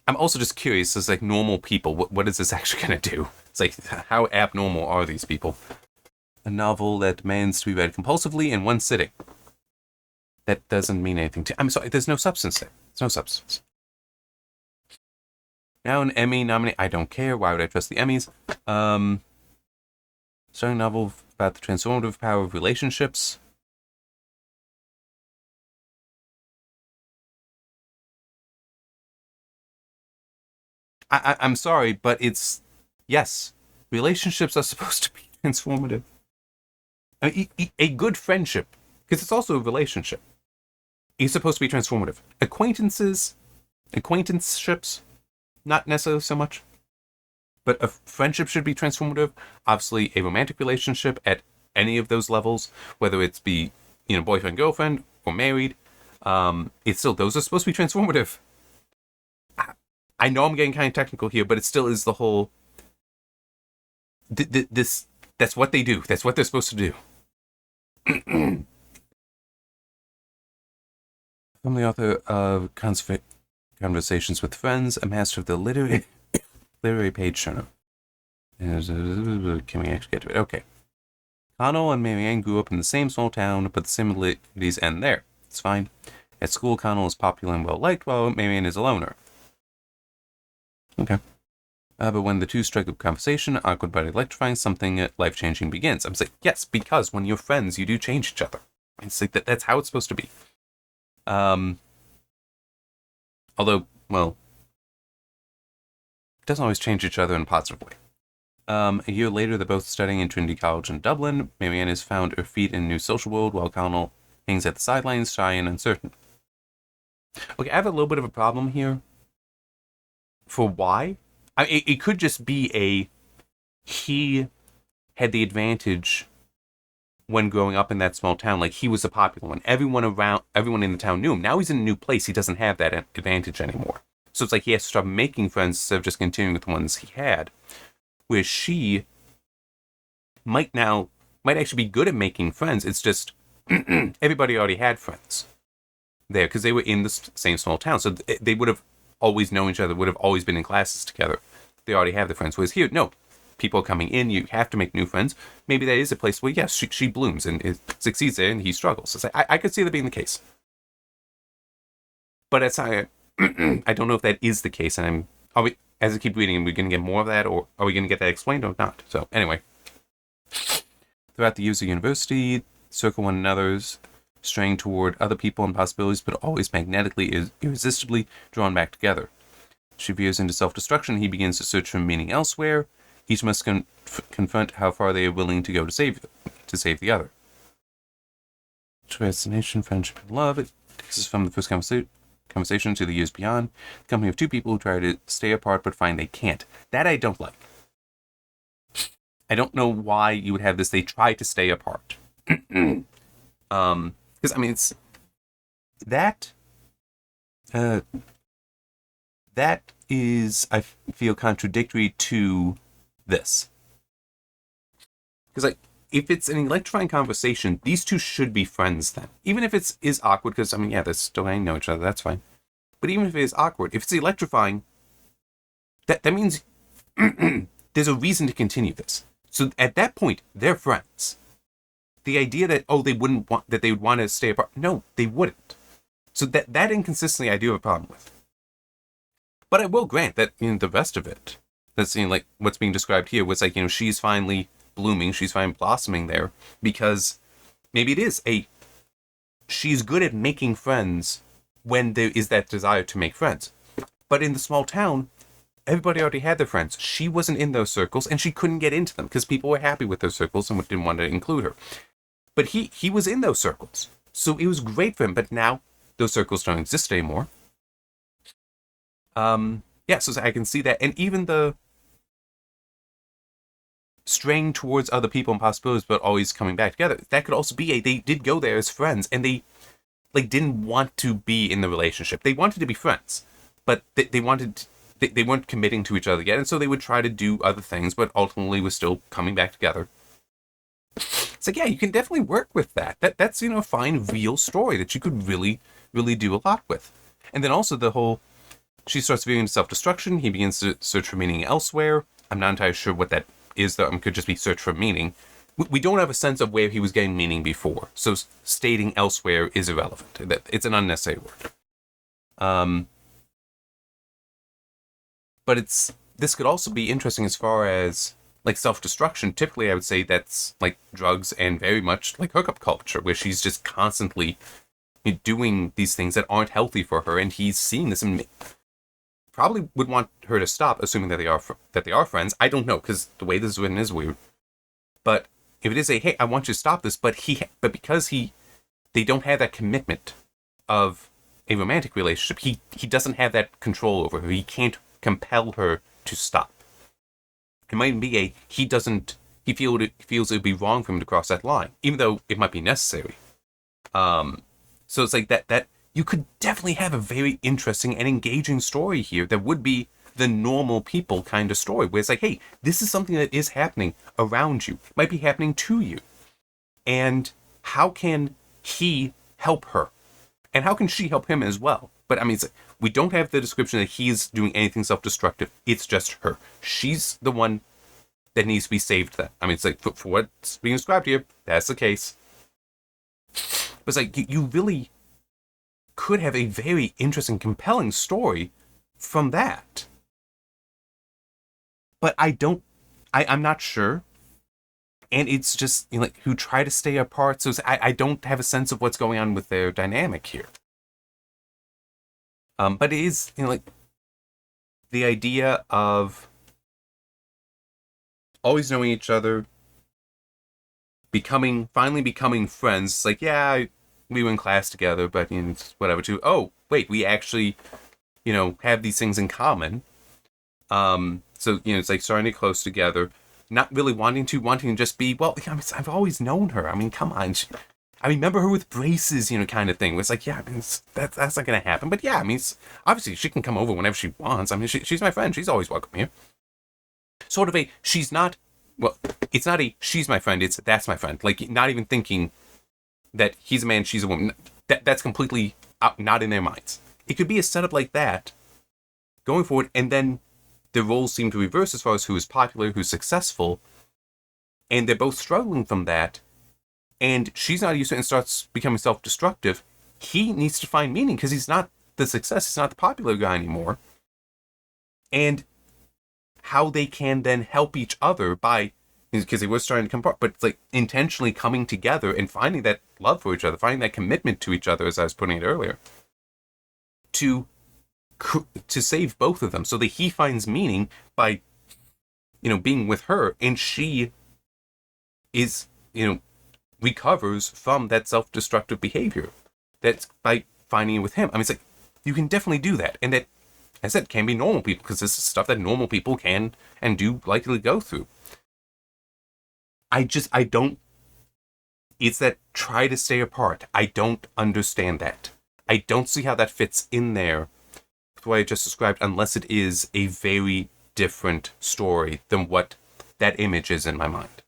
I'm also just curious, as like normal people, what is this actually going to do? It's like, how abnormal are these people? A novel that demands to be read compulsively in one sitting. That doesn't mean anything to... I'm sorry, there's no substance there. There's no substance. Now an Emmy nominee. I don't care. Why would I trust the Emmys? Starting a novel about the transformative power of relationships. I'm sorry, but yes, relationships are supposed to be transformative. I mean, a good friendship, because it's also a relationship, is supposed to be transformative. Acquaintanceships, not necessarily so much. But a friendship should be transformative. Obviously, a romantic relationship at any of those levels, whether it's be, boyfriend, girlfriend, or married, those are supposed to be transformative. I know I'm getting kind of technical here, but it still is the whole... That's what they do. That's what they're supposed to do. From the author of Conversations with Friends, a master of the literary page turner. Can we actually get to it? Okay. Connell and Marianne grew up in the same small town, but the similarities end there. It's fine. At school, Connell is popular and well-liked, while Marianne is a loner. Okay. But when the two strike up conversation, awkward but electrifying, something life-changing begins. I'm like, yes, because when you're friends, you do change each other. It's like that's how it's supposed to be. Although, well, it doesn't always change each other in a positive way. A year later, they're both studying in Trinity College in Dublin. Marianne has found her feet in a new social world, while Connell hangs at the sidelines, shy and uncertain. Okay, I have a little bit of a problem here. For why? It could just be he had the advantage when growing up in that small town. Like, he was the popular one. Everyone in the town knew him. Now he's in a new place. He doesn't have that advantage anymore. So it's like he has to start making friends instead of just continuing with the ones he had. Whereas she might actually be good at making friends. It's just everybody already had friends there because they were in the same small town. So they would have always known each other, would have always been in classes together. They already have the friends. Whereas here, no. People are coming in, you have to make new friends. Maybe that is a place where, yes, she blooms and it succeeds there and he struggles. So I could see that being the case. But I don't know if that is the case. And as I keep reading, are we going to get more of that, or are we going to get that explained or not? So anyway. Throughout the years of university, circle one another's, straying toward other people and possibilities, but always magnetically, irresistibly drawn back together. She veers into self-destruction. He begins to search for meaning elsewhere. Each must confront how far they are willing to go to save the other. Fascination, friendship, and love. It takes us from the first conversation to the years beyond. The company of two people who try to stay apart but find they can't. That I don't like. I don't know why you would have this. They try to stay apart. Because it's that. That is, I feel, contradictory to this. Because, if it's an electrifying conversation, these two should be friends then. Even if it is awkward, because, they're still getting to know each other, that's fine. But even if it is awkward, if it's electrifying, that means there's a reason to continue this. So at that point, they're friends. The idea that, they would want to stay apart, no, they wouldn't. So that inconsistency I do have a problem with. But I will grant that, the rest of it, that's, what's being described here was she's finally blooming, she's finally blossoming there, because maybe it is she's good at making friends when there is that desire to make friends. But in the small town, everybody already had their friends. She wasn't in those circles, and she couldn't get into them because people were happy with those circles and didn't want to include her. But he was in those circles, so it was great for him. But now those circles don't exist anymore. Yeah, so I can see that, and even the straying towards other people and possibilities, but always coming back together. That could also be they did go there as friends, and they didn't want to be in the relationship. They wanted to be friends, but they weren't committing to each other yet, and so they would try to do other things, but ultimately was still coming back together. It's like, yeah, you can definitely work with that. That's a fine, real story that you could really, really do a lot with. And then also the whole, she starts veering into self-destruction. He begins to search for meaning elsewhere. I'm not entirely sure what that is, though. It could just be search for meaning. We don't have a sense of where he was getting meaning before, so stating elsewhere is irrelevant. It's an unnecessary word. But this could also be interesting as far as like self-destruction. Typically, I would say that's like drugs and very much like hookup culture, where she's just constantly doing these things that aren't healthy for her, and he's seeing this and probably would want her to stop, assuming that they are friends. I don't know, because the way this is written is weird. But if it is hey, I want you to stop this, but because they don't have that commitment of a romantic relationship, he doesn't have that control over her. He can't compel her to stop. It might be he feels it would be wrong for him to cross that line, even though it might be necessary. So it's like that you could definitely have a very interesting and engaging story here that would be the normal people kind of story, where it's like, hey, this is something that is happening around you. It might be happening to you. And how can he help her? And how can she help him as well? But I mean, we don't have the description that he's doing anything self-destructive. It's just her. She's the one that needs to be saved then. I mean, it's like, for what's being described here, that's the case. But it's like, you really could have a very interesting, compelling story from that. But I'm not sure. And it's just, like, who try to stay apart. So I don't have a sense of what's going on with their dynamic here. But it is, like, the idea of always knowing each other, finally becoming friends. It's like, yeah, we were in class together, but it's whatever too. Oh, wait, we actually, have these things in common. So, it's like starting to get close together, not really wanting to just be, well, I've always known her. I mean, come on. I remember her with braces, kind of thing. It's like, yeah, I mean, that's not going to happen. But yeah, I mean, obviously she can come over whenever she wants. I mean, she's my friend. She's always welcome here. Sort of she's not, well, it's not she's my friend. It's that's my friend. Like, not even thinking that he's a man, she's a woman. That's completely not in their minds. It could be a setup like that going forward, and then the roles seem to reverse as far as who is popular, who's successful, and they're both struggling from that, and she's not used to it and starts becoming self-destructive. He needs to find meaning because he's not the success, he's not the popular guy anymore. And how they can then help each other because they were starting to come apart, but it's like intentionally coming together and finding that love for each other, finding that commitment to each other, as I was putting it earlier, to save both of them, so that he finds meaning by, being with her, and she is, recovers from that self-destructive behavior. That's by finding it with him. I mean, it's like, you can definitely do that, and that, as I said, can be normal people, because this is stuff that normal people can and do likely go through. It's that try to stay apart. I don't understand that. I don't see how that fits in there with what I just described, unless it is a very different story than what that image is in my mind.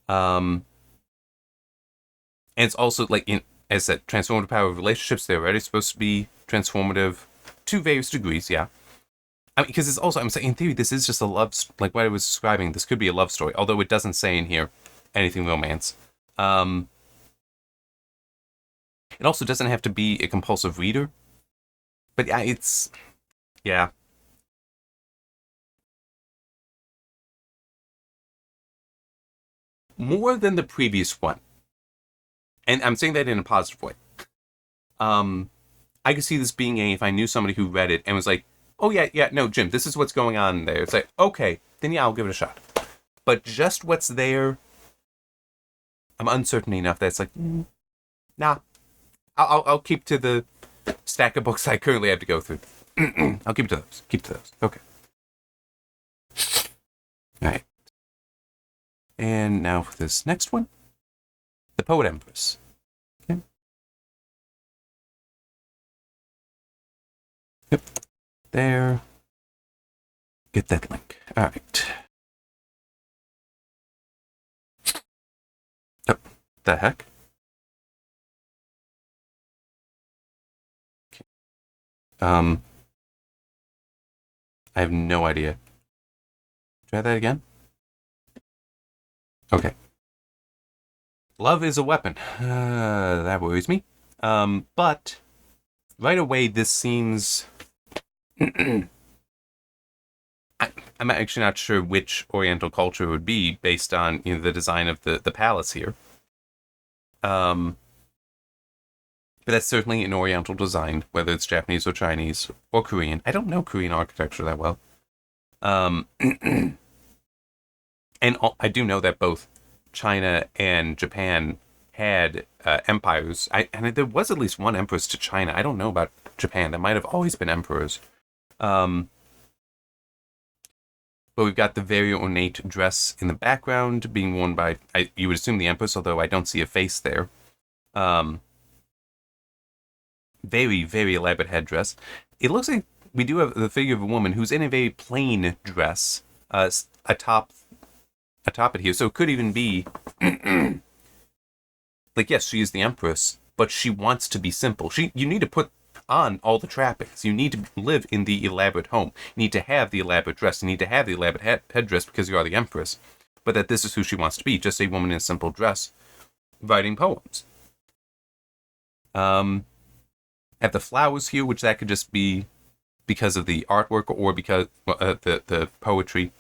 And it's also, like, as I said, transformative power of relationships, they're already supposed to be transformative to various degrees, yeah. I mean, because it's also, I'm saying, in theory, this is just a love, like what I was describing, this could be a love story, although it doesn't say in here anything romance. It also doesn't have to be a compulsive reader. But yeah. More than the previous one. And I'm saying that in a positive way. I could see this being if I knew somebody who read it and was like, oh yeah, no, Jim, this is what's going on there. It's like, okay, then yeah, I'll give it a shot. But just what's there, I'm uncertain enough that it's like, nah, I'll keep to the stack of books I currently have to go through. I'll keep to those. Keep to those. Okay. All right. And now for this next one, the Poet Empress. Okay. Yep. There. Get that link. All right. Oh, the heck? Okay. I have no idea. Try that again. Okay. Love is a weapon. That worries me. But right away, this seems. I'm actually not sure which Oriental culture it would be based on the design of the palace here. But that's certainly an Oriental design, whether it's Japanese or Chinese or Korean. I don't know Korean architecture that well. And I do know that both China and Japan had empires. And there was at least one empress to China. I don't know about Japan. There might have always been emperors. But we've got the very ornate dress in the background being worn by, you would assume, the empress, although I don't see a face there. Very, very elaborate headdress. It looks like we do have the figure of a woman who's in a very plain dress, atop it here. So it could even be, like, yes, she is the empress, but she wants to be simple. You need to put on all the trappings. You need to live in the elaborate home. You need to have the elaborate dress. You need to have the elaborate headdress because you are the empress. But that this is who she wants to be, just a woman in a simple dress, writing poems. Have the flowers here, which that could just be because of the artwork or because the poetry.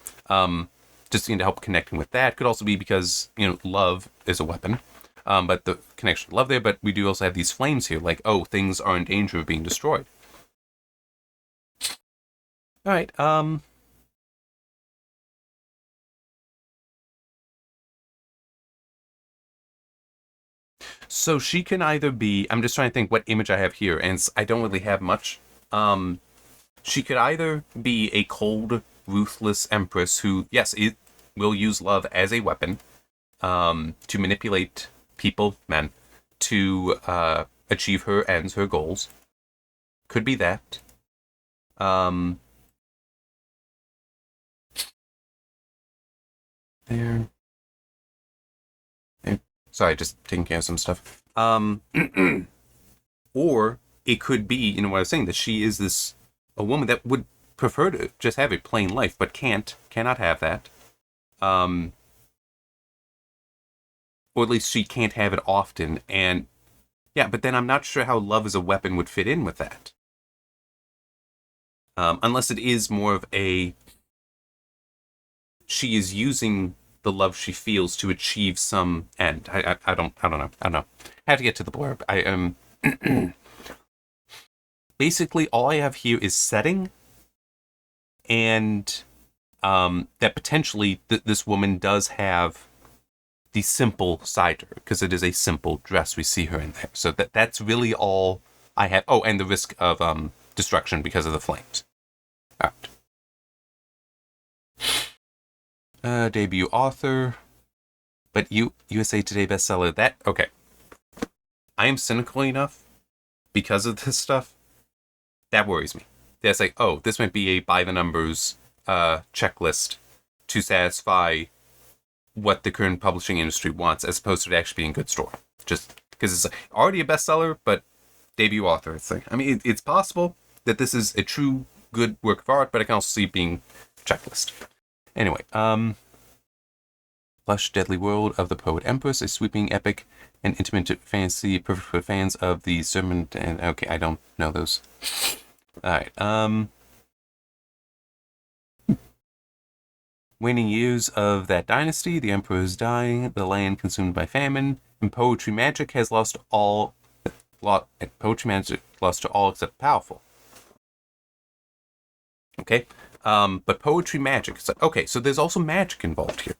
Just to help connecting with that. Could also be because love is a weapon. But the connection to love there. But we do also have these flames here, like, oh, things are in danger of being destroyed. All right. So she can either be. I'm just trying to think what image I have here, and I don't really have much. She could either be a cold, ruthless empress who, yes, will use love as a weapon to manipulate people, men, to achieve her ends, her goals. Could be that. There. Sorry, just taking care of some stuff. Or it could be, what I was saying, that she is a woman that would prefer to just have a plain life, but cannot have that. Or at least she can't have it often. And yeah, but then I'm not sure how love as a weapon would fit in with that. Unless it is more of she is using the love she feels to achieve some end. I don't know. I have to get to the blurb. I am basically all I have here is setting, and that potentially this woman does have the simple side to her because it is a simple dress we see her in there. So that's really all I have. Oh, and the risk of destruction because of the flames. All right. Debut author, but USA Today bestseller. That okay. I am cynical enough because of this stuff. That worries me. That's like, oh, this might be a by the numbers checklist to satisfy what the current publishing industry wants, as opposed to it actually being a good story. Just because it's already a bestseller, but debut author. It's like, I mean, it's possible that this is a true good work of art, but I can also see it being checklist. Anyway, Lush Deadly World of the Poet Empress, a sweeping epic and intimate fantasy perfect for fans of the sermon. And okay, I don't know those. All right. Waning years of that dynasty, the emperor is dying, the land consumed by famine, and poetry magic has lost all. Poetry magic lost to all except powerful. Okay? But poetry magic. So, okay, so there's also magic involved here.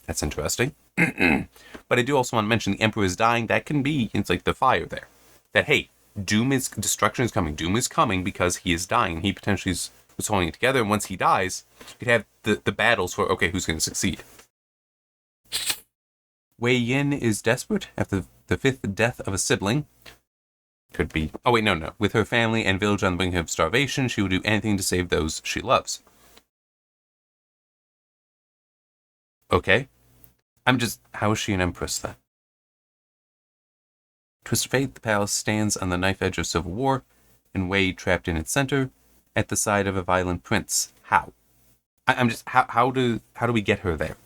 That's interesting. But I do also want to mention the Emperor is dying. That can be, it's like the fire there. That, hey, destruction is coming. Doom is coming because he is dying. He potentially was holding it together. And once he dies, you could have the battles for, okay, who's going to succeed? Wei Yin is desperate after the fifth death of a sibling. Could be, oh wait, no. With her family and village on the brink of starvation, she will do anything to save those she loves. Okay. How is she an empress then? Twist of Fate, the palace stands on the knife edge of civil war, and Wei trapped in its center, at the side of a violent prince. How? How do we get her there?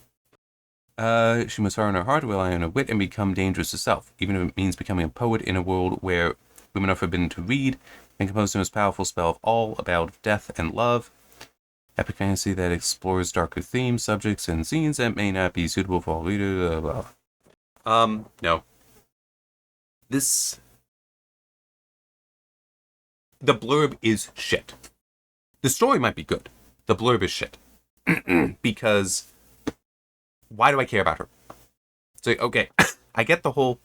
She must harden her heart, rely on her wit, and become dangerous herself, even if it means becoming a poet in a world where women are forbidden to read, and compose the most powerful spell of all about death and love. Epic fantasy that explores darker themes, subjects, and scenes that may not be suitable for all readers. No. The blurb is shit. The story might be good. The blurb is shit. Because why do I care about her? So, okay, I get the whole...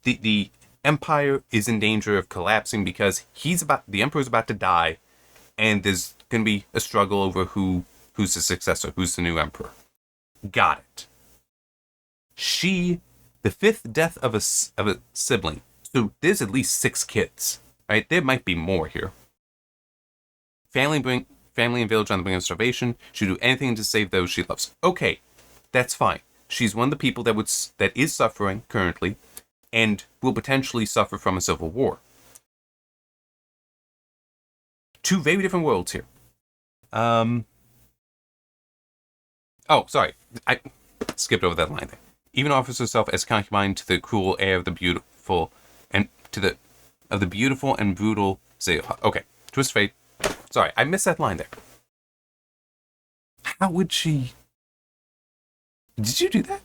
The empire is in danger of collapsing because the emperor's about to die, and there's going to be a struggle over who's the successor, who's the new emperor. Got it. The fifth death of a sibling. So there's at least 6 kids, right? There might be more here. Family and village on the brink of starvation. She'll do anything to save those she loves. Okay, that's fine. She's one of the people that is suffering currently, and will potentially suffer from a civil war. 2 very different worlds here. Oh, sorry. I skipped over that line there. Even offers herself as concubine to the cruel heir of the beautiful and brutal Zeus. Okay, twist fate. Sorry, I missed that line there. How would she? Did you do that?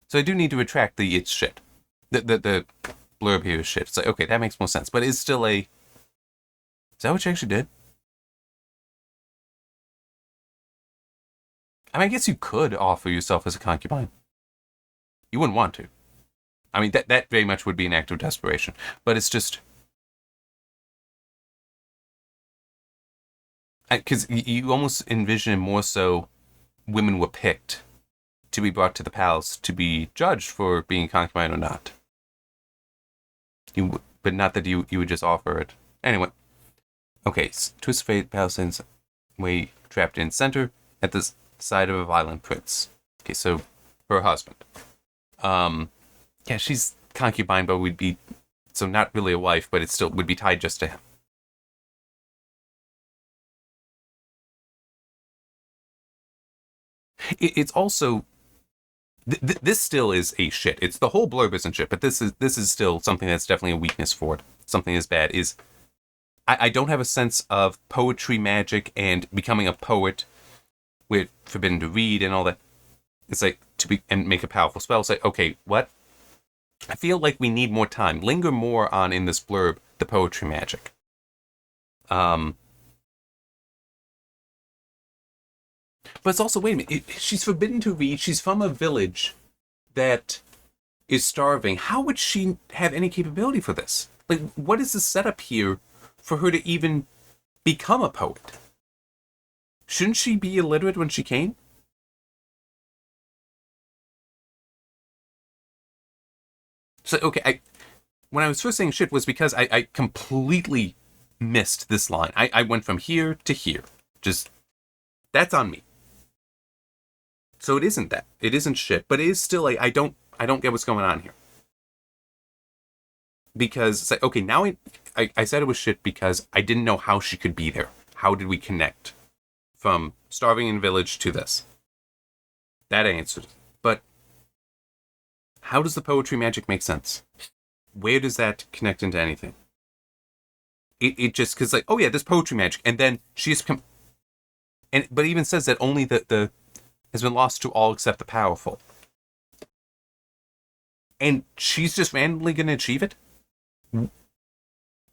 So I do need to retract the it's shit. The blurb here is shit. It's like, okay, that makes more sense, but it's still a. Is that what you actually did? I mean, I guess you could offer yourself as a concubine. You wouldn't want to. I mean, that very much would be an act of desperation. But it's just... Because you almost envision more so women were picked to be brought to the palace to be judged for being concubine or not. But not that you would just offer it. Anyway. Okay, twist of fate, palace way trapped in center at the side of a violent prince. Okay, so her husband. Yeah, she's concubine, but would be so not really a wife, but it still would be tied just to him. It's also this still is a shit. It's the whole blurb isn't shit, but this is still something that's definitely a weakness for it. Something as bad is I don't have a sense of poetry magic and becoming a poet with forbidden to read and all that. It's like and make a powerful spell. It's like, okay, what? I feel like we need more time. Linger more on in this blurb the poetry magic. But it's also, wait a minute, she's forbidden to read. She's from a village that is starving. How would she have any capability for this? Like, what is the setup here for her to even become a poet? Shouldn't she be illiterate when she came? So, okay, when I was first saying shit was because I completely missed this line. I went from here to here. Just, that's on me. So it isn't that. It isn't shit, but it is still I don't get what's going on here. Because it's like, okay, now I said it was shit because I didn't know how she could be there. How did we connect from starving in village to this? That answered. But how does the poetry magic make sense? Where does that connect into anything? It just, because like, oh yeah, there's poetry magic, and then she has become, but it even says that only the has been lost to all except the powerful. And she's just randomly going to achieve it?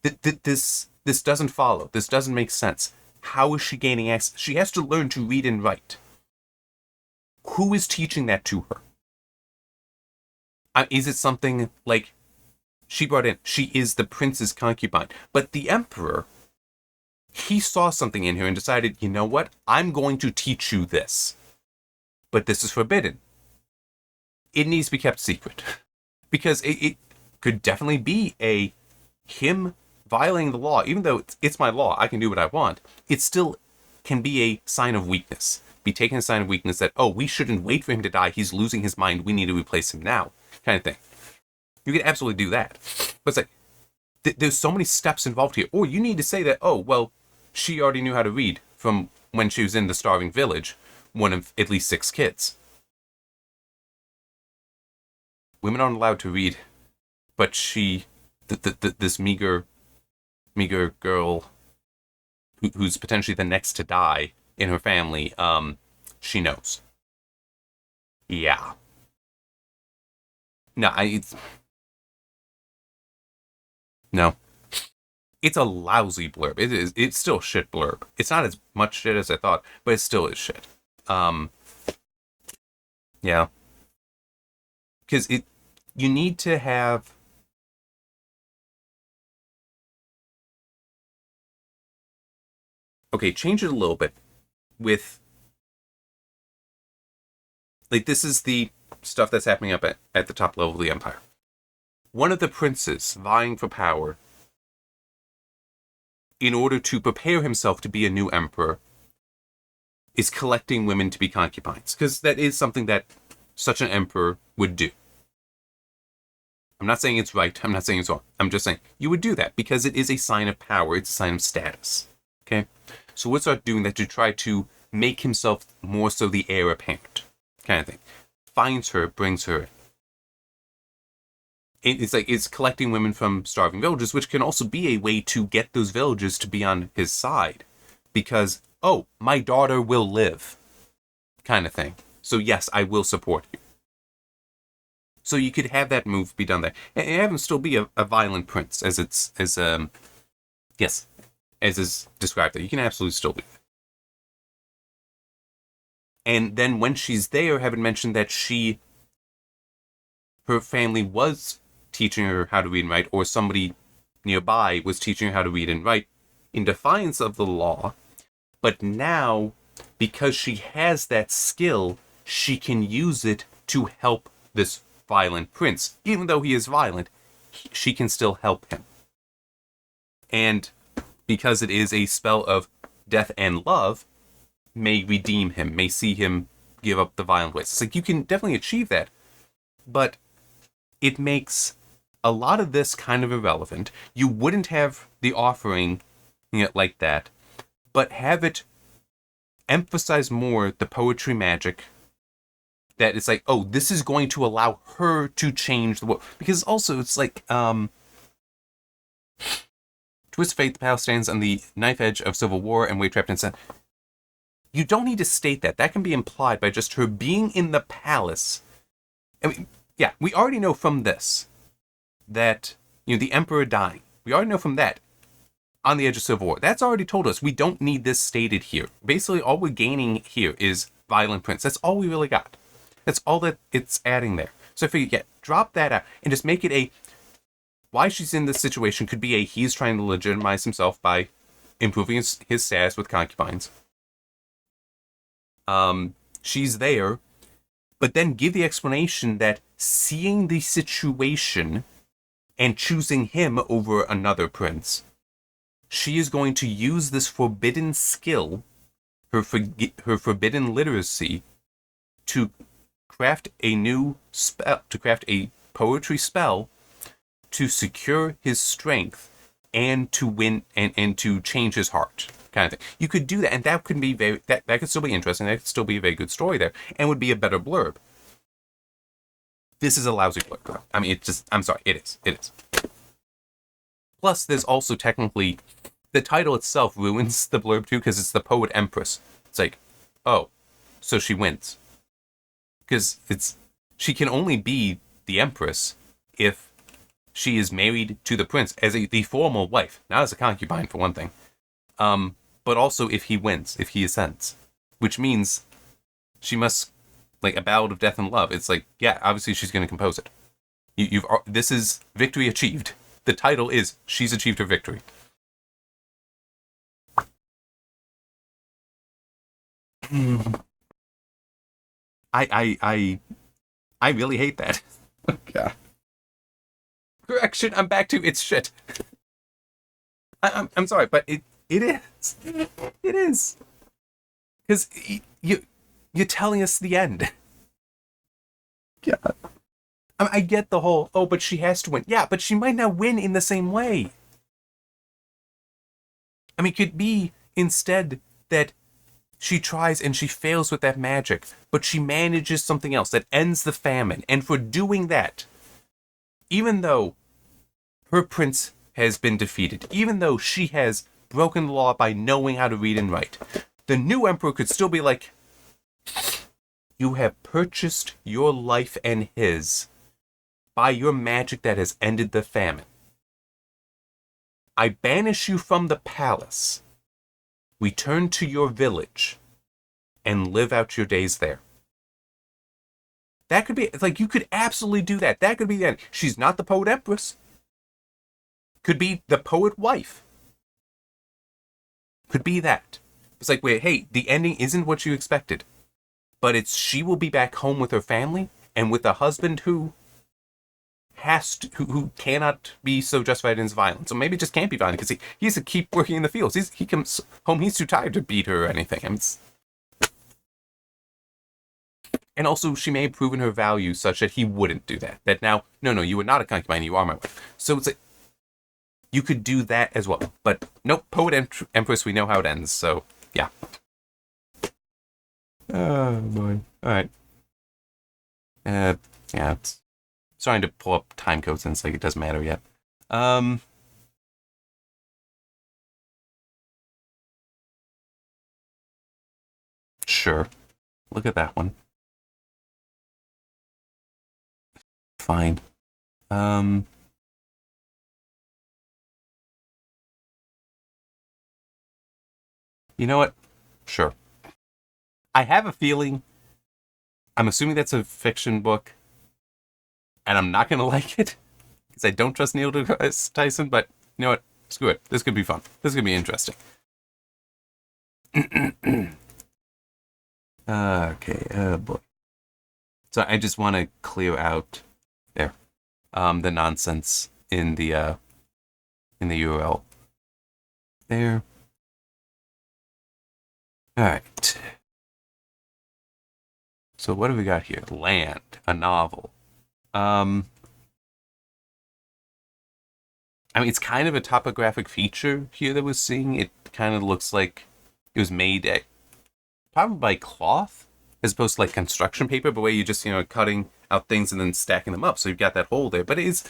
This doesn't follow. This doesn't make sense. How is she gaining access? She has to learn to read and write. Who is teaching that to her? Is it something like she brought in? She is the prince's concubine. But the emperor, he saw something in her and decided, you know what? I'm going to teach you this. But this is forbidden. It needs to be kept secret. Because it could definitely be him violating the law. Even though it's my law, I can do what I want. It still can be a sign of weakness. Be taken as a sign of weakness that, oh, we shouldn't wait for him to die. He's losing his mind. We need to replace him now. Kind of thing. You can absolutely do that. But it's like, there's so many steps involved here. Or you need to say that, oh, well, she already knew how to read from when she was in the starving village, one of at least 6 kids. Women aren't allowed to read, but this meager girl who's potentially the next to die in her family, she knows. Yeah. No, no. It's a lousy blurb. It's still shit blurb. It's not as much shit as I thought, but it still is shit. Yeah. Because you need to have... Okay, change it a little bit with... Like, this is the stuff that's happening up at the top level of the Empire. One of the princes vying for power in order to prepare himself to be a new emperor is collecting women to be concubines. Because that is something that such an emperor would do. I'm not saying it's right. I'm not saying it's wrong. I'm just saying you would do that because it is a sign of power. It's a sign of status. Okay? So we'll start doing that to try to make himself more so the heir apparent. Kind of thing. Finds her, brings her in. It's collecting women from starving villages, which can also be a way to get those villages to be on his side. Because, oh, my daughter will live. Kind of thing. So yes, I will support you. So you could have that move be done there. And have him still be a violent prince, as is described there. You can absolutely still be. And then when she's there, have it mentioned that her family was teaching her how to read and write, or somebody nearby was teaching her how to read and write in defiance of the law. But now, because she has that skill, she can use it to help this violent prince. Even though he is violent, she can still help him. And because it is a spell of death and love, may redeem him, may see him give up the violent ways. It's like you can definitely achieve that, but it makes a lot of this kind of irrelevant. You wouldn't have the offering like that, but have it emphasize more the poetry magic that it's like, oh, this is going to allow her to change the world. Because also it's like, Twist of Fate, the palace stands on the knife edge of civil war and way trapped in sin. You don't need to state that. That can be implied by just her being in the palace. I mean, yeah, we already know from this that, the emperor dying. We already know from that on the edge of civil war. That's already told us. We don't need this stated here. Basically, all we're gaining here is violent prince. That's all we really got. That's all that it's adding there. So I figured, drop that out and just make it why she's in this situation could be he's trying to legitimize himself by improving his status with concubines. She's there, but then give the explanation that seeing the situation and choosing him over another prince, she is going to use this forbidden skill, her forbidden literacy, to craft a new spell, to craft a poetry spell to secure his strength and to win and to change his heart. Kind of thing. You could do that, and that could be that could still be interesting. That could still be a very good story there, and would be a better blurb. This is a lousy blurb, though. I mean, I'm sorry, it is. It is. Plus, there's also technically the title itself ruins the blurb too, because it's the poet Empress. It's like, oh, so she wins, because she can only be the Empress if she is married to the prince as the formal wife, not as a concubine for one thing. but also if he wins, if he ascends, which means she must, like, a ballad of death and love. It's like, yeah, obviously she's going to compose it. This is victory achieved. The title is she's achieved her victory. I really hate that. God. Correction, I'm back to it's shit. I'm sorry, but it is. It is. Because you're telling us the end. God. I get the whole, oh, but she has to win. Yeah, but she might not win in the same way. I mean, it could be instead that she tries and she fails with that magic, but she manages something else that ends the famine. And for doing that, even though her prince has been defeated, even though she has broken the law by knowing how to read and write, the new emperor could still be like, you have purchased your life and his by your magic that has ended the famine. I banish you from the palace. Return to your village and live out your days there. That could be, like, you could absolutely do that. That could be the end. She's not the poet empress. Could be the poet wife. Could be that. It's like, wait, hey, the ending isn't what you expected, but it's she will be back home with her family and with a husband who who cannot be so justified in his violence. So maybe it just can't be violent because he has to keep working in the fields. He comes home, he's too tired to beat her or anything. I mean, and also, she may have proven her value such that he wouldn't do that. That now, no, you are not a concubine, you are my wife. So it's like, you could do that as well. But nope, poet empress, we know how it ends. So, yeah. Oh, boy. All right. Yeah, it's starting to pull up time codes and it's like it doesn't matter yet. Sure. Look at that one. Fine. You know what? Sure. I have a feeling, I'm assuming that's a fiction book, and I'm not going to like it, because I don't trust Neil deGrasse Tyson, but you know what? Screw it. This could be fun. This could be interesting. Okay, oh boy. So I just want to clear out there the nonsense in the URL. There. All right. So what have we got here? Land, a novel. I mean, it's kind of a topographic feature here that we're seeing. It kind of looks like it was made probably by cloth, as opposed to like construction paper, but where you just, cutting out things and then stacking them up. So you've got that hole there. But it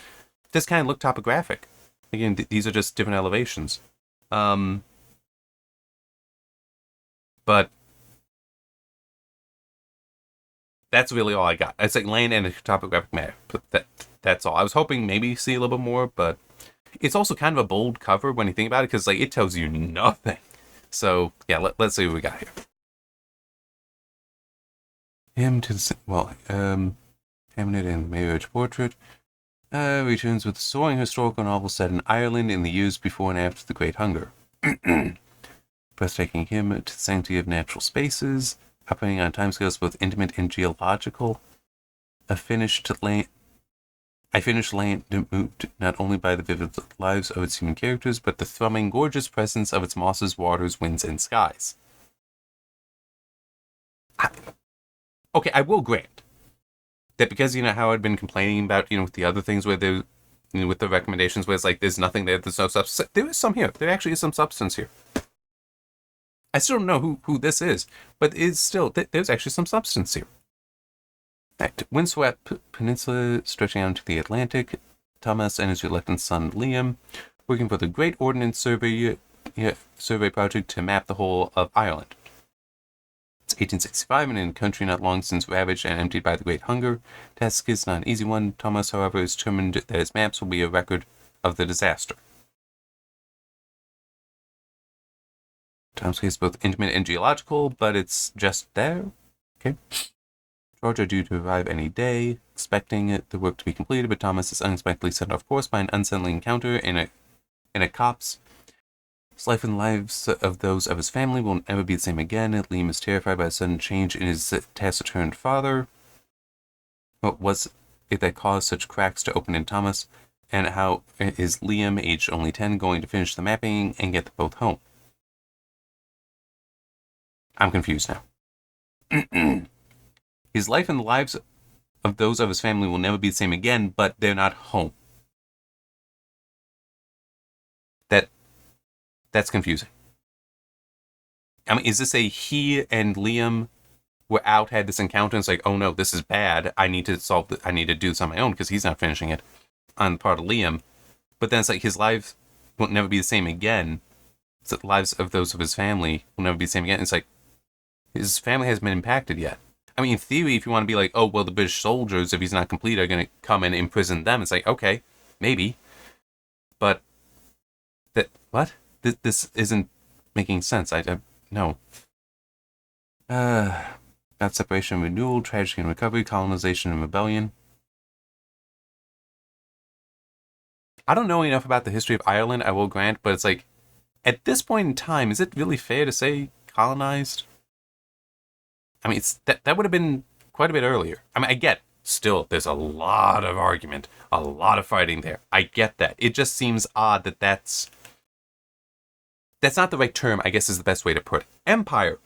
does kind of look topographic. Again, these are just different elevations. But that's really all I got. It's like land and a topographic map. But that's all. I was hoping maybe see a little bit more, but it's also kind of a bold cover when you think about it, because like it tells you nothing. So yeah, let's see what we got here. Hamnet and Marriage Portrait returns with a soaring historical novel set in Ireland in the years before and after the Great Hunger. Breathtaking hymn to the sanctity of natural spaces, operating on timescales both intimate and geological. I finished land moved not only by the vivid lives of its human characters, but the thrumming, gorgeous presence of its mosses, waters, winds, and skies. Okay, I will grant that, because how I'd been complaining about, with the other things where there, with the recommendations where it's like there's nothing there, there's no substance. There is some here. There actually is some substance here. I still don't know who this is, but it's still, there's actually some substance here. Right. Windswept Peninsula stretching out into the Atlantic. Thomas and his reluctant son Liam working for the Great Ordnance Survey project to map the whole of Ireland. It's 1865 and in a country not long since ravaged and emptied by the Great Hunger. Task is not an easy one. Thomas, however, is determined that his maps will be a record of the disaster. Time space is both intimate and geological, but it's just there. Okay. George are due to arrive any day, expecting the work to be completed, but Thomas is unexpectedly sent off course by an unsettling encounter in a copse. His life and lives of those of his family will never be the same again. Liam is terrified by a sudden change in his taciturn father. What was it that caused such cracks to open in Thomas? And how is Liam, aged only 10, going to finish the mapping and get them both home? I'm confused now. His life and the lives of those of his family will never be the same again, but they're not home. That's confusing. I mean, is this a he and Liam were out, had this encounter, and it's like, oh no, this is bad. I need to I need to do this on my own because he's not finishing it on the part of Liam. But then it's like his life will never be the same again. So the lives of those of his family will never be the same again. It's like his family hasn't been impacted yet. I mean, in theory, if you want to be like, oh, well, the British soldiers, if he's not complete, are going to come and imprison them. It's like, okay, maybe. But This isn't making sense. No. About separation and renewal, tragedy and recovery, colonization and rebellion. I don't know enough about the history of Ireland, I will grant, but it's like, at this point in time, is it really fair to say colonized? I mean, that would have been quite a bit earlier. I mean, I get, still, there's a lot of argument, a lot of fighting there. I get that. It just seems odd that that's not the right term, I guess is the best way to put it. Empire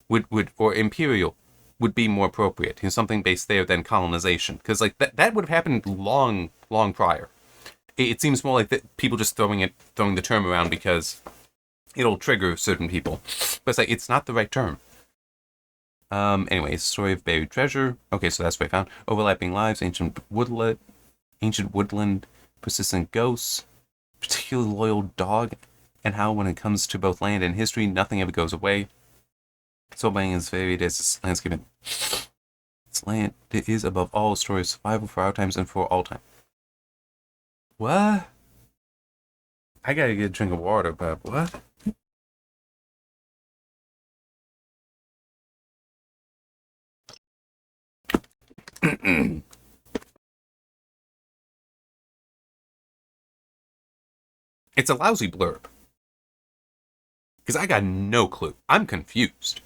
would or imperial would be more appropriate. Something based there than colonization. Because like that would have happened long prior. It seems more like that people just throwing the term around because it'll trigger certain people. But it's like, it's not the right term. Anyways, story of buried treasure. Okay, so that's what I found. Overlapping lives, ancient woodland, persistent ghosts, particularly loyal dog, and how when it comes to both land and history, nothing ever goes away. Soulbang is varied as its landscape. Its land it is above all a story of survival for our times and for all time. What? I gotta get a drink of water, but what? It's a lousy blurb. Because I got no clue. I'm confused.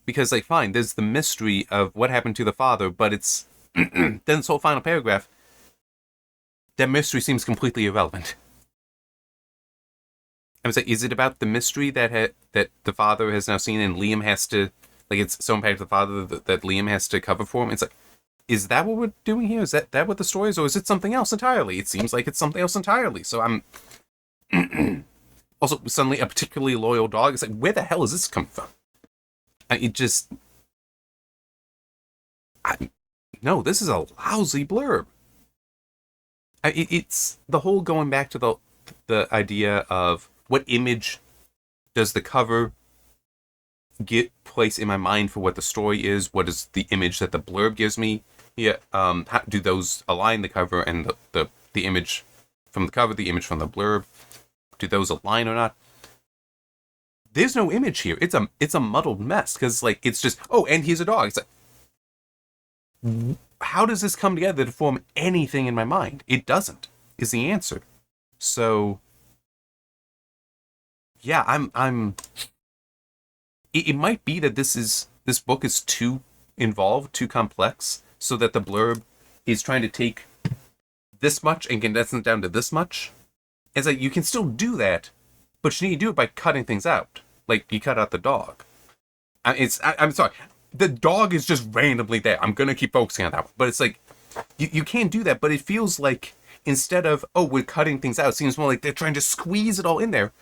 Because, like, fine, there's the mystery of what happened to the father, but it's... then this whole final paragraph, that mystery seems completely irrelevant. I was like, is it about the mystery that the father has now seen and Liam has to... Like, it's so impacted the father that Liam has to cover for him? It's like, is that what we're doing here? Is that what the story is? Or is it something else entirely? It seems like it's something else entirely. So I'm... Also, suddenly a particularly loyal dog. It's like, where the hell is this coming from? No, this is a lousy blurb. It's the whole going back to the idea of what image does the cover get place in my mind for what the story is? What is the image that the blurb gives me? Yeah, how do those align, the cover and the image from the cover, the image from the blurb? Do those align or not? There's no image here. It's a muddled mess because like it's just and he's a dog. It's like, how does this come together to form anything in my mind? It doesn't. Is the answer. So yeah, I'm. It might be that this book is too involved, too complex, so that the blurb is trying to take this much and condense it down to this much. It's like, you can still do that, but you need to do it by cutting things out. Like, you cut out the dog. I'm sorry. The dog is just randomly there. I'm going to keep focusing on that one. But it's like, you can't do that, but it feels like instead of, we're cutting things out, it seems more like they're trying to squeeze it all in there.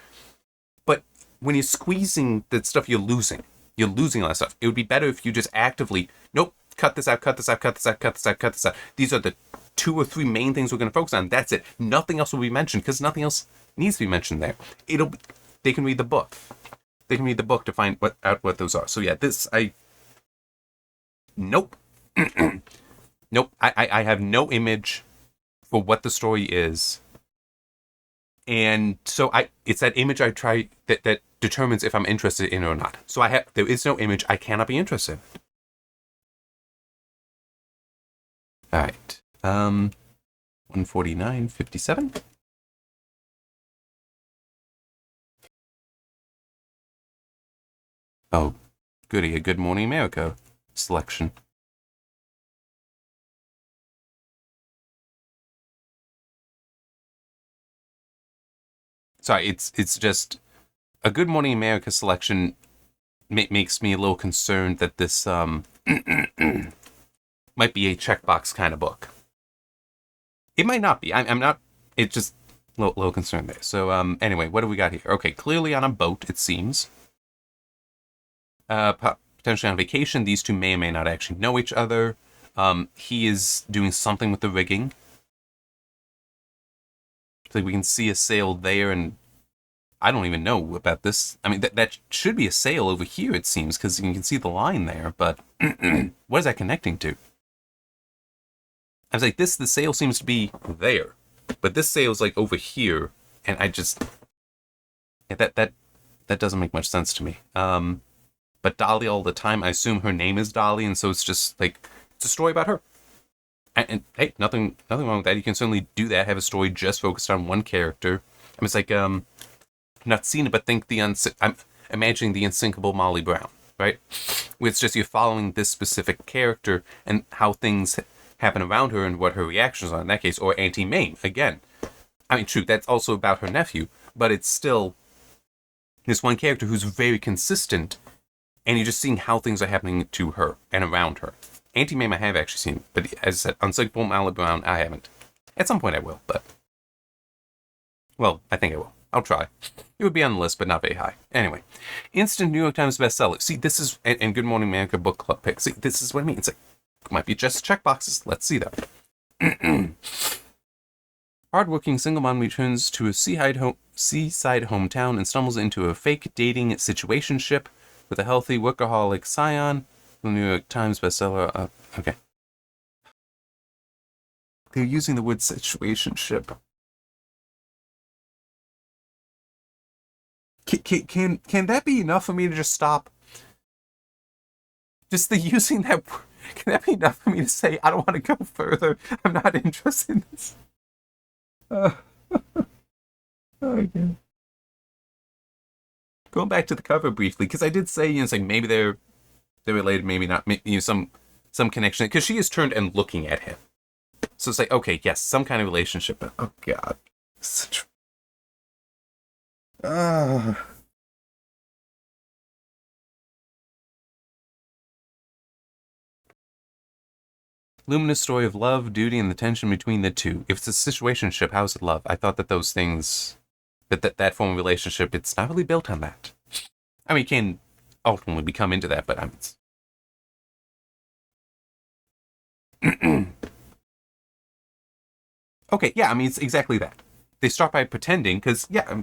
But when you're squeezing that stuff, you're losing. You're losing all that stuff. It would be better if you just actively, nope, cut this out, cut this out, cut this out, cut this out, cut this out. These are the 2 or 3 main things we're going to focus on. That's it. Nothing else will be mentioned because nothing else needs to be mentioned there. They can read the book. They can read the book to find out what those are. So yeah, nope. Nope. I have no image for what the story is. And so it's that image I try that determines if I'm interested in it or not. So there is no image. I cannot be interested. All right. 149.57. Oh, goody, a Good Morning America selection. Sorry, it's just a Good Morning America selection makes me a little concerned that this might be a checkbox kind of book. It might not be. I'm not. It's just a little concerned there. So anyway, what do we got here? Okay, clearly on a boat, it seems. Potentially on vacation. These two may or may not actually know each other. He is doing something with the rigging. So we can see a sail there, and I don't even know about this. I mean, that should be a sail over here, it seems, because you can see the line there, but what is that connecting to? I was like, the sail seems to be there, but this sail's like over here, and I just, yeah, that doesn't make much sense to me. But Dolly all the time, I assume her name is Dolly, and so it's just like, it's a story about her. And hey, nothing wrong with that. You can certainly do that, have a story just focused on one character. I mean, it's like, not seen it, but think I'm imagining the unsinkable Molly Brown, right? It's just you're following this specific character and how things happen around her and what her reactions are in that case, or Auntie Mame, again. I mean, true, that's also about her nephew, but it's still this one character who's very consistent, and you're just seeing how things are happening to her and around her. Auntie Mame I have actually seen, but as I said, Unsinkable Molly Brown, I haven't. At some point I will, but... Well, I think I will. I'll try. It would be on the list, but not very high. Anyway, instant New York Times bestseller. See, this is... And Good Morning America book club pick. See, this is what I mean. It's like, it might be just checkboxes. Let's see, though. Hardworking single mom returns to a seaside hometown and stumbles into a fake dating situationship with a healthy workaholic scion. The New York Times bestseller. Okay. They're using the word situationship. Can that be enough for me to just stop? Just the using that word. Can that be enough for me to say, I don't want to go further? I'm not interested in this. Okay. Going back to the cover briefly, because I did say, it's like maybe they're related, maybe not. Maybe, some connection, because she is turned and looking at him. So it's like, okay, yes, some kind of relationship. But, oh God, such. Luminous story of love, duty, and the tension between the two. If it's a situationship, how's it love? I thought that those things, that form of relationship, it's not really built on that. I mean, you can ultimately become into that, but I mean, okay, yeah, I mean, it's exactly that. They start by pretending, because, yeah,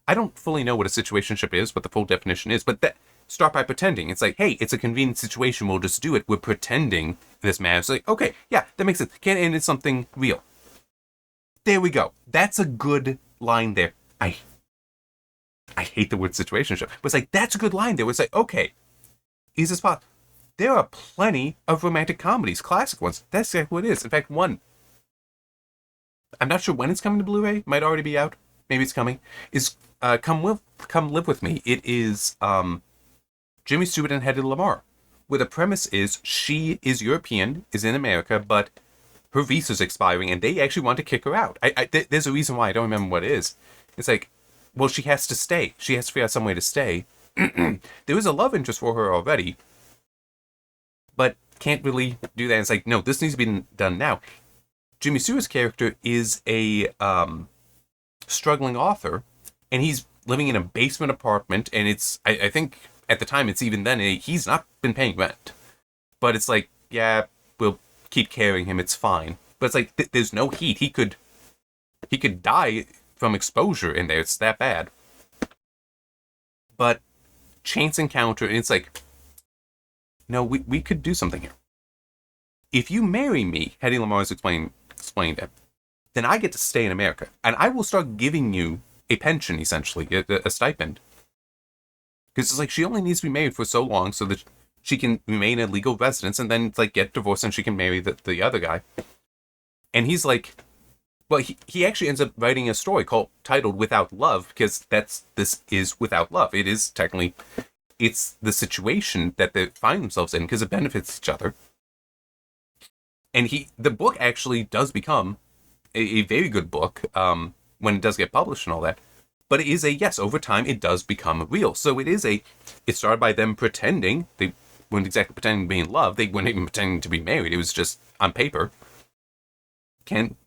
I don't fully know what a situationship is, what the full definition is, but start by pretending. It's like, hey, it's a convenient situation, we'll just do it. We're pretending this matters. It's like, okay, yeah, that makes sense. And it's something real. There we go. That's a good line there. I hate the word situationship, but it's like, that's a good line there. It's like, okay, is this possible? There are plenty of romantic comedies, classic ones. That's exactly what it is. In fact, one, I'm not sure when it's coming to Blu-ray. Might already be out. Maybe it's coming. Is Come Live With Me. It is Jimmy Stewart and Hedy Lamarr, where the premise is she is European, is in America, but her visa's expiring, and they actually want to kick her out. There's a reason why. I don't remember what it is. It's like, well, she has to stay. She has to figure out some way to stay. There is a love interest for her already, but can't really do that. It's like, no, this needs to be done now. Jimmy Stewart's character is a struggling author, and he's living in a basement apartment, and it's, I think at the time, it's even then, he's not been paying rent. But it's like, yeah, we'll keep carrying him, it's fine. But it's like, there's no heat. He could die from exposure in there. It's that bad. But chance encounter, and it's like, no, we could do something here. If you marry me, Hedy Lamarr's explained it, then I get to stay in America. And I will start giving you a pension, essentially, a stipend. Because it's like she only needs to be married for so long so that she can remain a legal residence, and then it's like get divorced and she can marry the other guy. And he's like, well, he actually ends up writing a story titled Without Love, because this is without love. It is technically, it's the situation that they find themselves in because it benefits each other. And the book actually does become a very good book when it does get published and all that. But it is over time it does become real. So it started by them pretending, they weren't exactly pretending to be in love, they weren't even pretending to be married, it was just on paper.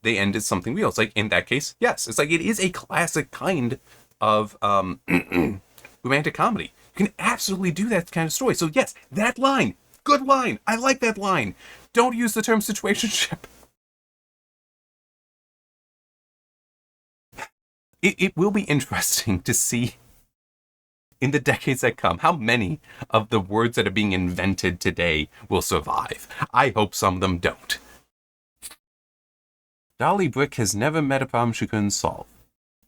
They end as something real? It's like, in that case, yes. It's like, it is a classic kind of romantic comedy. You can absolutely do that kind of story. So yes, that line, good line, I like that line. Don't use the term situationship. It will be interesting to see in the decades that come how many of the words that are being invented today will survive. I hope some of them don't. Dolly Brick has never met a problem she couldn't solve.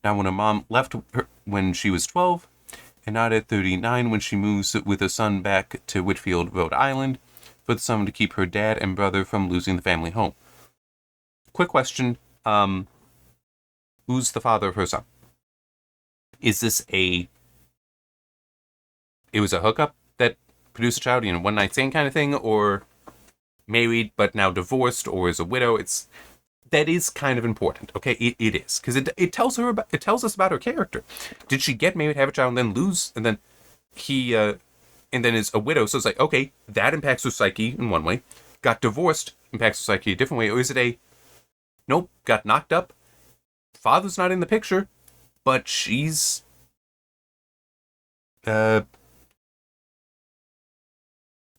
Not when her mom left her when she was 12, and not at 39 when she moves with her son back to Whitfield, Rhode Island, for the summer to keep her dad and brother from losing the family home. Quick question, who's the father of her son? Is this it was a hookup that produced a child, one night stand kind of thing, or married but now divorced, or is a widow? That is kind of important, okay? It is, because it tells us about her character. Did she get married, have a child, and then lose, and then and then is a widow? So it's like, okay, that impacts her psyche in one way. Got divorced impacts her psyche a different way, or is it nope, got knocked up, father's not in the picture, but she's never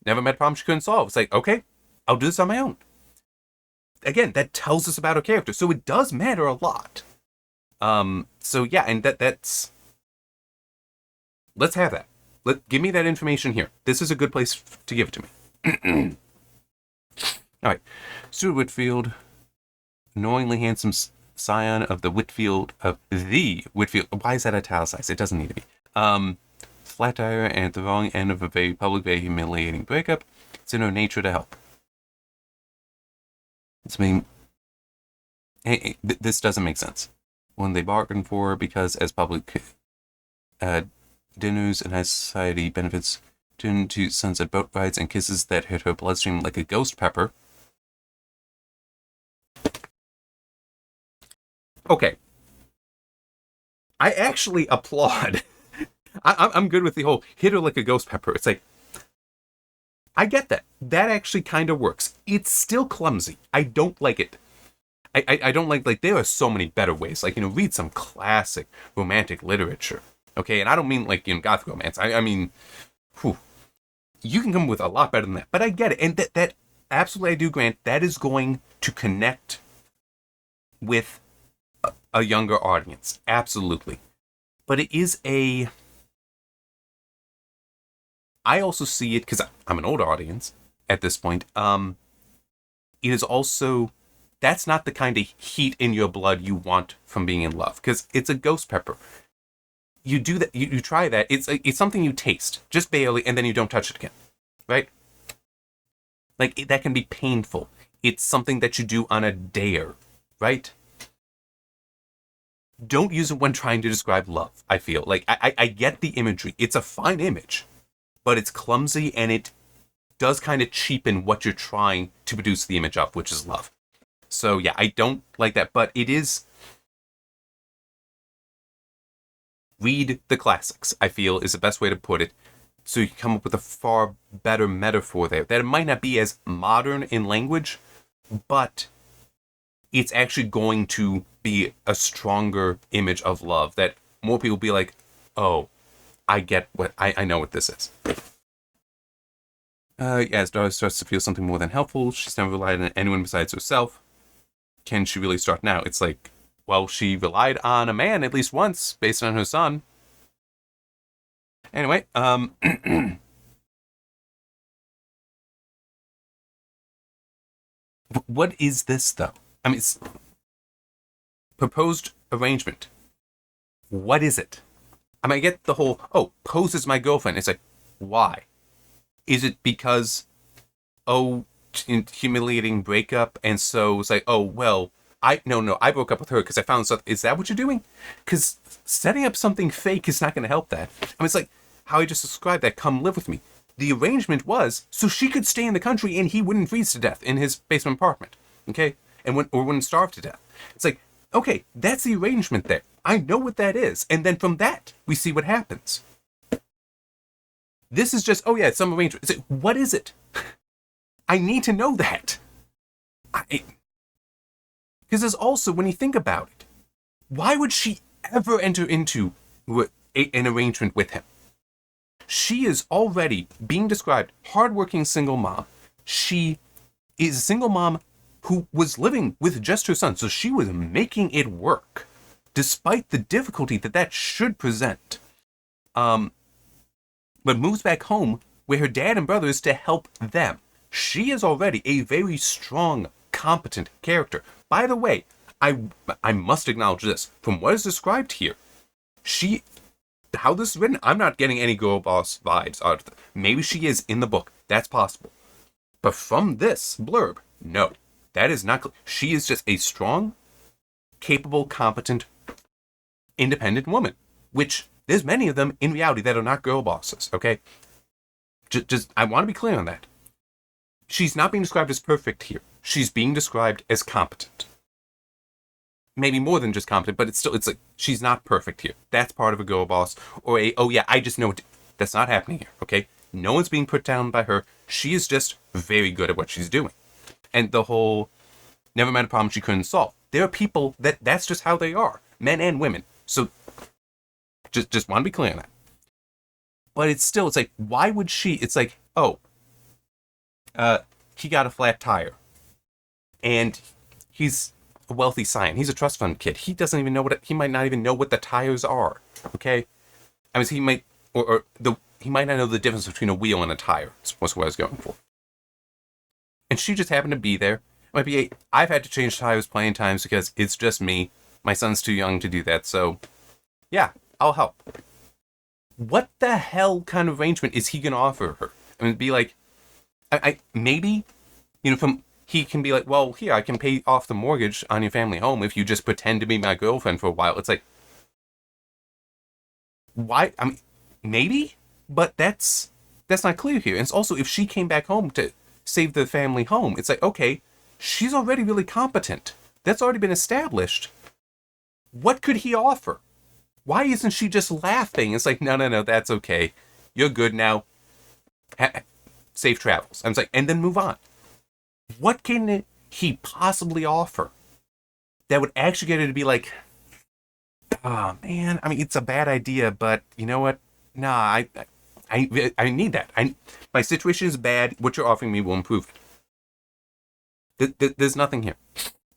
met a problem she couldn't solve. It's like, okay, I'll do this on my own. Again, that tells us about her character, so it does matter a lot. So yeah, and that's... Let's have that. Give me that information here. This is a good place to give it to me. Alright. Stuart Whitfield, annoyingly handsome scion of the Whitfield... Why is that italicized? It doesn't need to be. Flat tire and at the wrong end of a very public, very humiliating breakup. It's in her nature to help. This doesn't make sense. When they bargain for her because as public dinners and high society benefits turned to sunset boat rides and kisses that hit her bloodstream like a ghost pepper. Okay. I actually applaud. I'm good with the whole hit her like a ghost pepper. It's like, I get that. That actually kind of works. It's still clumsy. I don't like it. I don't like there are so many better ways. Like, read some classic romantic literature. Okay, and I don't mean like, gothic romance. I mean, you can come with a lot better than that. But I get it. And that absolutely I do grant that is going to connect with a younger audience. Absolutely. But it is I also see it, because I'm an older audience at this point, it is also, that's not the kind of heat in your blood you want from being in love, because it's a ghost pepper. You do that, you try that, it's something you taste, just barely, and then you don't touch it again, right? Like, that can be painful. It's something that you do on a dare, right? Don't use it when trying to describe love, I feel. Like, I get the imagery. It's a fine image. But it's clumsy, and it does kind of cheapen what you're trying to produce the image of, which is love. So yeah, I don't like that, but it is... Read the classics, I feel, is the best way to put it, so you can come up with a far better metaphor there. That it might not be as modern in language, but it's actually going to be a stronger image of love, that more people be like, oh, I get what I know what this is. As Dolly starts to feel something more than helpful, she's never relied on anyone besides herself. Can she really start now? It's like, well, she relied on a man at least once, based on her son. Anyway, what is this, though? I mean, it's proposed arrangement. What is it? I mean, I get the whole, oh, pose as my girlfriend. It's like, why? Is it because, humiliating breakup, and so it's like, oh, well, I broke up with her because I found something. Is that what you're doing? Because setting up something fake is not going to help that. I mean, it's like how I just described that, come live with me. The arrangement was so she could stay in the country and he wouldn't freeze to death in his basement apartment, okay? And wouldn't starve to death. It's like, okay, that's the arrangement there. I know what that is. And then from that, we see what happens. This is just, oh yeah, it's some arrangement. It's like, what is it? I need to know that. Because there's also, when you think about it, why would she ever enter into an arrangement with him? She is already being described hardworking single mom. She is a single mom who was living with just her son, so she was making it work, despite the difficulty that should present. But moves back home where her dad and brother is to help them. She is already a very strong, competent character. By the way, I must acknowledge this. From what is described here, how this is written, I'm not getting any girl boss vibes out of it. Maybe she is in the book. That's possible. But from this blurb, no. That is not. She is just a strong, capable, competent, independent woman. Which, there's many of them in reality that are not girl bosses, okay? Just I want to be clear on that. She's not being described as perfect here. She's being described as competent. Maybe more than just competent, but it's like, she's not perfect here. That's part of a girl boss. Or I just know it. That's not happening here, okay? No one's being put down by her. She is just very good at what she's doing. And the whole, never met a problem she couldn't solve. There are people that's just how they are. Men and women. So, just want to be clear on that. But it's like, why would she, it's like, he got a flat tire. And he's a wealthy scion. He's a trust fund kid. He doesn't even know he might not even know what the tires are. Okay? I mean, he might, he might not know the difference between a wheel and a tire. Was what I was going for. And she just happened to be there. I've had to change tires plenty of times because it's just me. My son's too young to do that, so yeah, I'll help. What the hell kind of arrangement is he gonna offer her? I mean, it'd be like, maybe, he can be like, well, here, I can pay off the mortgage on your family home if you just pretend to be my girlfriend for a while. It's like, why? I mean, maybe, but that's not clear here. And it's also, if she came back home to save the family home, it's like, okay, she's already really competent. That's already been established. What could he offer? Why isn't she just laughing? It's like, no, that's okay. You're good now. Safe travels. I'm like, and then move on. What can he possibly offer that would actually get her to be like, oh man, I mean, it's a bad idea, but you know what? Nah, I need that. My situation is bad. What you're offering me will improve it. There's nothing here.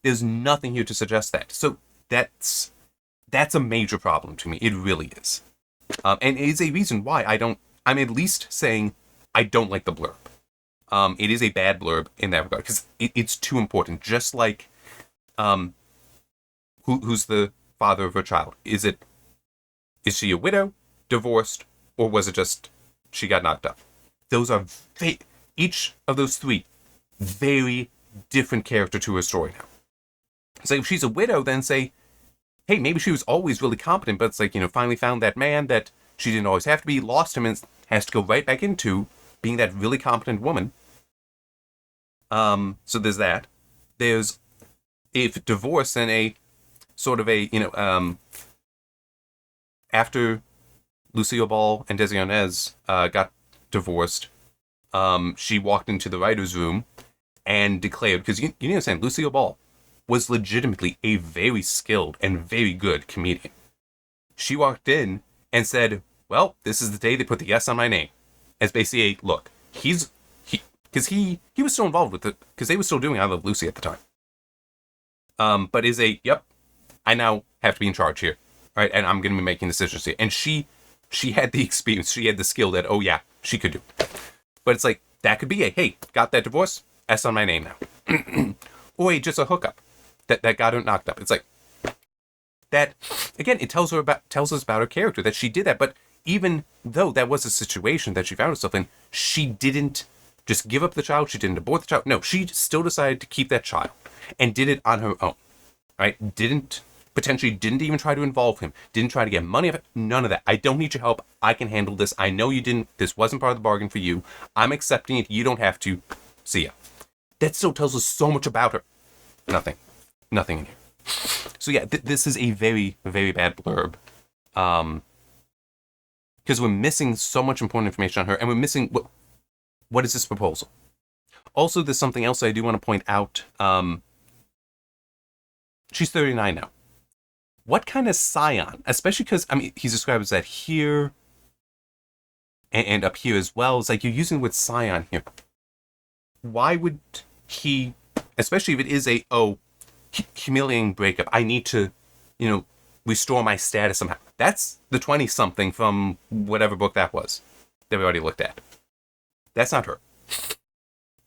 There's nothing here to suggest that. So that's a major problem to me. It really is. And it is a reason why I'm at least saying I don't like the blurb. It is a bad blurb in that regard because it's too important. Just like, who's the father of her child? Is she a widow, divorced, or was it just she got knocked up? Those are each of those three very different character to her story now. So if she's a widow, then say, hey, maybe she was always really competent, but it's like, finally found that man that she didn't always have to be, lost him, and has to go right back into being that really competent woman. So there's that. There's, if divorce and a sort of a, after Lucille Ball and Desi Arnaz got divorced, she walked into the writer's room and declared, because you understand, Lucille Ball was legitimately a very skilled and very good comedian. She walked in and said, well, this is the day they put the S on my name. As basically a, look, because he was still involved with it, because they were still doing I Love Lucy at the time. But is a, yep, I now have to be in charge here, right? And I'm going to be making decisions here. And she had the experience, she had the skill that, oh yeah, she could do. But it's like, that could be a, hey, got that divorce, S on my name now. Or just a hookup that got her knocked up. It's like, that, again, it tells us about her character, that she did that. But even though that was a situation that she found herself in, she didn't just give up the child. She didn't abort the child. No, she still decided to keep that child and did it on her own, right? Potentially didn't even try to involve him. Didn't try to get money of it. None of that. I don't need your help. I can handle this. I know you didn't. This wasn't part of the bargain for you. I'm accepting it. You don't have to. See ya. That still tells us so much about her. Nothing in here. So yeah, this is a very, very bad blurb. Because we're missing so much important information on her, and we're missing what is this proposal. Also, there's something else I do want to point out. She's 39 now. What kind of scion? Especially because, I mean, he's described as that here and up here as well. It's like you're using the word scion here. Why would he, especially if it is a, humiliating breakup, I need to, restore my status somehow. That's the 20-something from whatever book that was that we already looked at. That's not her.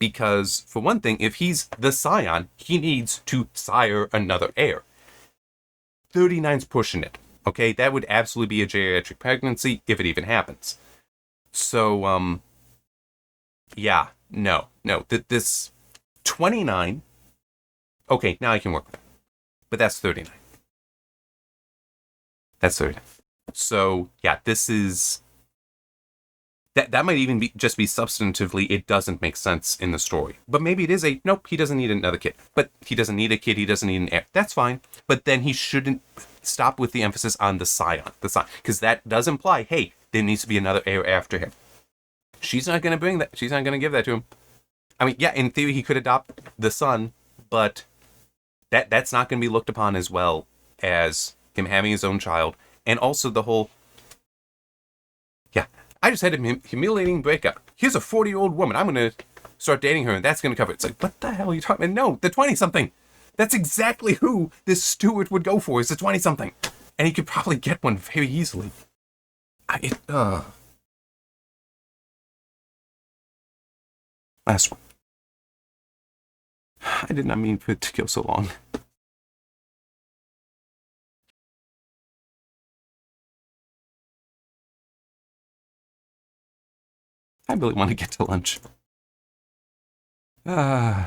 Because, for one thing, if he's the scion, he needs to sire another heir. 39's pushing it. Okay, that would absolutely be a geriatric pregnancy if it even happens. So, yeah, no. This 29. Okay, now I can work with it. But that's 39. That's 39. So, yeah, this is... That might even just be substantively, it doesn't make sense in the story. But maybe it is nope, he doesn't need another kid. But he doesn't need a kid, he doesn't need an heir. That's fine. But then he shouldn't stop with the emphasis on the scion. Because that does imply, hey, there needs to be another heir after him. She's not going to bring that. She's not going to give that to him. I mean, yeah, in theory, he could adopt the son, but that's not going to be looked upon as well as him having his own child. And also the whole... Yeah, I just had a humiliating breakup. Here's a 40-year-old woman. I'm going to start dating her, and that's going to cover it. It's like, what the hell are you talking about? No, the 20-something. That's exactly who this steward would go for, is the 20-something. And he could probably get one very easily. Last one. I did not mean for it to go so long. I really want to get to lunch. All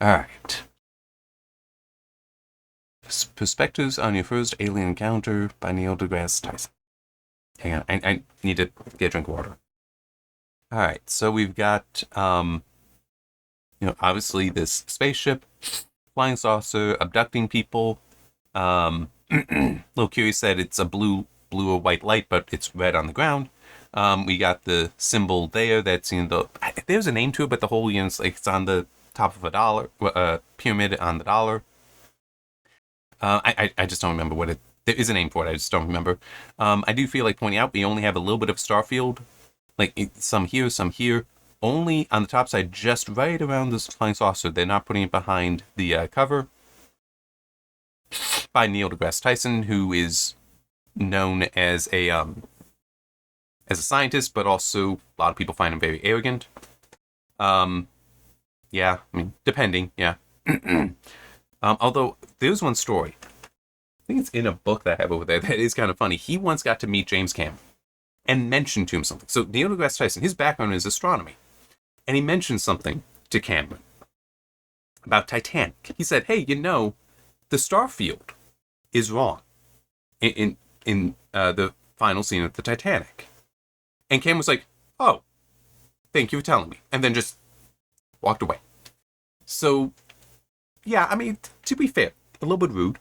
right. Perspectives on Your First Alien Encounter by deGrasse Tyson. Hang on, I need to get a drink of water. All right, so we've got, obviously this spaceship, flying saucer, abducting people. Little curious that it's a blue or white light, but it's red on the ground. We got the symbol there that's there's a name to it, but the whole it's on the top of a dollar, pyramid on the dollar. I just don't remember what it. There is a name for it. I just don't remember. I do feel like pointing out we only have a little bit of Starfield, like some here, only on the top side, just right around this flying saucer. They're not putting it behind the cover. By deGrasse Tyson, who is known as a scientist, but also a lot of people find him very arrogant. Yeah, I mean, depending, yeah. Although there's one story, I think it's in a book that I have over there, that is kind of funny. He once got to meet James Cameron and mentioned to him something. So Neil deGrasse Tyson, his background is astronomy, and he mentioned something to Cameron about Titanic. He said, "Hey, the Starfield is wrong in the final scene of the Titanic." And Cam was like, "Oh, thank you for telling me," and then just walked away. So, yeah, I mean, to be fair, a little bit rude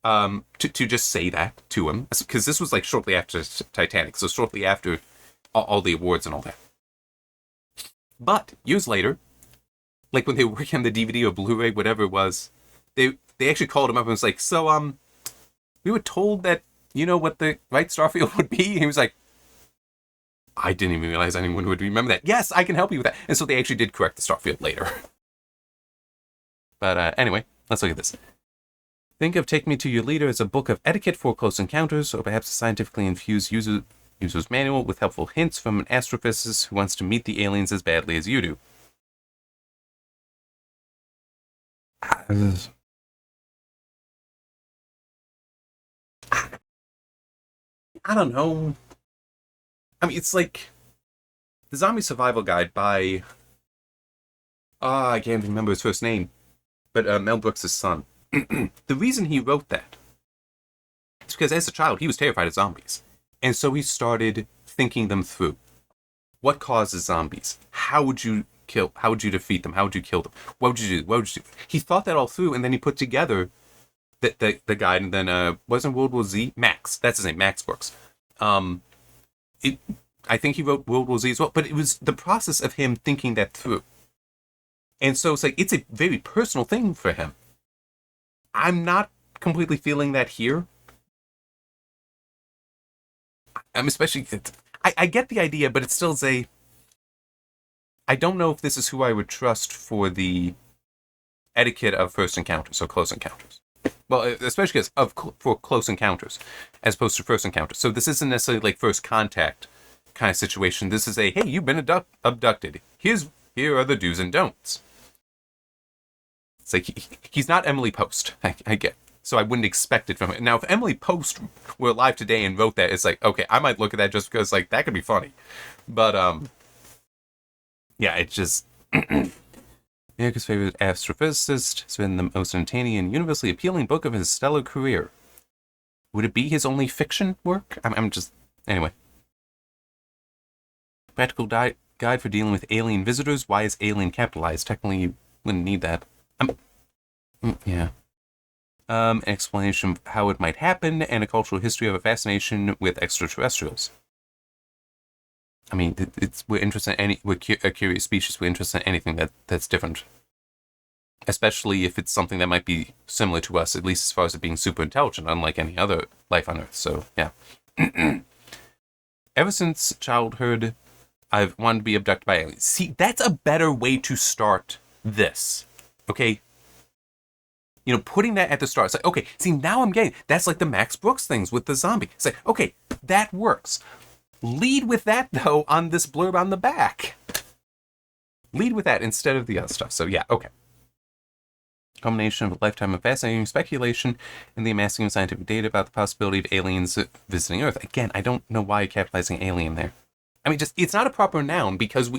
to just say that to him, because this was like shortly after Titanic, so shortly after all the awards and all that. But years later, like when they were working on the DVD or Blu-ray, whatever it was, they actually called him up and was like, "So, we were told that, what the right Starfield would be?" And he was like, "I didn't even realize anyone would remember that. Yes, I can help you with that." And so they actually did correct the Starfield later. But anyway, let's look at this. Think of Take Me to Your Leader as a book of etiquette for close encounters, or perhaps a scientifically infused user's manual with helpful hints from an astrophysicist who wants to meet the aliens as badly as you do. I don't know. I mean, it's like the Zombie Survival Guide by I can't even remember his first name, but Mel Brooks' son. The reason he wrote that is because as a child he was terrified of zombies, and so he started thinking them through. What causes zombies? How would you kill? How would you defeat them? How would you kill them? What would you do? What would you do? He thought that all through, and then he put together the guide, and then wasn't World War Z? Max, that's his name, Max Brooks. I think he wrote World War Z as well, but it was the process of him thinking that through. And so it's like, it's a very personal thing for him. I'm not completely feeling that here. I'm especially, I get the idea, but it's still I don't know if this is who I would trust for the etiquette of first encounters or close encounters. Well, especially for close encounters, as opposed to first encounters. So this isn't necessarily like first contact kind of situation. This is hey, you've been abducted. Here are the do's and don'ts. It's like he's not Emily Post. I get. So I wouldn't expect it from him. Now, if Emily Post were alive today and wrote that, it's like, okay, I might look at that just because like that could be funny. But yeah, it just America's favorite astrophysicist has been the most entertaining and universally appealing book of his stellar career. Would it be his only fiction work? I'm just anyway. Practical guide for dealing with alien visitors. Why is alien capitalized? Technically, you wouldn't need that. Yeah. An explanation of how it might happen, and a cultural history of a fascination with extraterrestrials. I mean, we're interested in we're a curious species. We're interested in anything that's different, especially if it's something that might be similar to us, at least as far as it being super intelligent, unlike any other life on Earth. So yeah. Ever since childhood, I've wanted to be abducted by aliens. See, that's a better way to start this. Okay. You know, putting that at the start. It's like, okay, see, now I'm getting, that's like the Max Brooks things with the zombie. It's like, okay, that works. Lead with that, though, on this blurb on the back. Lead with that instead of the other stuff. So, yeah, okay. Combination of a lifetime of fascinating speculation and the amassing of scientific data about the possibility of aliens visiting Earth. Again, I don't know why you're capitalizing alien there. I mean, just, it's not a proper noun because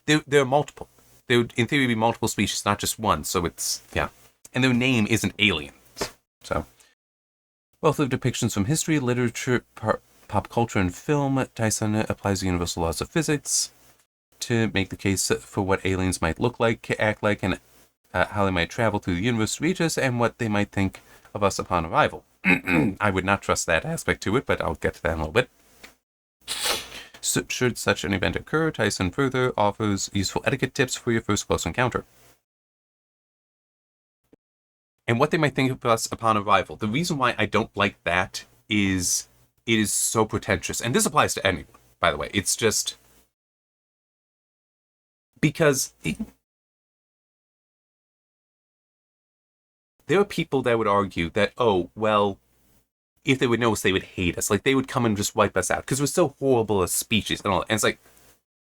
there are multiple. There would, in theory, be multiple species, not just one. So it's, yeah. And their name isn't aliens. So, wealth of depictions from history, literature, pop culture, and film. Tyson applies the universal laws of physics to make the case for what aliens might look like, act like, and how they might travel through the universe to reach us, and what they might think of us upon arrival. I would not trust that aspect to it, but I'll get to that in a little bit. So, should such an event occur, Tyson further offers useful etiquette tips for your first close encounter. And what they might think of us upon arrival. The reason why I don't like that is it is so pretentious. And this applies to anyone, by the way. It's just because there are people that would argue that, oh, well, if they would know us, they would hate us. Like, they would come and just wipe us out because we're so horrible as species and all that. And it's like,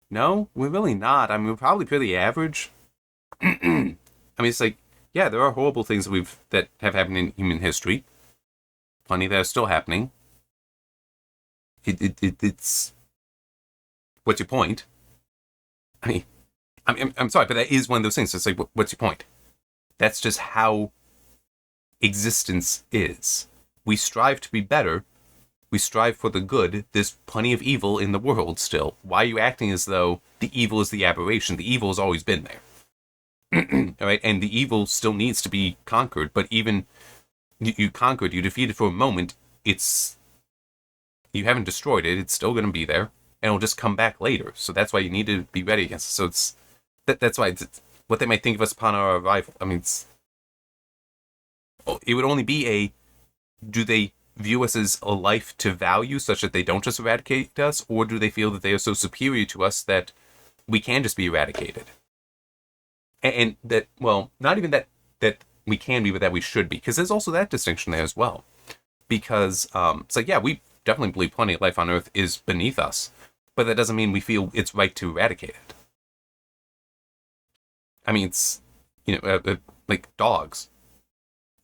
no, we're really not. I mean, we're probably pretty average. I mean, it's like, yeah, there are horrible things that have happened in human history. Plenty that are still happening. It's what's your point? I mean, I'm sorry, but that is one of those things. It's like, what's your point? That's just how existence is. We strive to be better. We strive for the good. There's plenty of evil in the world still. Why are you acting as though the evil is the aberration? The evil has always been there. All right, and the evil still needs to be conquered, but even you conquered, you defeated for a moment, you haven't destroyed it, it's still going to be there, and it'll just come back later, so that's why you need to be ready against it. So that's why it's what they might think of us upon our arrival. I mean, it would only be do they view us as a life to value such that they don't just eradicate us, or do they feel that they are so superior to us that we can just be eradicated? And that, well, not even that we can be, but that we should be. Because there's also that distinction there as well. Because it's like, yeah, we definitely believe plenty of life on Earth is beneath us. But that doesn't mean we feel it's right to eradicate it. I mean, it's, like dogs.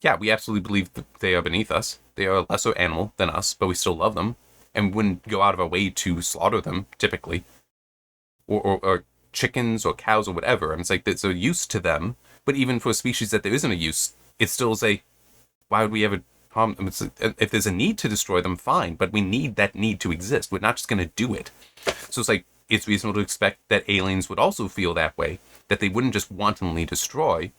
yeah, we absolutely believe that they are beneath us. They are a lesser animal than us, but we still love them and wouldn't go out of our way to slaughter them, typically. Or chickens or cows or whatever. And it's like, there's a use to them, but even for a species that there isn't a use, it still is a, why would we ever harm them? If there's a need to destroy them, fine, but we need that need to exist. We're not just going to do it. So it's like, it's reasonable to expect that aliens would also feel that way, that they wouldn't just wantonly destroy.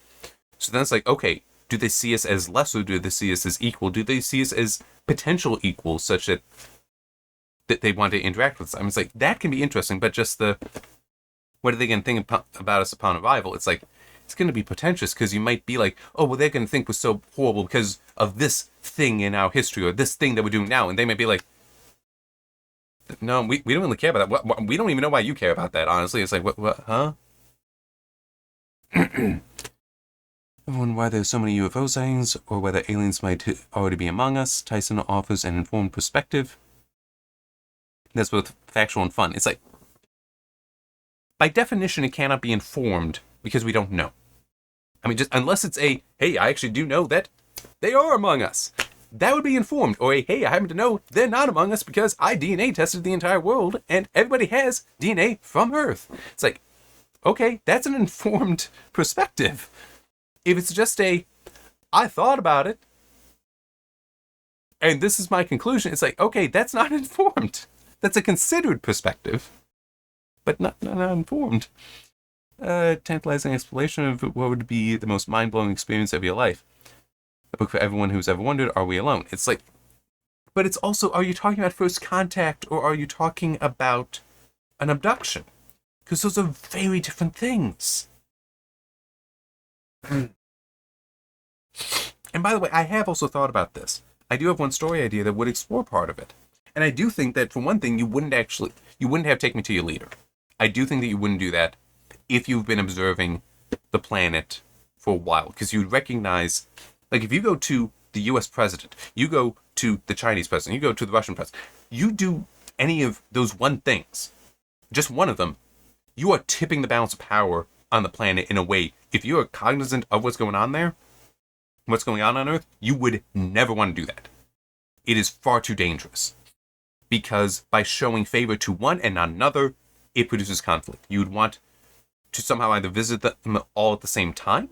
So then it's like, okay, do they see us as lesser? Do they see us as equal? Do they see us as potential equals, such that they want to interact with us? I mean, it's like, that can be interesting, but just what are they going to think about us upon arrival? It's like, it's going to be pretentious, because you might be like, oh, well, they're going to think we're so horrible because of this thing in our history, or this thing that we're doing now. And they might be like, no, we don't really care about that. We don't even know why you care about that, honestly. It's like, what huh? I wonder why there's so many UFO sightings, or whether aliens might already be among us. Tyson offers an informed perspective that's both factual and fun. It's like, by definition, it cannot be informed because we don't know. I mean, just unless it's a, hey, I actually do know that they are among us. That would be informed. Or a, hey, I happen to know they're not among us because I DNA tested the entire world and everybody has DNA from Earth. It's like, okay, that's an informed perspective. If it's just a, I thought about it and this is my conclusion, it's like, okay, that's not informed. That's a considered perspective, but not informed. Tantalizing exploration of what would be the most mind-blowing experience of your life. A book for everyone who's ever wondered, are we alone? It's like, but it's also, are you talking about first contact, or are you talking about an abduction? Because those are very different things. And by the way, I have also thought about this. I do have one story idea that would explore part of it. And I do think that, for one thing, you wouldn't have Take Me to Your Leader. I do think that you wouldn't do that if you've been observing the planet for a while. Because you'd recognize, like, if you go to the US president, you go to the Chinese president, you go to the Russian president, you do any of those one things, just one of them, you are tipping the balance of power on the planet in a way, if you are cognizant of what's going on there, what's going on Earth, you would never want to do that. It is far too dangerous. Because by showing favor to one and not another, it produces conflict. You would want to somehow either visit them all at the same time,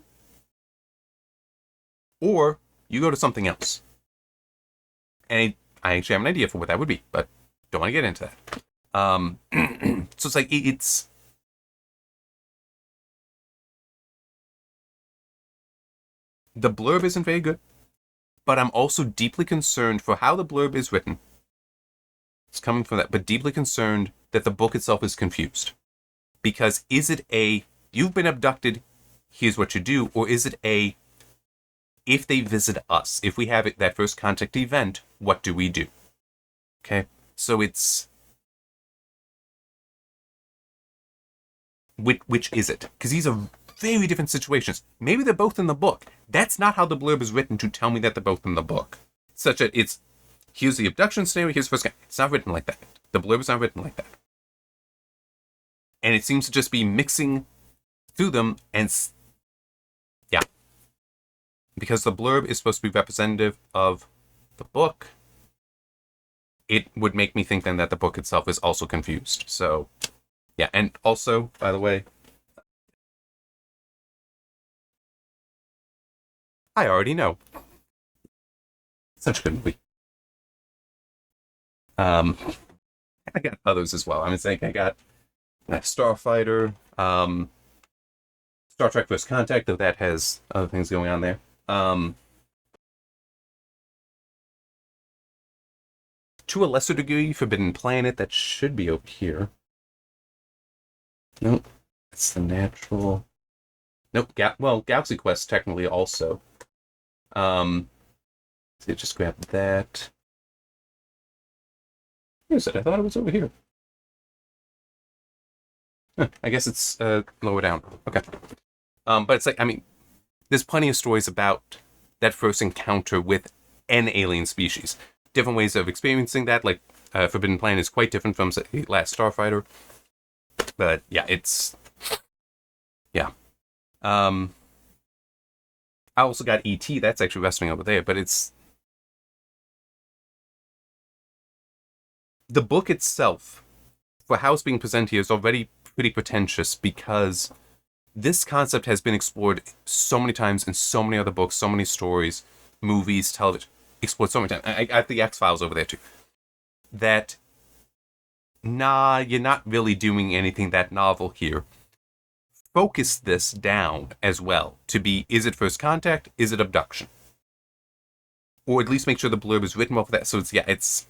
or you go to something else. And I actually have an idea for what that would be, but don't want to get into that. So it's like, it's... The blurb isn't very good, but I'm also deeply concerned for how the blurb is written. It's coming from that, but deeply concerned that the book itself is confused. Because is it a, you've been abducted, here's what you do, or is it a, if they visit us, if we have that first contact event, what do we do? Okay, so it's, which is it? Because these are very different situations. Maybe they're both in the book. That's not how the blurb is written to tell me that they're both in the book. Such that it's, here's the abduction scenario, here's the first guy. It's not written like that. The blurb is not written like that. And it seems to just be mixing through them, and yeah. Because the blurb is supposed to be representative of the book, it would make me think then that the book itself is also confused. So, yeah. And also, by the way, I already know. Such a good movie. I got others as well. I mean, I got Starfighter, Star Trek First Contact, though that has other things going on there. To a lesser degree, Forbidden Planet, that should be over here. Nope, it's the natural. Nope, Galaxy Quest technically also. So just grab that. Where is it? I thought it was over here. I guess it's lower down. Okay. But it's like, I mean, there's plenty of stories about that first encounter with an alien species. Different ways of experiencing that, like Forbidden Planet is quite different from, say, Last Starfighter. But yeah, it's... Yeah. I also got E.T. That's actually resting over there, but it's... The book itself, for how it's being presented here, is already pretty pretentious because this concept has been explored so many times in so many other books, so many stories, movies, television, explored so many times. I got the X-Files over there too. That, nah, you're not really doing anything that novel here. Focus this down as well to be, is it first contact? Is it abduction? Or at least make sure the blurb is written well for that. So it's,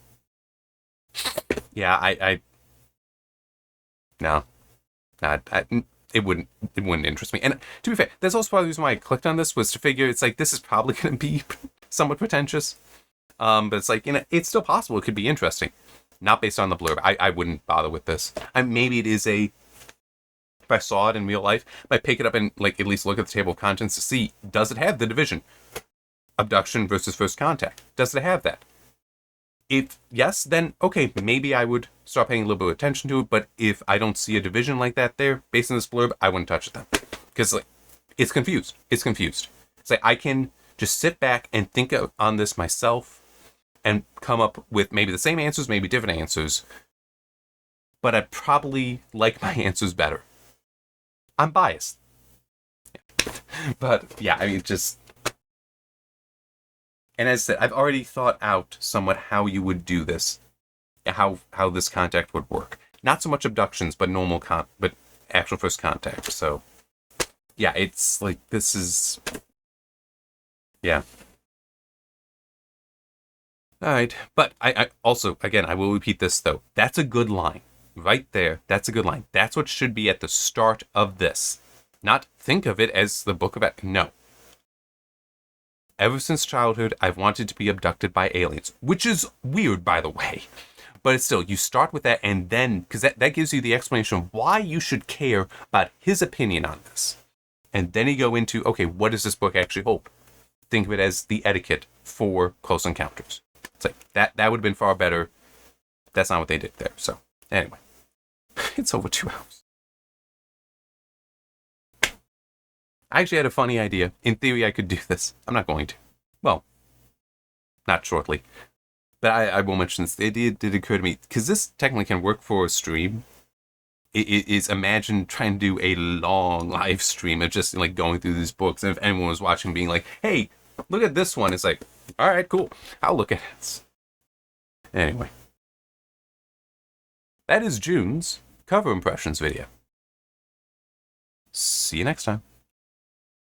no. It wouldn't interest me. And to be fair, that's also part of the reason why I clicked on this, was to figure it's like, this is probably going to be somewhat pretentious. But it's like, it's still possible it could be interesting. Not based on the blurb. I wouldn't bother with this. Maybe it is if I saw it in real life, I might pick it up and like at least look at the table of contents to see, does it have the division? Abduction versus first contact. Does it have that? If yes, then okay, maybe I would start paying a little bit of attention to it, but if I don't see a division like that there, based on this blurb, I wouldn't touch it then. Because like, it's confused. It's like I can just sit back and think on this myself and come up with maybe the same answers, maybe different answers, but I probably like my answers better. I'm biased. But yeah, I mean, just... And as I said, I've already thought out somewhat how you would do this, how this contact would work. Not so much abductions, but but actual first contact. So, yeah, it's like, this is... Yeah. Alright, but I also, again, I will repeat this, though. That's a good line. Right there, that's a good line. That's what should be at the start of this. Not think of it as the book about... No. Ever since childhood, I've wanted to be abducted by aliens. Which is weird, by the way. But it's still, you start with that, and then... Because that gives you the explanation of why you should care about his opinion on this. And then you go into, okay, what does this book actually hold? Think of it as the etiquette for Close Encounters. It's like, that would have been far better. That's not what they did there. So, anyway. It's over 2 hours. I actually had a funny idea. In theory, I could do this. I'm not going to. Well, not shortly. But I will mention this. The idea did occur to me, because this technically can work for a stream. It is, imagine trying to do a long live stream of just like going through these books, and if anyone was watching being like, hey, look at this one. It's like, all right, cool. I'll look at it. Anyway. That is June's cover impressions video. See you next time.